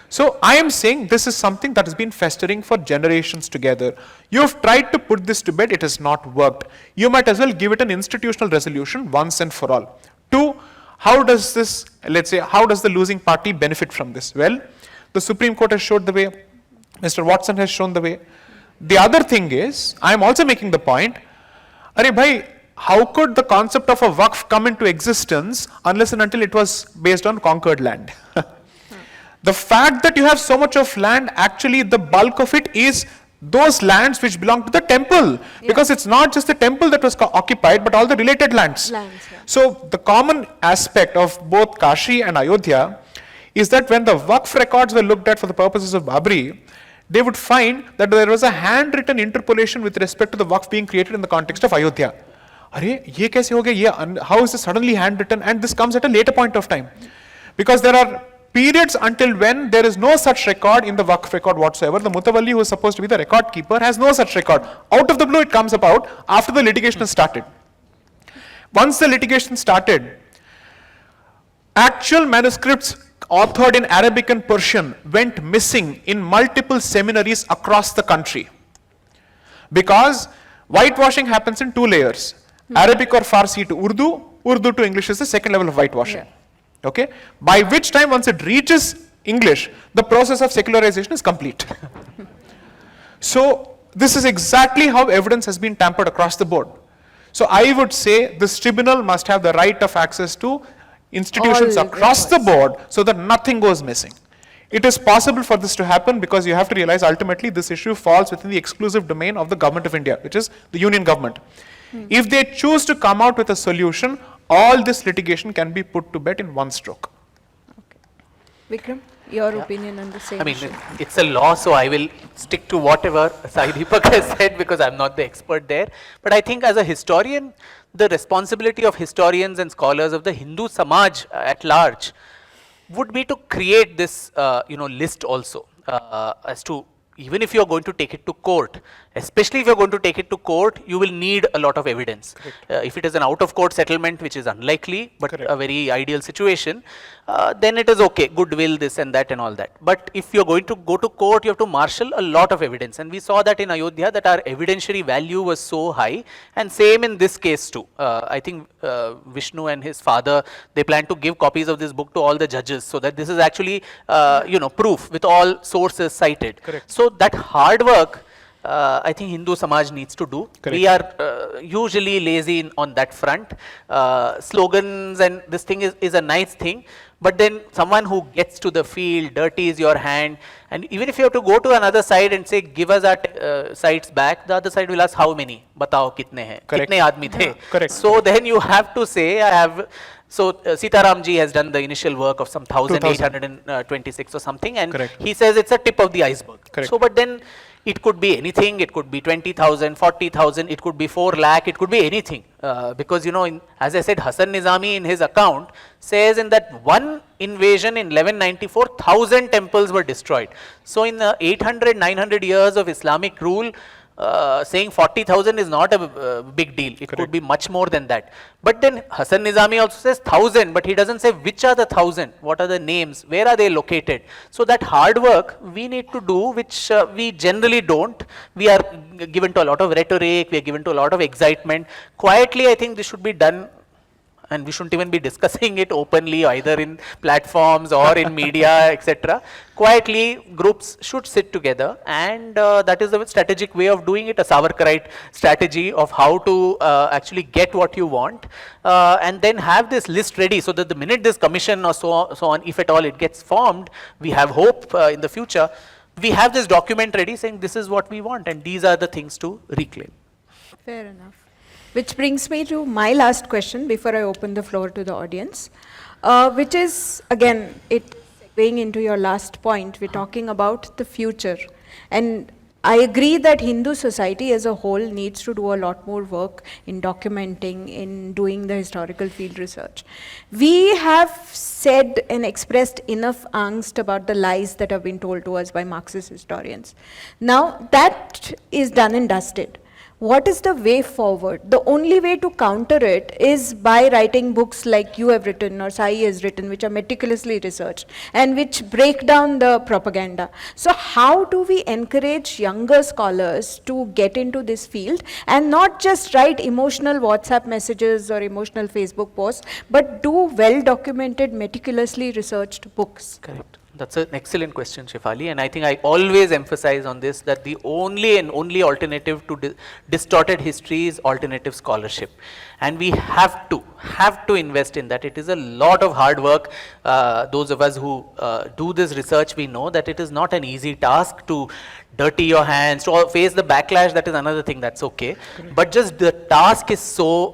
D: So I am saying this is something that has been festering for generations together. You have tried to put this to bed, it has not worked. You might as well give it an institutional resolution once and for all. 2, how does this, let's say, how does the losing party benefit from this? Well, the Supreme Court has showed the way, Mr. Watson has shown the way. The other thing is, I am also making the point, Arey bhai, how could the concept of a waqf come into existence unless and until it was based on conquered land? The fact that you have so much of land, actually the bulk of it is those lands which belong to the temple. Because it's not just the temple that was occupied, but all the related lands. So the common aspect of both Kashi and Ayodhya is that when the Waqf records were looked at for the purposes of Babri, they would find that there was a handwritten interpolation with respect to the Waqf being created in the context of Ayodhya. Arey, ye kaise ho gaya? How is this suddenly handwritten? And this comes at a later point of time. Because there are periods until when there is no such record in the Waqf record whatsoever. The Mutawalli, who is supposed to be the record keeper, has no such record. Out of the blue it comes about after the litigation has started. Once the litigation started, actual manuscripts authored in Arabic and Persian went missing in multiple seminaries across the country. Because whitewashing happens in 2 layers. Arabic or Farsi to Urdu, Urdu to English is the second level of whitewashing. Okay, by which time once it reaches English, the process of secularization is complete. So this is exactly how evidence has been tampered across the board. So I would say this tribunal must have the right of access to institutions across the board so that nothing goes missing. It is possible for this to happen because you have to realize ultimately this issue falls within the exclusive domain of the government of India, which is the union government. If they choose to come out with a solution, all this litigation can be put to bed in one stroke.
B: Okay. Vikram, your opinion on the same issue?
C: It's a law, so I will stick to whatever Sai Deepak has said because I'm not the expert there. But I think as a historian, the responsibility of historians and scholars of the Hindu Samaj at large would be to create this list also as to, even if you are going to take it to court, especially if you are going to take it to court, you will need a lot of evidence. If it is an out-of-court settlement, which is unlikely, but a very ideal situation, then it is okay, goodwill, this and that and all that. But if you are going to go to court, you have to marshal a lot of evidence. And we saw that in Ayodhya, that our evidentiary value was so high, and same in this case too. I think Vishnu and his father, they plan to give copies of this book to all the judges, so that this is actually, proof with all sources cited. So that hard work, I think Hindu Samaj needs to do. We are usually lazy on that front. Slogans and this thing is a nice thing, but then someone who gets to the field, dirties your hand, and even if you have to go to another side and say, give us our sites back, the other side will ask, how many? Batao, kitne hai? Kitne aadmi the? So then you have to say, I have. So Sitaramji has done the initial work of some 1,826 or something, and he says it's a tip of the iceberg. So, but then it could be anything, it could be 20,000, 40,000, it could be 4 lakh, it could be anything. Because, as I said, Hasan Nizami in his account says in that one invasion in 1194, 1,000 temples were destroyed. So in the 800, 900 years of Islamic rule, saying 40,000 is not a big deal. It could be much more than that. But then Hasan Nizami also says 1,000, but he doesn't say which are the 1,000, what are the names, where are they located. So that hard work we need to do, which we generally don't. We are given to a lot of rhetoric, we are given to a lot of excitement. Quietly, I think this should be done and we shouldn't even be discussing it openly either in platforms or in media, etc. Quietly, groups should sit together, and that is the strategic way of doing it, a Sauerkraut strategy of how to actually get what you want, and then have this list ready so that the minute this commission or so on, if at all it gets formed, we have hope in the future. We have this document ready saying this is what we want and these are the things to reclaim.
B: Fair enough. Which brings me to my last question before I open the floor to the audience, which is, again, segueing into your last point, we're talking about the future. And I agree that Hindu society as a whole needs to do a lot more work in documenting, in doing the historical field research. We have said and expressed enough angst about the lies that have been told to us by Marxist historians. Now, that is done and dusted. What is the way forward? The only way to counter it is by writing books like you have written or Sai has written, which are meticulously researched and which break down the propaganda. So how do we encourage younger scholars to get into this field and not just write emotional WhatsApp messages or emotional Facebook posts, but do well-documented, meticulously researched books?
C: Correct. That's an excellent question, Shefali, and I think I always emphasize on this that the only alternative to distorted history is alternative scholarship, and we have to invest in that. It is a lot of hard work. Those of us who do this research, we know that it is not an easy task to dirty your hands, to face the backlash. That is another thing, that's okay. Correct. But just the task is so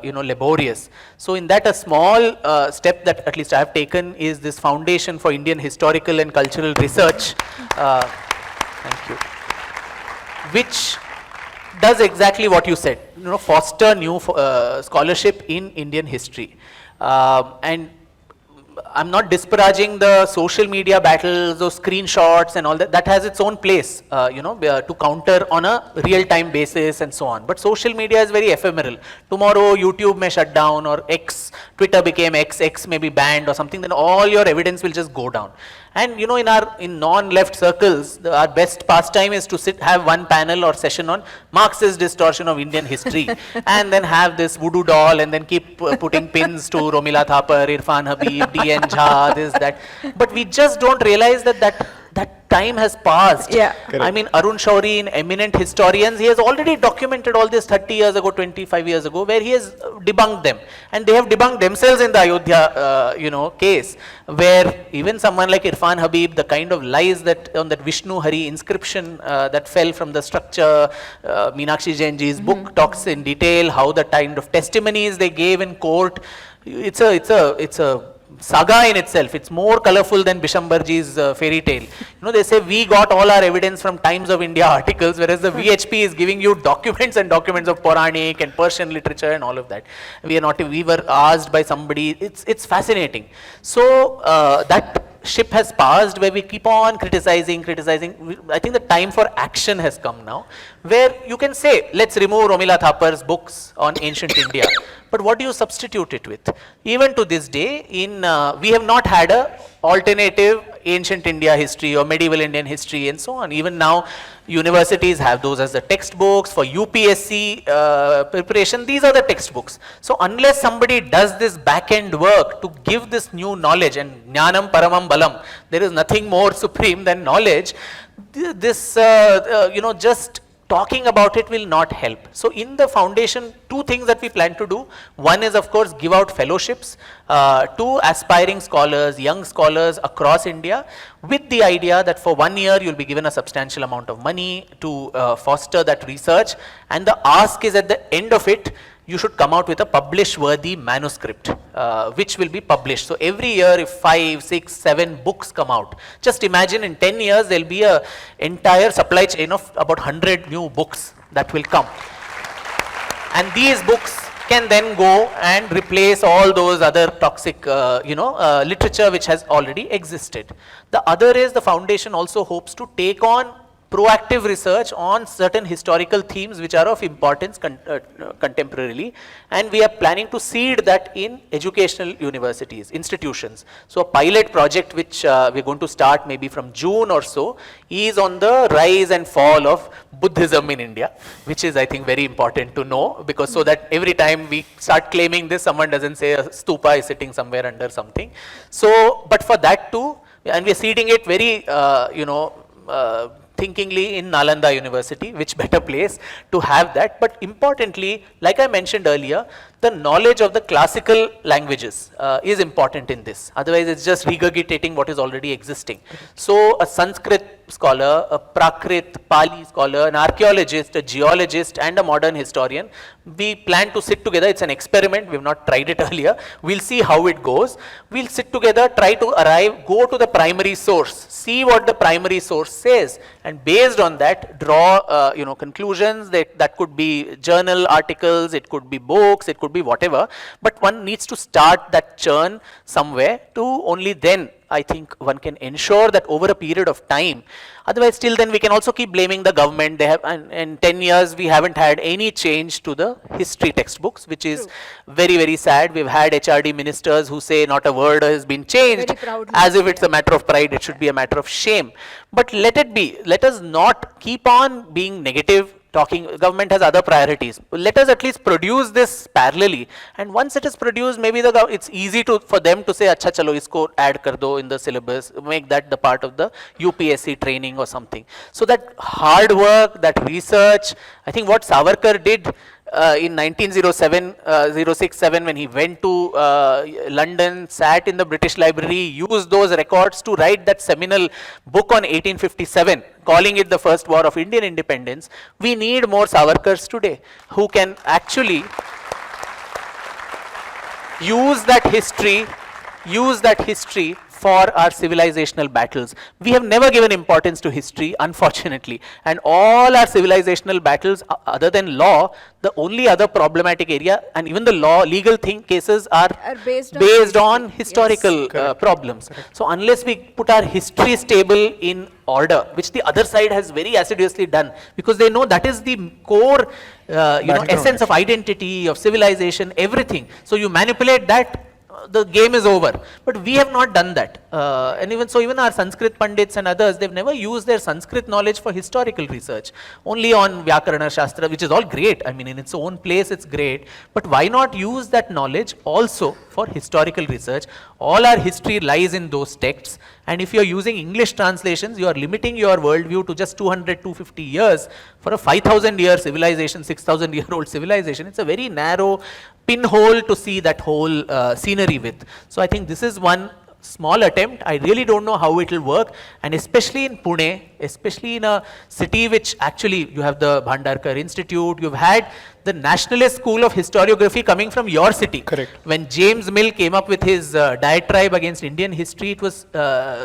C: laborious. So in that, a small step that at least I have taken is this Foundation for Indian Historical and Cultural Research, thank you, which does exactly what you said, foster new scholarship in Indian history. And I'm not disparaging the social media battles or screenshots and all that. That has its own place, to counter on a real-time basis and so on. But social media is very ephemeral. Tomorrow YouTube may shut down, or Twitter became X may be banned or something. Then all your evidence will just go down. And in non-left circles, our best pastime is to have one panel or session on Marxist distortion of Indian history, and then have this voodoo doll, and then keep putting pins to Romila Thapar, Irfan Habib, D.N. Jha, this, that. But we just don't realize that time has passed.
B: Yeah.
C: I mean, Arun Shourie, in Eminent Historians, he has already documented all this 30 years ago, 25 years ago, where he has debunked them. And they have debunked themselves in the Ayodhya, case, where even someone like Irfan Habib, the kind of lies that on that Vishnu Hari inscription that fell from the structure, Meenakshi Jainji's book talks in detail how the kind of testimonies they gave in court. It's a saga in itself. It's more colorful than Bishambarji's fairy tale. They say we got all our evidence from Times of India articles, whereas the VHP is giving you documents and documents of Puranic and Persian literature and all of that. We were asked by somebody. It's fascinating. So that ship has passed where we keep on criticizing. I think the time for action has come now, where you can say, let's remove Romila Thapar's books on ancient India. But what do you substitute it with? Even to this day, we have not had a alternative ancient India history or medieval Indian history and so on. Even now, universities have those as the textbooks. For UPSC preparation, these are the textbooks. So unless somebody does this back-end work to give this new knowledge, and jnanam paramam balam, there is nothing more supreme than knowledge, this, just talking about it will not help. So in the foundation, two things that we plan to do. One is, of course, give out fellowships to aspiring scholars, young scholars across India, with the idea that for 1 year you'll be given a substantial amount of money to foster that research. And the ask is, at the end of it, you should come out with a publish-worthy manuscript, which will be published. So every year, if 5, 6, 7 books come out, just imagine in 10 years, there'll be an entire supply chain of about 100 new books that will come. And these books can then go and replace all those other toxic, literature which has already existed. The other is, the foundation also hopes to take on proactive research on certain historical themes which are of importance contemporarily, and we are planning to seed that in educational universities, institutions. So a pilot project which we're going to start maybe from June or so is on the rise and fall of Buddhism in India, which is I think very important to know, because so that every time we start claiming this, someone doesn't say a stupa is sitting somewhere under something. So, but for that too, and we are seeding it very, thinkingly in Nalanda University, which better place to have that. But importantly, like I mentioned earlier, the knowledge of the classical languages is important in this. Otherwise, it's just regurgitating what is already existing. So a Sanskrit scholar, a Prakrit, Pali scholar, an archaeologist, a geologist, and a modern historian, we plan to sit together. It's an experiment. We've not tried it earlier. We'll see how it goes. We'll sit together, try to arrive, go to the primary source, see what the primary source says, and based on that, draw conclusions. That could be journal articles, it could be books, it could be whatever. But one needs to start that churn somewhere to only then, I think, one can ensure that over a period of time. Otherwise, till then we can also keep blaming the government. They have, and in 10 years we haven't had any change to the history textbooks, which is very, very sad. We've had HRD ministers who say not a word has been changed, as if it's a matter of pride. It should be a matter of shame. But let it be. Let us not keep on being negative, talking. Government has other priorities. Let us at least produce this parallelly, and once it is produced, maybe it's easy for them to say, "Acha, chalo, isko add kar do in the syllabus, make that the part of the UPSC training or something." So that hard work, that research, I think what Savarkar did in 1907, 06-07, when he went to London, sat in the British Library, used those records to write that seminal book on 1857, calling it the first war of Indian independence. We need more Savarkars today who can actually use that history for our civilizational battles. We have never given importance to history, unfortunately, and all our civilizational battles, other than law, the only other problematic area, and even the legal cases are based on historical problems. Correct. So unless we put our history stable in order, which the other side has very assiduously done, because they know that is the core essence of identity, of civilization, everything. So you manipulate that, the game is over. But we have not done that. And even our Sanskrit Pandits and others, they've never used their Sanskrit knowledge for historical research. Only on Vyakarana Shastra, which is all great. I mean, in its own place, it's great. But why not use that knowledge also for historical research? All our history lies in those texts. And if you're using English translations, you are limiting your worldview to just 200, 250 years for a 5,000-year civilization, 6,000-year-old civilization. It's a very narrow pinhole to see that whole scenery with. So I think this is one small attempt. I really don't know how it will work, and especially in Pune, especially in a city which actually, you have the Bhandarkar Institute, you've had the Nationalist School of Historiography coming from your city. Correct. When James Mill came up with his diatribe against Indian history, it was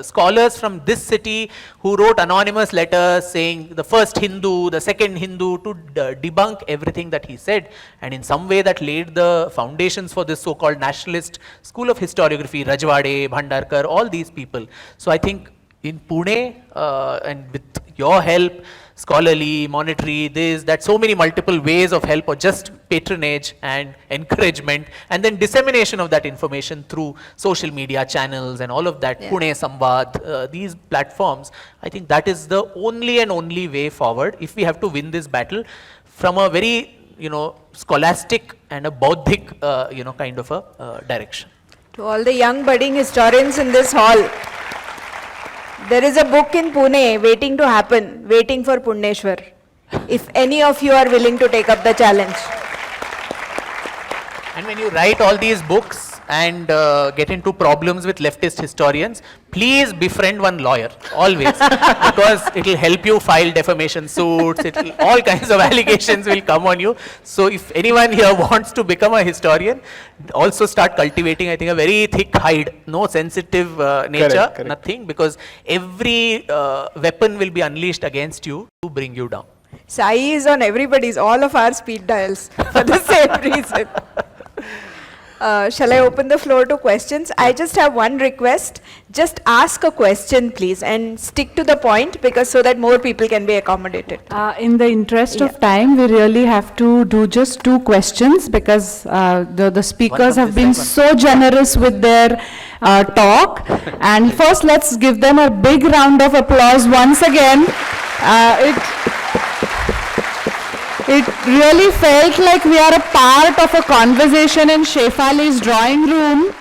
C: scholars from this city who wrote anonymous letters saying the first Hindu, the second Hindu, to debunk everything that he said. And in some way that laid the foundations for this so-called Nationalist School of Historiography, Rajwade, Bhandarkar, all these people. So I think in Pune, and with your help, scholarly, monetary, this, that, so many multiple ways of help, or just patronage and encouragement, and then dissemination of that information through social media channels and all of that, Pune Samvad, these platforms, I think that is the only way forward if we have to win this battle from a very, scholastic and a bauddhic, kind of a direction.
B: To all the young budding historians in this hall, there is a book in Pune waiting to happen, waiting for Punneshwar, if any of you are willing to take up the challenge.
C: And when you write all these books and get into problems with leftist historians, please befriend one lawyer, always, because it will help you file defamation suits, all kinds of allegations will come on you. So if anyone here wants to become a historian, also start cultivating, I think, a very thick hide, no sensitive nature, correct. Nothing, because every weapon will be unleashed against you to bring you down.
B: Sai is on everybody's, all of our speed dials, for the same reason. Shall I open the floor to questions? I just have one request. Just ask a question, please, and stick to the point, because so that more people can be accommodated.
A: In the interest of time, we really have to do just 2 questions because the speakers have been so generous with their talk. And first, let's give them a big round of applause once again. It really felt like we are a part of a conversation in Shefali's drawing room,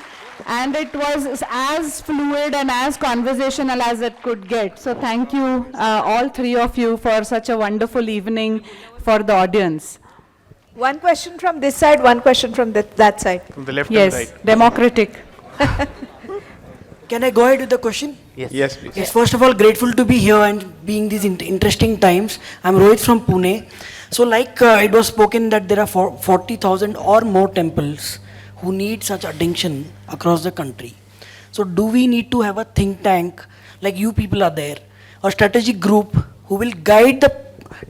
A: and it was as fluid and as conversational as it could get. So thank you, all 3 of you, for such a wonderful evening for the audience.
B: One question from this side, one question from that side.
D: From the left and
A: Yes,
D: right.
A: democratic.
E: Can I go ahead with the question?
D: Yes, please.
E: Yes, first of all, grateful to be here and being these interesting times. I'm Rohit from Pune. So like it was spoken that there are 40,000 or more temples who need such attention across the country. So do we need to have a think tank, like you people are there, or strategic group who will guide the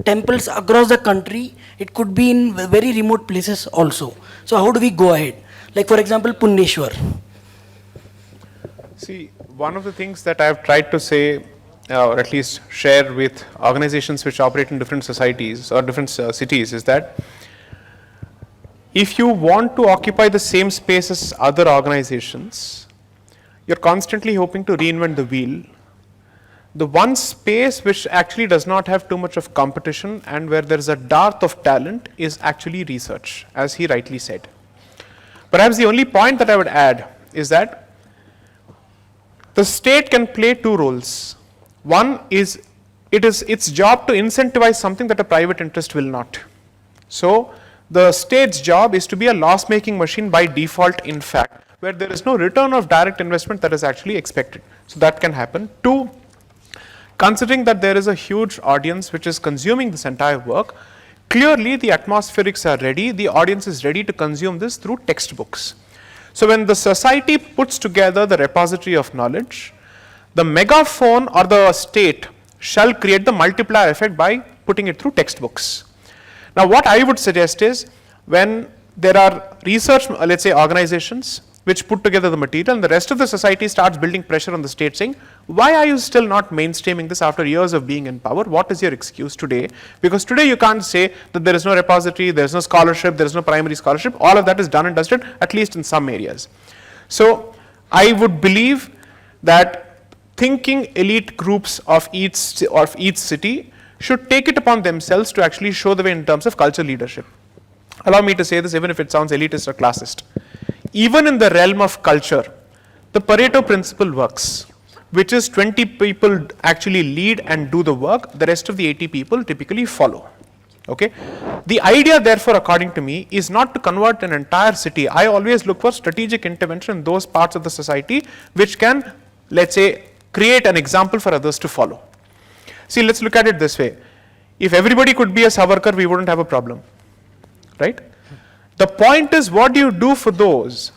E: temples across the country? It could be in very remote places also. So how do we go ahead? Like for example, Punneshwar.
D: See, one of the things that I've tried to say, or at least share with organizations which operate in different societies or different cities, is that if you want to occupy the same space as other organizations, you're constantly hoping to reinvent the wheel. The one space which actually does not have too much of competition and where there is a dearth of talent is actually research, as he rightly said. Perhaps the only point that I would add is that the state can play 2 roles. One is, it is its job to incentivize something that a private interest will not. So the state's job is to be a loss-making machine by default, in fact, where there is no return of direct investment that is actually expected. So that can happen. 2, considering that there is a huge audience which is consuming this entire work, clearly the atmospherics are ready, the audience is ready to consume this through textbooks. So when the society puts together the repository of knowledge, the megaphone or the state shall create the multiplier effect by putting it through textbooks. Now what I would suggest is, when there are research, let's say organizations, which put together the material and the rest of the society starts building pressure on the state saying, why are you still not mainstreaming this after years of being in power? What is your excuse today? Because today you can't say that there is no repository, there is no scholarship, there is no primary scholarship. All of that is done and dusted, at least in some areas. So I would believe that thinking elite groups of each city should take it upon themselves to actually show the way in terms of cultural leadership. Allow me to say this, even if it sounds elitist or classist. Even in the realm of culture, the Pareto principle works, which is 20 people actually lead and do the work, the rest of the 80 people typically follow. Okay? The idea, therefore, according to me, is not to convert an entire city. I always look for strategic intervention in those parts of the society which can, let's say, create an example for others to follow. See, let's look at it this way. If everybody could be a Savarkar, we wouldn't have a problem, right? The point is, what do you do for those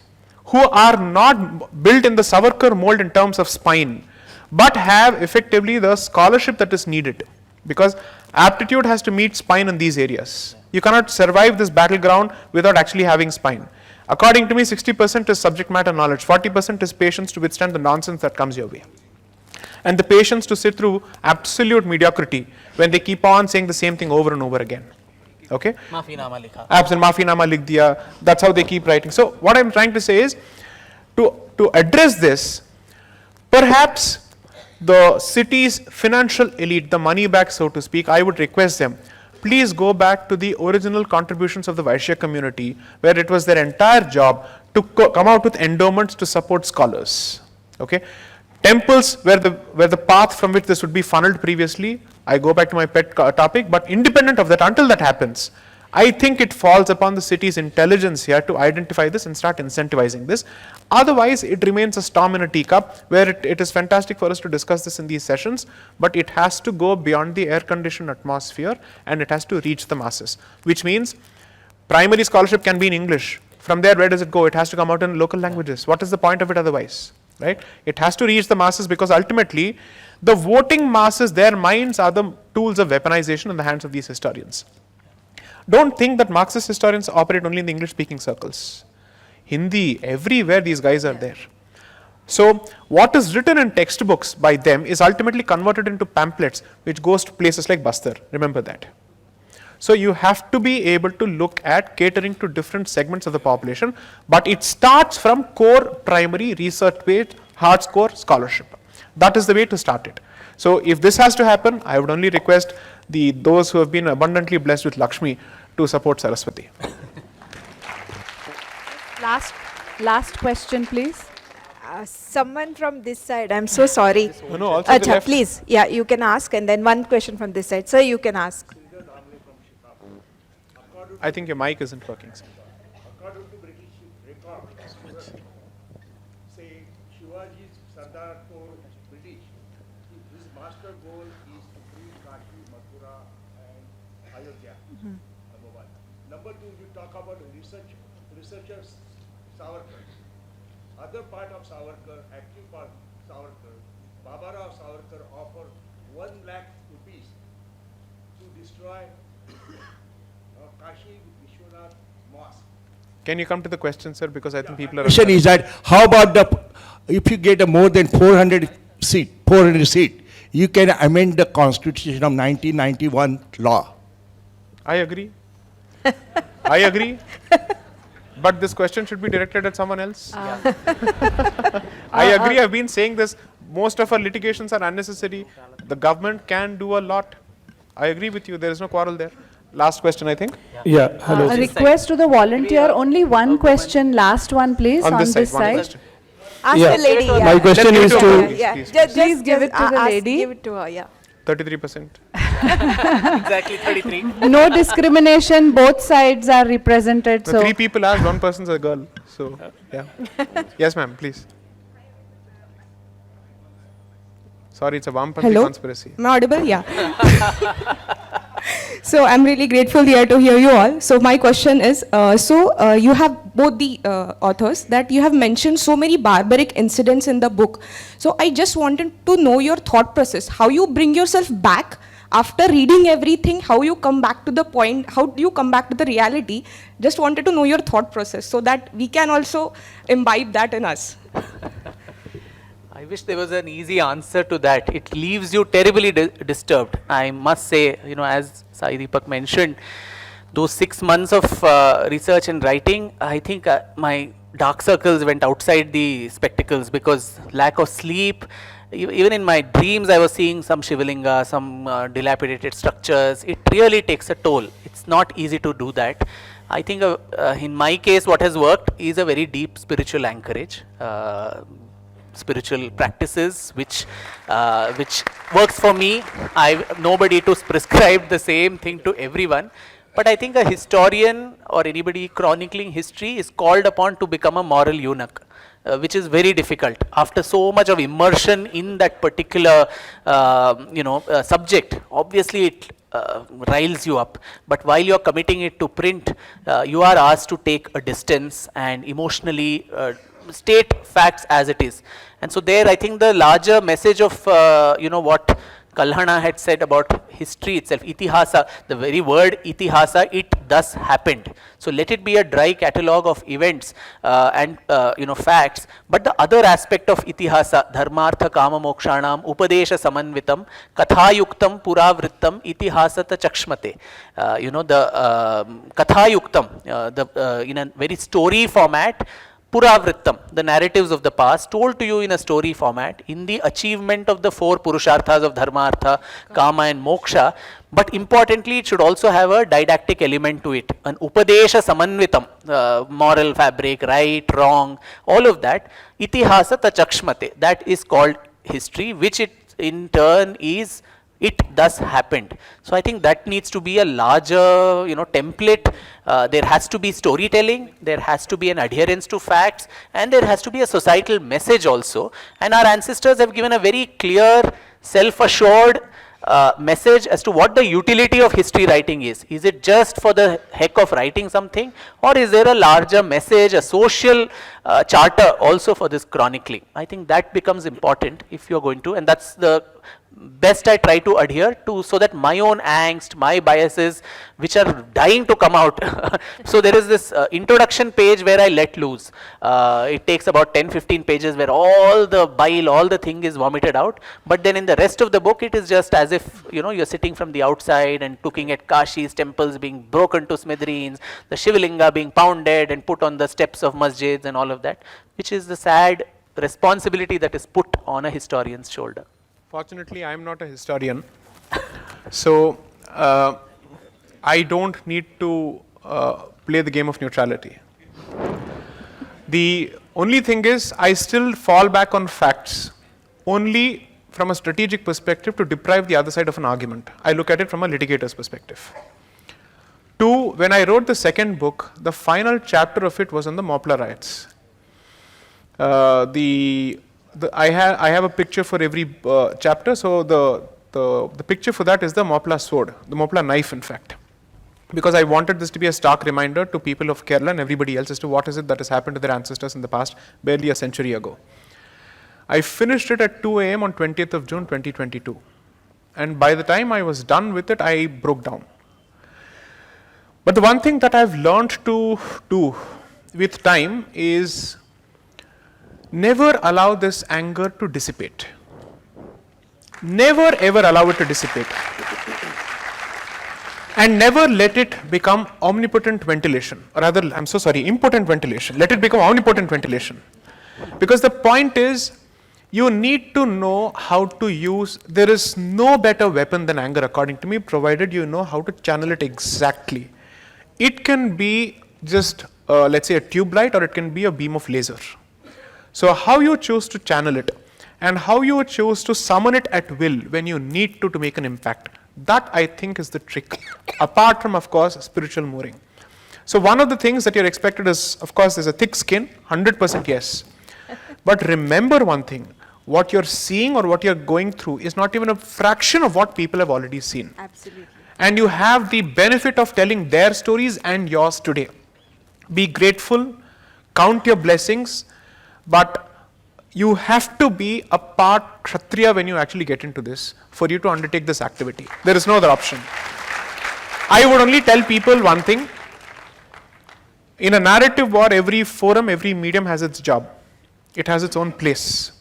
D: who are not built in the Savarkar mold in terms of spine, but have effectively the scholarship that is needed? Because aptitude has to meet spine in these areas. You cannot survive this battleground without actually having spine. According to me, 60% is subject matter knowledge, 40% is patience to withstand the nonsense that comes your way. And the patience to sit through absolute mediocrity when they keep on saying the same thing over and over again. Okay?
C: Maafinama likha.
D: Absolutely, maafinama likh diya. That's how they keep writing. So what I'm trying to say is, to address this, perhaps the city's financial elite, the money back, so to speak, I would request them, please go back to the original contributions of the Vaishya community, where it was their entire job to come out with endowments to support scholars. Okay? Temples where the path from which this would be funneled previously, I go back to my pet topic, but independent of that, until that happens, I think it falls upon the city's intelligence here to identify this and start incentivizing this. Otherwise, it remains a storm in a teacup, where it is fantastic for us to discuss this in these sessions, but it has to go beyond the air-conditioned atmosphere and it has to reach the masses, which means primary scholarship can be in English. From there, where does it go? It has to come out in local languages. What is the point of it otherwise? Right? It has to reach the masses, because ultimately the voting masses, their minds are the tools of weaponization in the hands of these historians. Don't think that Marxist historians operate only in the English speaking circles. Hindi, everywhere these guys are there. So what is written in textbooks by them is ultimately converted into pamphlets, which goes to places like Bastar. Remember that. So you have to be able to look at catering to different segments of the population, but it starts from core primary research-based hardcore scholarship. That is the way to start it. So if this has to happen, I would only request those who have been abundantly blessed with Lakshmi to support Saraswati.
A: Last question, please.
B: Someone from this side, I'm so sorry.
D: No, also the left.
B: Please, yeah, you can ask, and then one question from this side. Sir, you can ask.
D: I think your mic isn't working. Sir.
F: According to British records, say Shivaji's Sardar told British, his master goal is to free Kashi, Mathura, and Ayodhya. Number one. Number two, you talk about researchers Savarkar. Other part of Savarkar, active part Savarkar, Babarao Savarkar offered 1 lakh rupees to destroy Kashi Vishwanath Mosque.
D: Can you come to the question, sir? Because I think people are.
F: Question is that how about if you get a more than 400 seat, you can amend the Constitution of 1991 law.
D: I agree. I agree. But this question should be directed at someone else. I agree. I've been saying this. Most of our litigations are unnecessary. The government can do a lot. I agree with you. There is no quarrel there. Last question, I think.
G: Yeah, hello.
A: A request to the volunteer, only one question, last one, please, on this
D: one
A: side.
D: question.
B: Ask
G: Yeah.
B: the lady. Yeah.
G: My question
D: Let's
G: is
D: give it
G: to,
D: Please,
B: Yeah,
D: please,
A: Please give it to the
B: ask-
A: lady.
B: Give it to her, yeah.
D: 33%.
C: Exactly 33.
A: No discrimination, both sides are represented,
D: So
A: so.
D: 3 people asked, 1 person's a girl. So, yeah. Yes, ma'am, please. Sorry, it's a Vampati
H: Hello?
D: conspiracy.
H: Am I audible? Yeah. So I'm really grateful here to hear you all. So my question is, you have both the authors that you have mentioned so many barbaric incidents in the book. So I just wanted to know your thought process, how you bring yourself back after reading everything, how you come back to the point, how do you come back to the reality? Just wanted to know your thought process so that we can also imbibe that in us.
C: I wish there was an easy answer to that. It leaves you terribly disturbed. I must say, as Sai Deepak mentioned, those 6 months of research and writing, I think my dark circles went outside the spectacles because lack of sleep. Even in my dreams, I was seeing some Shivalinga, some dilapidated structures. It really takes a toll. It's not easy to do that. I think in my case, what has worked is a very deep spiritual anchorage. Spiritual practices which works for me. Nobody to prescribe the same thing to everyone, but I think a historian or anybody chronicling history is called upon to become a moral eunuch, which is very difficult after so much of immersion in that particular subject. Obviously it riles you up, but while you are committing it to print, you are asked to take a distance and emotionally state facts as it is. And so there I think the larger message of what Kalhana had said about history itself, itihasa, the very word itihasa, it thus happened. So let it be a dry catalogue of events and facts, but the other aspect of itihasa, dharmartha kama mokshanam upadesha samanvitam kathayuktam puravrittam itihasata chakshmate. The kathayuktam, in a very story format, Puravrittam, the narratives of the past, told to you in a story format, in the achievement of the 4 Purusharthas of Dharma, Artha, Kama and Moksha. But importantly, it should also have a didactic element to it, an Upadesha Samanvitam, moral fabric, right, wrong, all of that. Itihasa Tachakshmate, that is called history, which it in turn is it thus happened. So I think that needs to be a larger, template. There has to be storytelling, there has to be an adherence to facts, and there has to be a societal message also. And our ancestors have given a very clear, self-assured message as to what the utility of history writing is. Is it just for the heck of writing something, or is there a larger message, a social charter also for this chronicling? I think that becomes important if you're going to, and that's the best I try to adhere to, so that my own angst, my biases, which are dying to come out. So there is this introduction page where I let loose. It takes about 10-15 pages where all the bile, all the thing is vomited out. But then in the rest of the book, it is just as if, you know, you're sitting from the outside and looking at Kashi's temples being broken to smithereens, the Shivalinga being pounded and put on the steps of masjids and all of that, which is the sad responsibility that is put on a historian's shoulder.
D: Fortunately, I am not a historian, so I don't need to play the game of neutrality. The only thing is, I still fall back on facts only from a strategic perspective to deprive the other side of an argument. I look at it from a litigator's perspective. Two, when I wrote the second book, the final chapter of it was on the Mopla riots. I have a picture for every chapter, so the picture for that is the Mopla sword, the Mopla knife in fact. Because I wanted this to be a stark reminder to people of Kerala and everybody else as to what is it that has happened to their ancestors in the past, barely a century ago. I finished it at 2 a.m. on 20th of June 2022. And by the time I was done with it, I broke down. But the one thing that I've learned to do with time is never allow this anger to dissipate. Never ever allow it to dissipate. And never let it become omnipotent ventilation. Or rather, I'm so sorry, impotent ventilation. Let it become omnipotent ventilation. Because the point is, you need to know how to use, there is no better weapon than anger according to me, provided you know how to channel it exactly. It can be just, let's say a tube light, or it can be a beam of laser. So how you choose to channel it and how you choose to summon it at will when you need to make an impact, that I think is the trick, apart from of course spiritual mooring. So one of the things that you're expected is, of course, there's a thick skin, 100% yes. But remember one thing, what you're seeing or what you're going through is not even a fraction of what people have already seen.
B: Absolutely.
D: And you have the benefit of telling their stories and yours today. Be grateful, count your blessings, but you have to be a part Kshatriya when you actually get into this for you to undertake this activity. There is no other option. I would only tell people one thing. In a narrative war, every forum, every medium has its job. It has its own place.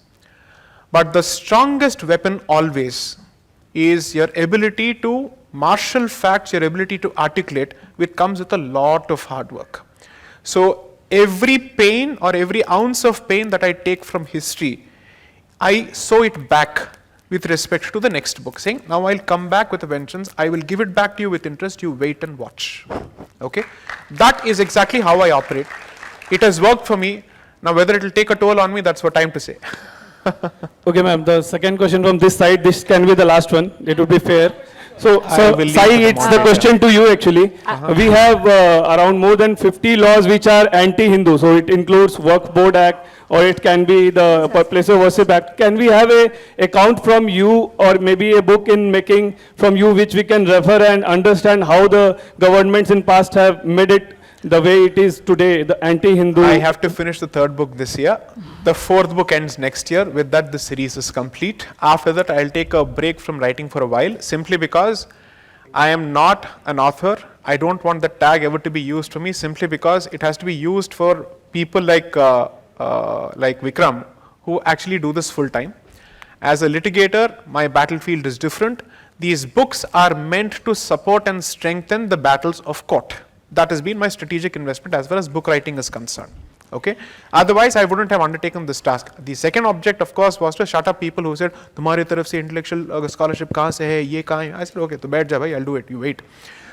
D: But the strongest weapon always is your ability to marshal facts, your ability to articulate, which comes with a lot of hard work. So every pain or every ounce of pain that I take from history, I sow it back with respect to the next book, saying, now I'll come back with a vengeance, I will give it back to you with interest, you wait and watch. Okay? That is exactly how I operate. It has worked for me. Now whether it will take a toll on me, that's for time to say.
G: Okay, ma'am, the second question from this side, this can be the last one, it would be fair. So
D: I will leave
G: Sai,
D: to the
G: it's the
D: moderator.
G: question to you actually. We have around more than 50 laws which are anti-Hindu. So it includes Waqf Board Act, or it can be the Place of Worship Act. Can we have a account from you, or maybe a book in making from you which we can refer and understand how the governments in past have made it the way it is today, the anti-Hindu?
D: I have to finish the third book this year. The fourth book ends next year. With that, the series is complete. After that, I'll take a break from writing for a while, simply because I am not an author. I don't want the tag ever to be used for me, simply because it has to be used for people like Vikram, who actually do this full time. As a litigator, my battlefield is different. These books are meant to support and strengthen the battles of court. That has been my strategic investment as far as book writing is concerned. Okay? Otherwise, I wouldn't have undertaken this task. The second object, of course, was to shut up people who said, "Tumhari taraf se intellectual scholarship kahan se hai, ye kahan hai?" I said, "Okay, to baith ja bhai, I'll do it. You wait."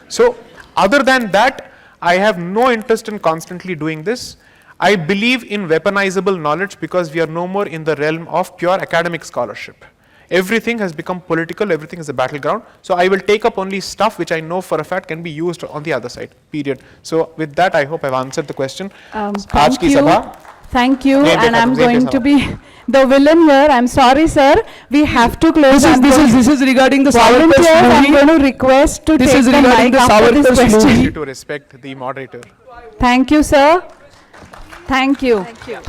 D: So, other than that, I have no interest in constantly doing this. I believe in weaponizable knowledge because we are no more in the realm of pure academic scholarship. Everything has become political, everything is a battleground. So I will take up only stuff which I know for a fact can be used on the other side, period. So with that, I hope I've answered the question.
A: Thank you. Thank you. And I'm going to be the villain here. I'm sorry, sir. We have to close.
G: This is regarding the
A: volunteers.
G: Savarkar's
A: I'm
G: movie.
A: going to request to
G: This
A: take
G: is
A: the
G: regarding
A: mic
G: the
A: after this
G: Savarkar's
A: question.
G: movie.
D: You to respect the moderator.
A: Thank you, sir. Thank you.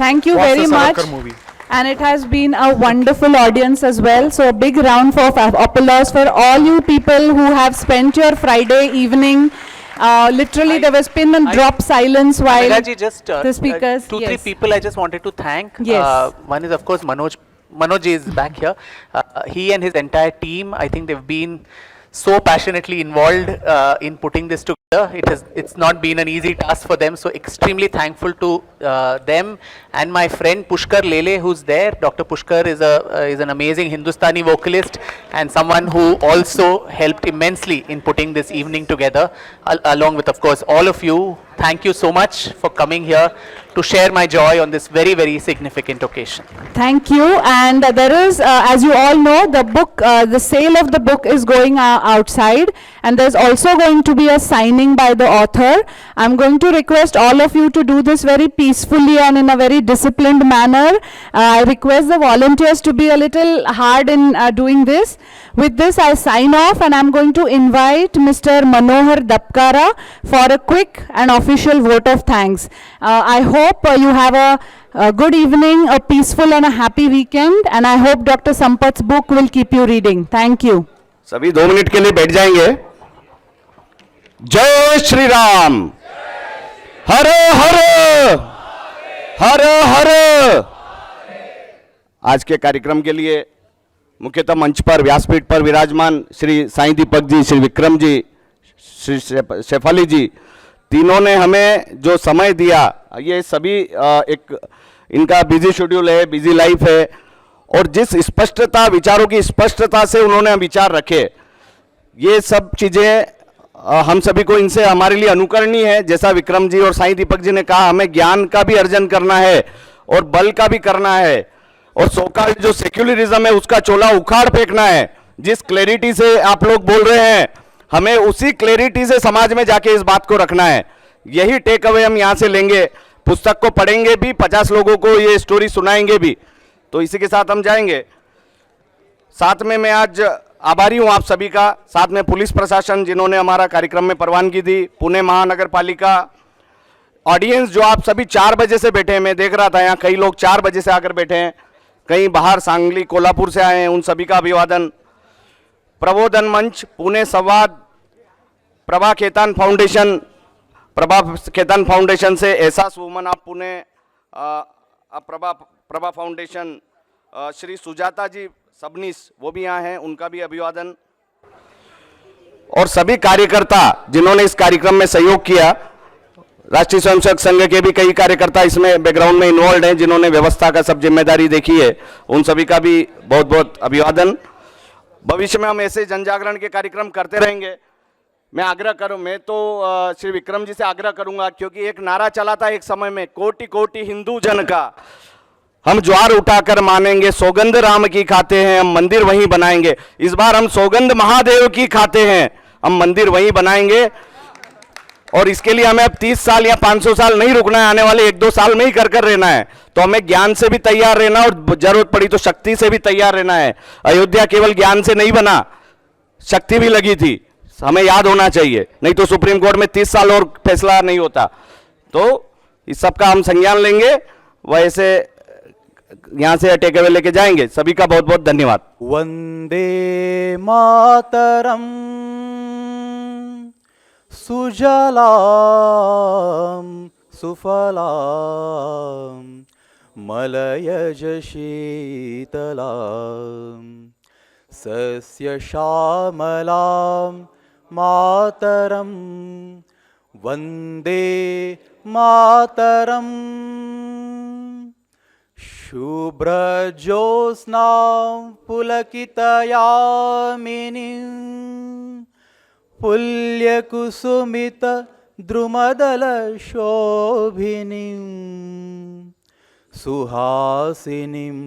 A: Thank you
D: What's
A: very
D: the
A: much.
D: Savarkar movie?
A: and it has been a wonderful audience as well. So a big round of applause for all you people who have spent your Friday evening. Literally, there was pin and drop silence while
C: Megaji, just
A: the speakers.
C: two,
A: yes.
C: three people I just wanted to thank.
A: Yes.
C: One is, of course, Manoj. Manoj is back here. He and his entire team, I think they've been so passionately involved in putting this together. It's not been an easy task for them. So extremely thankful to them, and my friend Pushkar Lele, who's there. Dr. Pushkar is an amazing Hindustani vocalist and someone who also helped immensely in putting this evening together, along with, of course, all of you. Thank you so much for coming here to share my joy on this very, very significant occasion.
A: Thank you. And there is, as you all know, the book, the sale of the book is going outside, and there's also going to be a signing by the author. I'm going to request all of you to do this very peacefully and in a very disciplined manner. I request the volunteers to be a little hard in doing this. With this, I sign off, and I'm going to invite Mr. Manohar Dapkara for a quick and official vote of thanks. I hope you have a good evening, a peaceful and a happy weekend, and I hope Dr. Sampath's book will keep you reading. Thank you.
I: सभी 2 minute के लिए बैठ जाएंगे. जय श्री राम. हर हर हर हर. आज के कार्यक्रम के लिए मुख्यतः मंच पर व्यासपीठ पर विराजमान श्री साईं दीपक जी, श्री विक्रम जी, श्री शेफाली जी, तीनों ने हमें जो समय दिया, ये सभी एक इनका बिजी शेड्यूल है, बिजी लाइफ है, और जिस स्पष्टता, विचारों की स्पष्टता से उन्होंने विचार रखे, ये सब चीज़ें हम सभी को इनसे हमारे लिए अनुकरणीय है. जैसा विक्रम जी और साईं दीपक जी ने कहा, हमें ज्ञान का भी अर्जन करना है और बल का भी करना है, और सोकाल जो सेक्युलरिज्म है उसका चोला उखाड़ फेंकना है. जिस क्लैरिटी से आप लोग बोल रहे हैं, हमें उसी क्लैरिटी से समाज में जाके इस बात को रखना है. यही टेक अवे हम यहाँ से लेंगे. पुस्तक को पढ़ेंगे भी, 50 लोगों को ये स्टोरी सुनाएंगे भी. तो इसी के साथ हम जाएंगे. साथ में मैं आज आभारी हूँ आप सभी का, साथ में पुलिस प्रशासन जिन्होंने हमारा कार्यक्रम में परवानगी दी, पुणे महानगर पालिका, ऑडियंस जो आप सभी 4 बजे से बैठे हैं. मैं देख रहा था यहाँ कई लोग 4 बजे से आकर बैठे हैं, कहीं बाहर सांगली कोल्हापुर से आए हैं, उन सभी का अभिवादन. प्रबोधन मंच, पुणे संवाद, प्रभा खेतान फाउंडेशन से Ehsaas woman of Pune, Prabha foundation, Shri Sujata ji Sabnis वो भी यहाँ हैं, उनका भी अभिवादन. और सभी कार्यकर्ता जिन्होंने इस कार्यक्रम में सहयोग किया, राष्ट्रीय स्वयंसेवक संघ के भी कई कार्यकर्ता इसमें बैकग्राउंड में इन्वॉल्व हैं, जिन्होंने व्यवस्था का सब जिम्मेदारी देखी है, उन सभी का भी बहुत बहुत अभिवादन. भविष्य में हम ऐसे जनजागरण के कार्यक्रम करते रहेंगे. मैं आग्रह करूं, मैं तो श्री विक्रम जी से आग्रह करूंगा, क्योंकि एक नारा चला था एक समय में, कोटि कोटि हिंदू जन का हम ज्वार उठाकर मानेंगे, सौगंध राम की खाते हैं, हम मंदिर वहीं बनाएंगे. इस बार हम सौगंध महादेव की खाते हैं, हम मंदिर वहीं बनाएंगे. और इसके लिए हमें अब 30 साल या 500 साल नहीं रुकना है, आने वाले 1-2 साल में ही कर रहना है. तो हमें ज्ञान से भी तैयार रहना, और जरूरत पड़ी तो शक्ति से भी तैयार रहना है. अयोध्या केवल ज्ञान से नहीं बना, शक्ति भी लगी थी, हमें याद होना चाहिए. नहीं तो सुप्रीम कोर्ट में 30 साल और फैसला नहीं होता. तो इस सब का हम संज्ञान लेंगे, वैसे यहां से टेक अवे लेके जाएंगे. सभी का बहुत बहुत धन्यवाद.
J: वंदे मातरम सुजलाम सुफलाम मलयज शीतलाम सस्य श्यामलाम मातरम वंदे मातरम शुभ्रज्योत्स्नां पुलकितयामिनीं पुल्यकुसुमित द्रुमदलशोभिनीं सुहासिनीं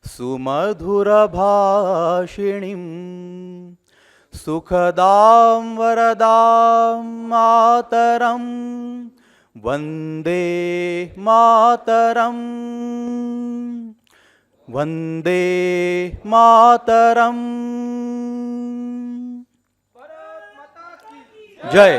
J: सुमधुरभाषिणीं सुखदां वरदां मातरं वन्दे मातरं वन्दे मातरं. जय.